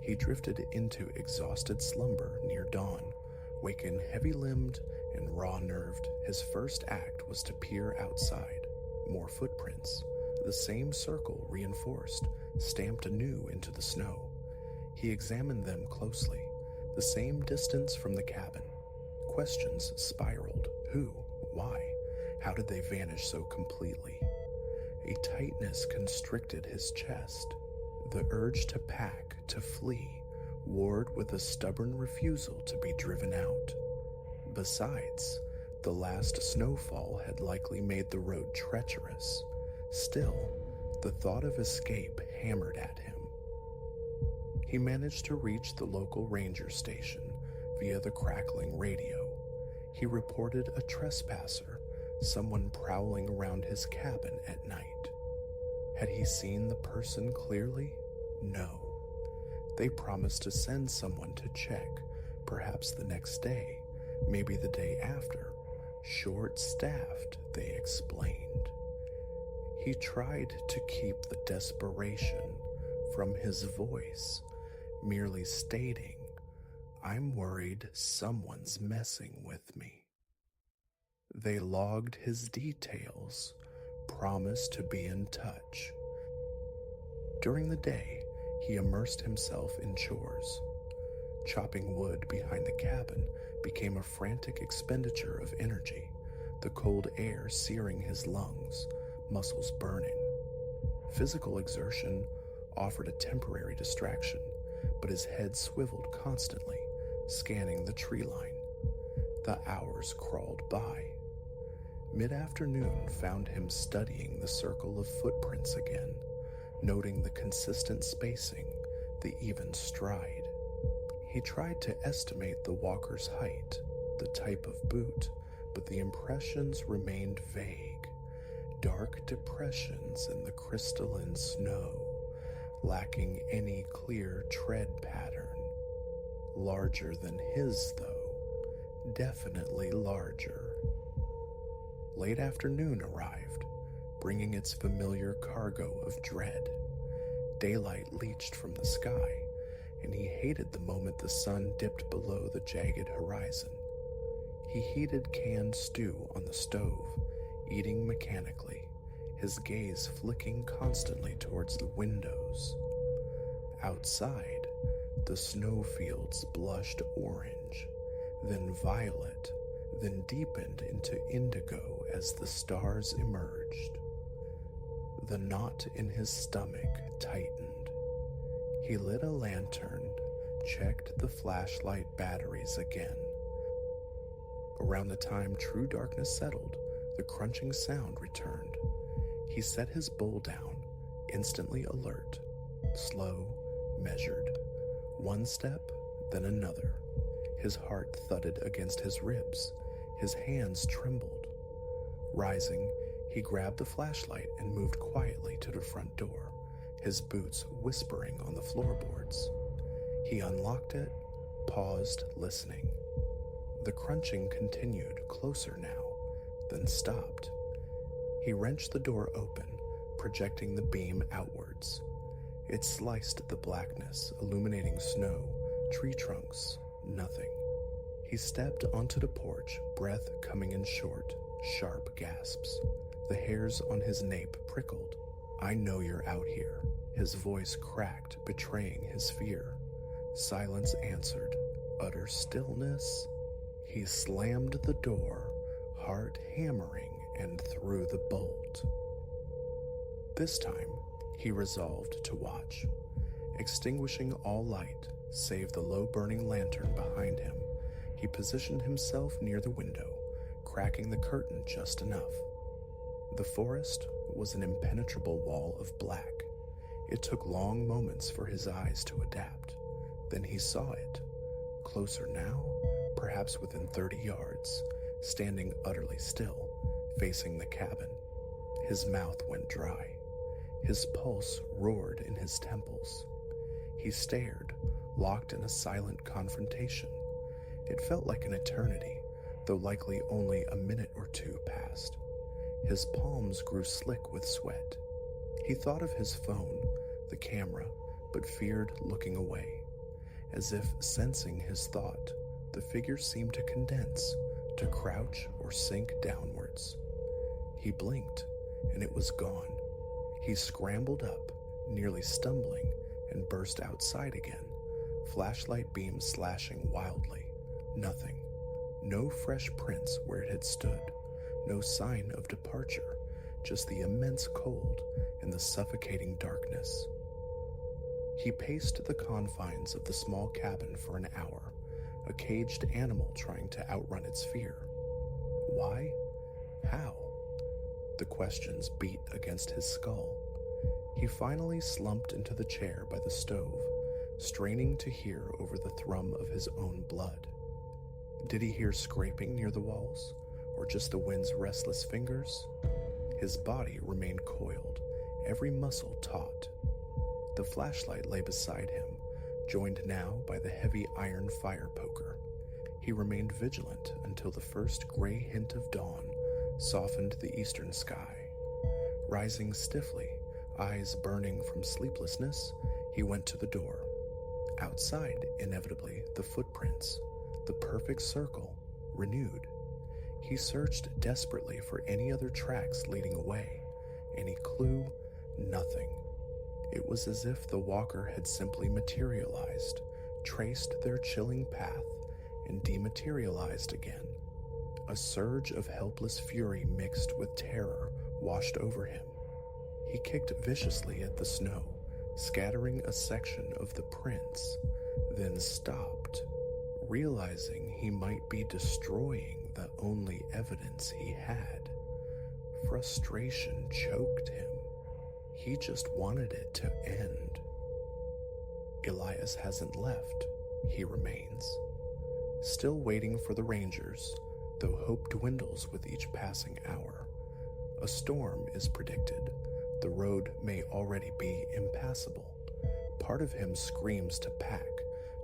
He drifted into exhausted slumber near dawn. Waken heavy-limbed and raw-nerved, his first act was to peer outside. More footprints, the same circle reinforced, stamped anew into the snow. He examined them closely, the same distance from the cabin. Questions spiraled. Who? Why? How did they vanish so completely? A tightness constricted his chest. The urge to pack, to flee, warred with a stubborn refusal to be driven out. Besides, the last snowfall had likely made the road treacherous. Still, the thought of escape hammered at him. He managed to reach the local ranger station via the crackling radio. He reported a trespasser, someone prowling around his cabin at night. Had he seen the person clearly? No. They promised to send someone to check, perhaps the next day, maybe the day after. Short-staffed, they explained. He tried to keep the desperation from his voice, merely stating, "I'm worried someone's messing with me." They logged his details, promised to be in touch. During the day, he immersed himself in chores. Chopping wood behind the cabin became a frantic expenditure of energy, the cold air searing his lungs, muscles burning. Physical exertion offered a temporary distraction, but his head swiveled constantly, scanning the tree line. The hours crawled by. Mid-afternoon found him studying the circle of footprints again, noting the consistent spacing, the even stride. He tried to estimate the walker's height, the type of boot, but the impressions remained vague. Dark depressions in the crystalline snow, lacking any clear tread pattern. Larger than his, though. Definitely larger. Late afternoon arrived, bringing its familiar cargo of dread. Daylight leached from the sky, and he hated the moment the sun dipped below the jagged horizon. He heated canned stew on the stove, eating mechanically, his gaze flicking constantly towards the windows. Outside, the snowfields blushed orange, then violet, then deepened into indigo as the stars emerged. The knot in his stomach tightened. He lit a lantern, checked the flashlight batteries again. Around the time true darkness settled, the crunching sound returned. He set his bowl down, instantly alert, slow, measured. One step, then another. His heart thudded against his ribs. His hands trembled. Rising, he grabbed the flashlight and moved quietly to the front door, his boots whispering on the floorboards. He unlocked it, paused, listening. The crunching continued, closer now, then stopped. He wrenched the door open, projecting the beam outwards. It sliced the blackness, illuminating snow, tree trunks, nothing. He stepped onto the porch, breath coming in short, sharp gasps. The hairs on his nape prickled. "I know you're out here." His voice cracked, betraying his fear. Silence answered. Utter stillness. He slammed the door, heart hammering, and threw the bolt. This time, he resolved to watch. Extinguishing all light, save the low-burning lantern behind him, he positioned himself near the window, cracking the curtain just enough. The forest was an impenetrable wall of black. It took long moments for his eyes to adapt. Then he saw it. Closer now, perhaps within 30 yards, standing utterly still, facing the cabin. His mouth went dry. His pulse roared in his temples. He stared, locked in a silent confrontation. It felt like an eternity, though likely only a minute or two passed. His palms grew slick with sweat. He thought of his phone, the camera, but feared looking away. As if sensing his thought, the figure seemed to condense, to crouch or sink downwards. He blinked, and it was gone. He scrambled up, nearly stumbling, and burst outside again, flashlight beams slashing wildly. Nothing. No fresh prints where it had stood. No sign of departure, just the immense cold and the suffocating darkness. He paced the confines of the small cabin for an hour, a caged animal trying to outrun its fear. Why? How? The questions beat against his skull. He finally slumped into the chair by the stove, straining to hear over the thrum of his own blood. Did he hear scraping near the walls, or just the wind's restless fingers? His body remained coiled, every muscle taut. The flashlight lay beside him, joined now by the heavy iron fire poker. He remained vigilant until the first gray hint of dawn softened the eastern sky. Rising stiffly, eyes burning from sleeplessness, he went to the door. Outside, inevitably, the footprints, the perfect circle, renewed. He searched desperately for any other tracks leading away. Any clue? Nothing. It was as if the walker had simply materialized, traced their chilling path, and dematerialized again. A surge of helpless fury mixed with terror washed over him. He kicked viciously at the snow, scattering a section of the prints, then stopped, realizing he might be destroying the only evidence he had. Frustration choked him. He just wanted it to end. Elias hasn't left. He remains, still waiting for the Rangers, though hope dwindles with each passing hour. A storm is predicted. The road may already be impassable. Part of him screams to pack,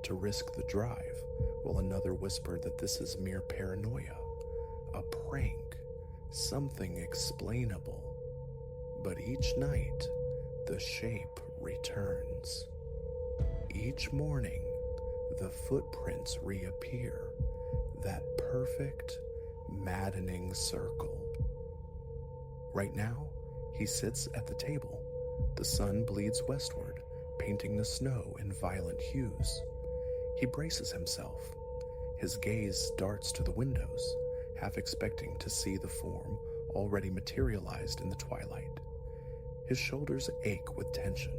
to risk the drive, while another whisper that this is mere paranoia, a prank, something explainable. But each night, the shape returns. Each morning, the footprints reappear, that perfect, maddening circle. Right now, he sits at the table. The sun bleeds westward, painting the snow in violent hues. He braces himself. His gaze darts to the windows, half expecting to see the form already materialized in the twilight. His shoulders ache with tension.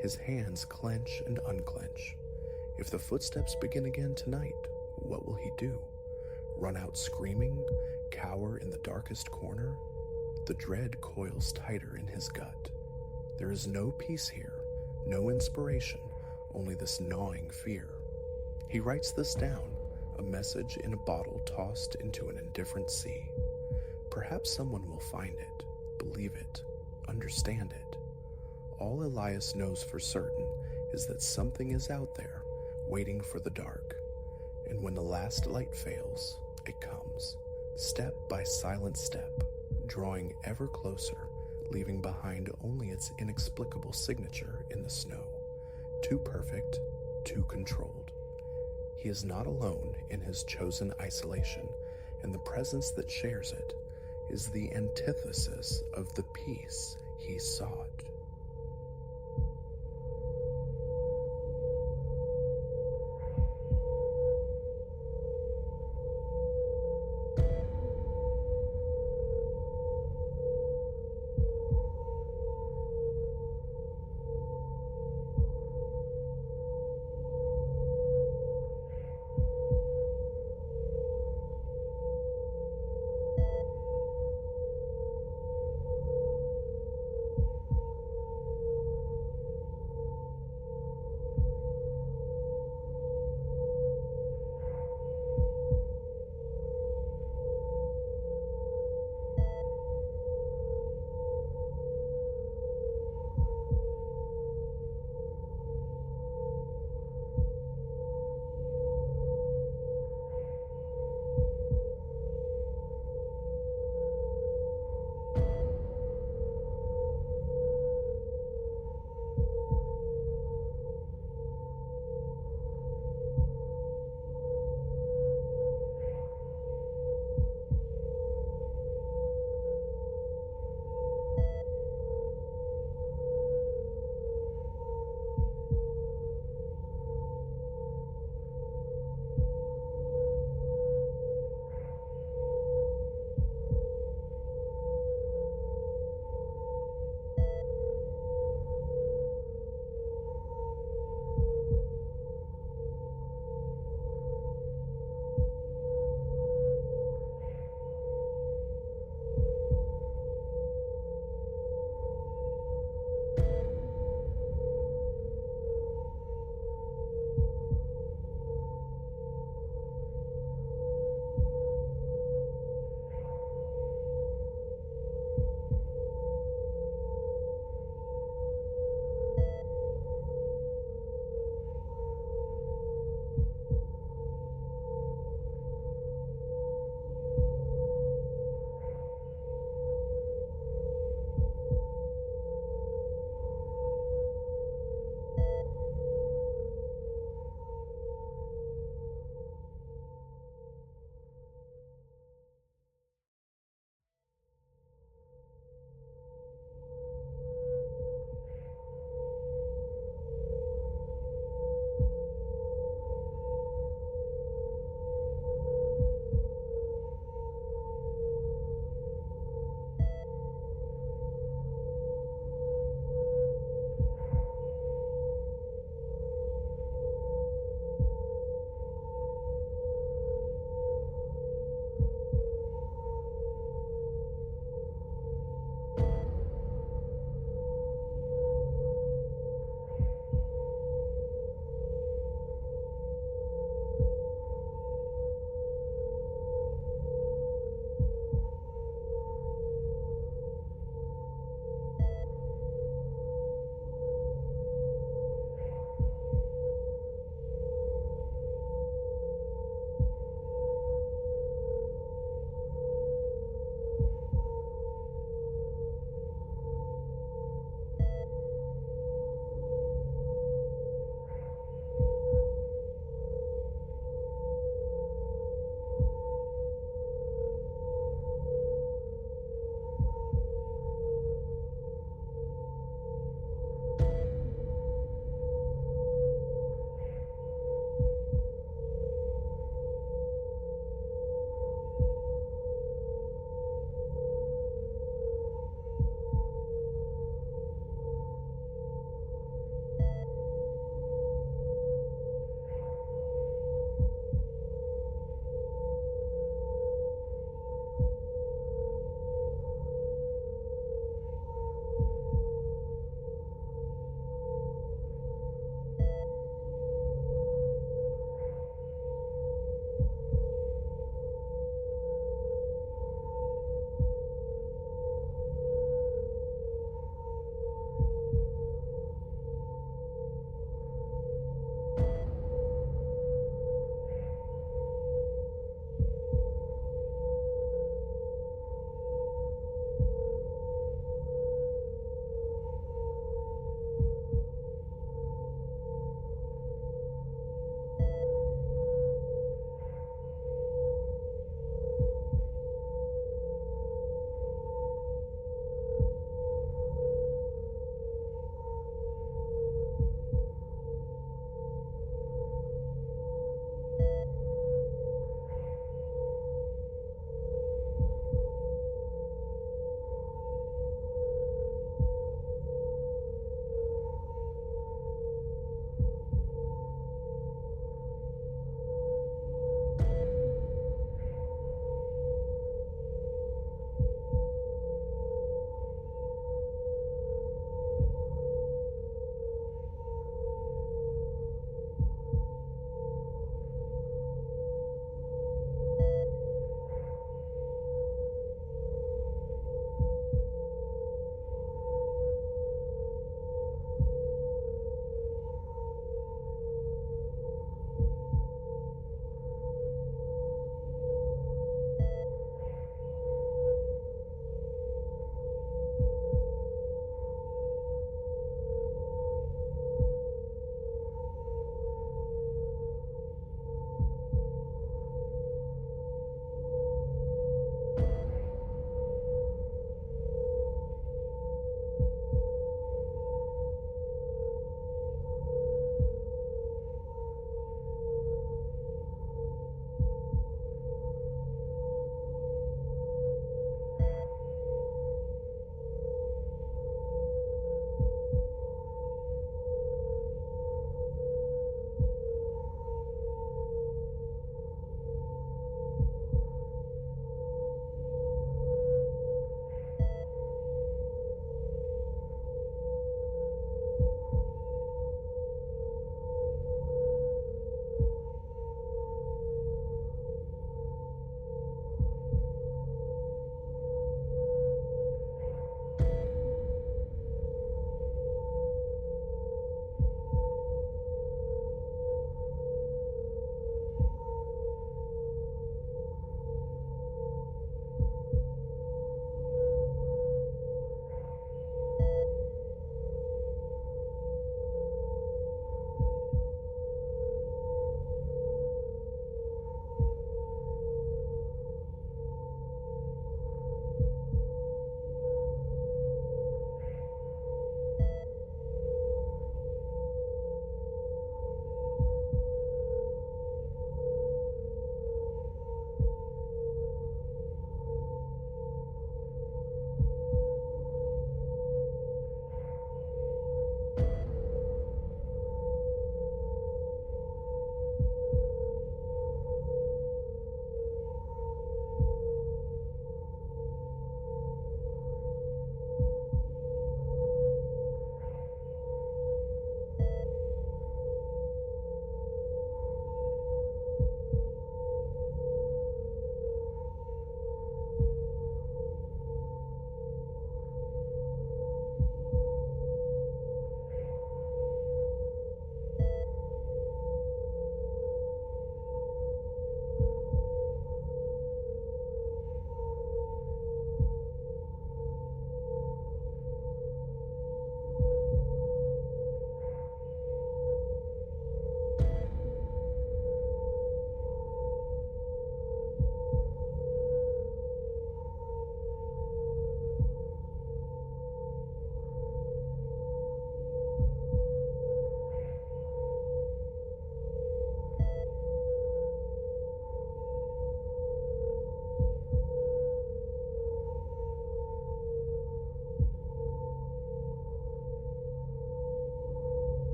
His hands clench and unclench. If the footsteps begin again tonight, what will he do? Run out screaming? Cower in the darkest corner? The dread coils tighter in his gut. There is no peace here, no inspiration, only this gnawing fear. He writes this down, a message in a bottle tossed into an indifferent sea. Perhaps someone will find it, believe it, understand it. All Elias knows for certain is that something is out there, waiting for the dark. And when the last light fails, it comes, step by silent step, drawing ever closer, leaving behind only its inexplicable signature in the snow. Too perfect, too controlled. He is not alone in his chosen isolation, and the presence that shares it is the antithesis of the peace he sought.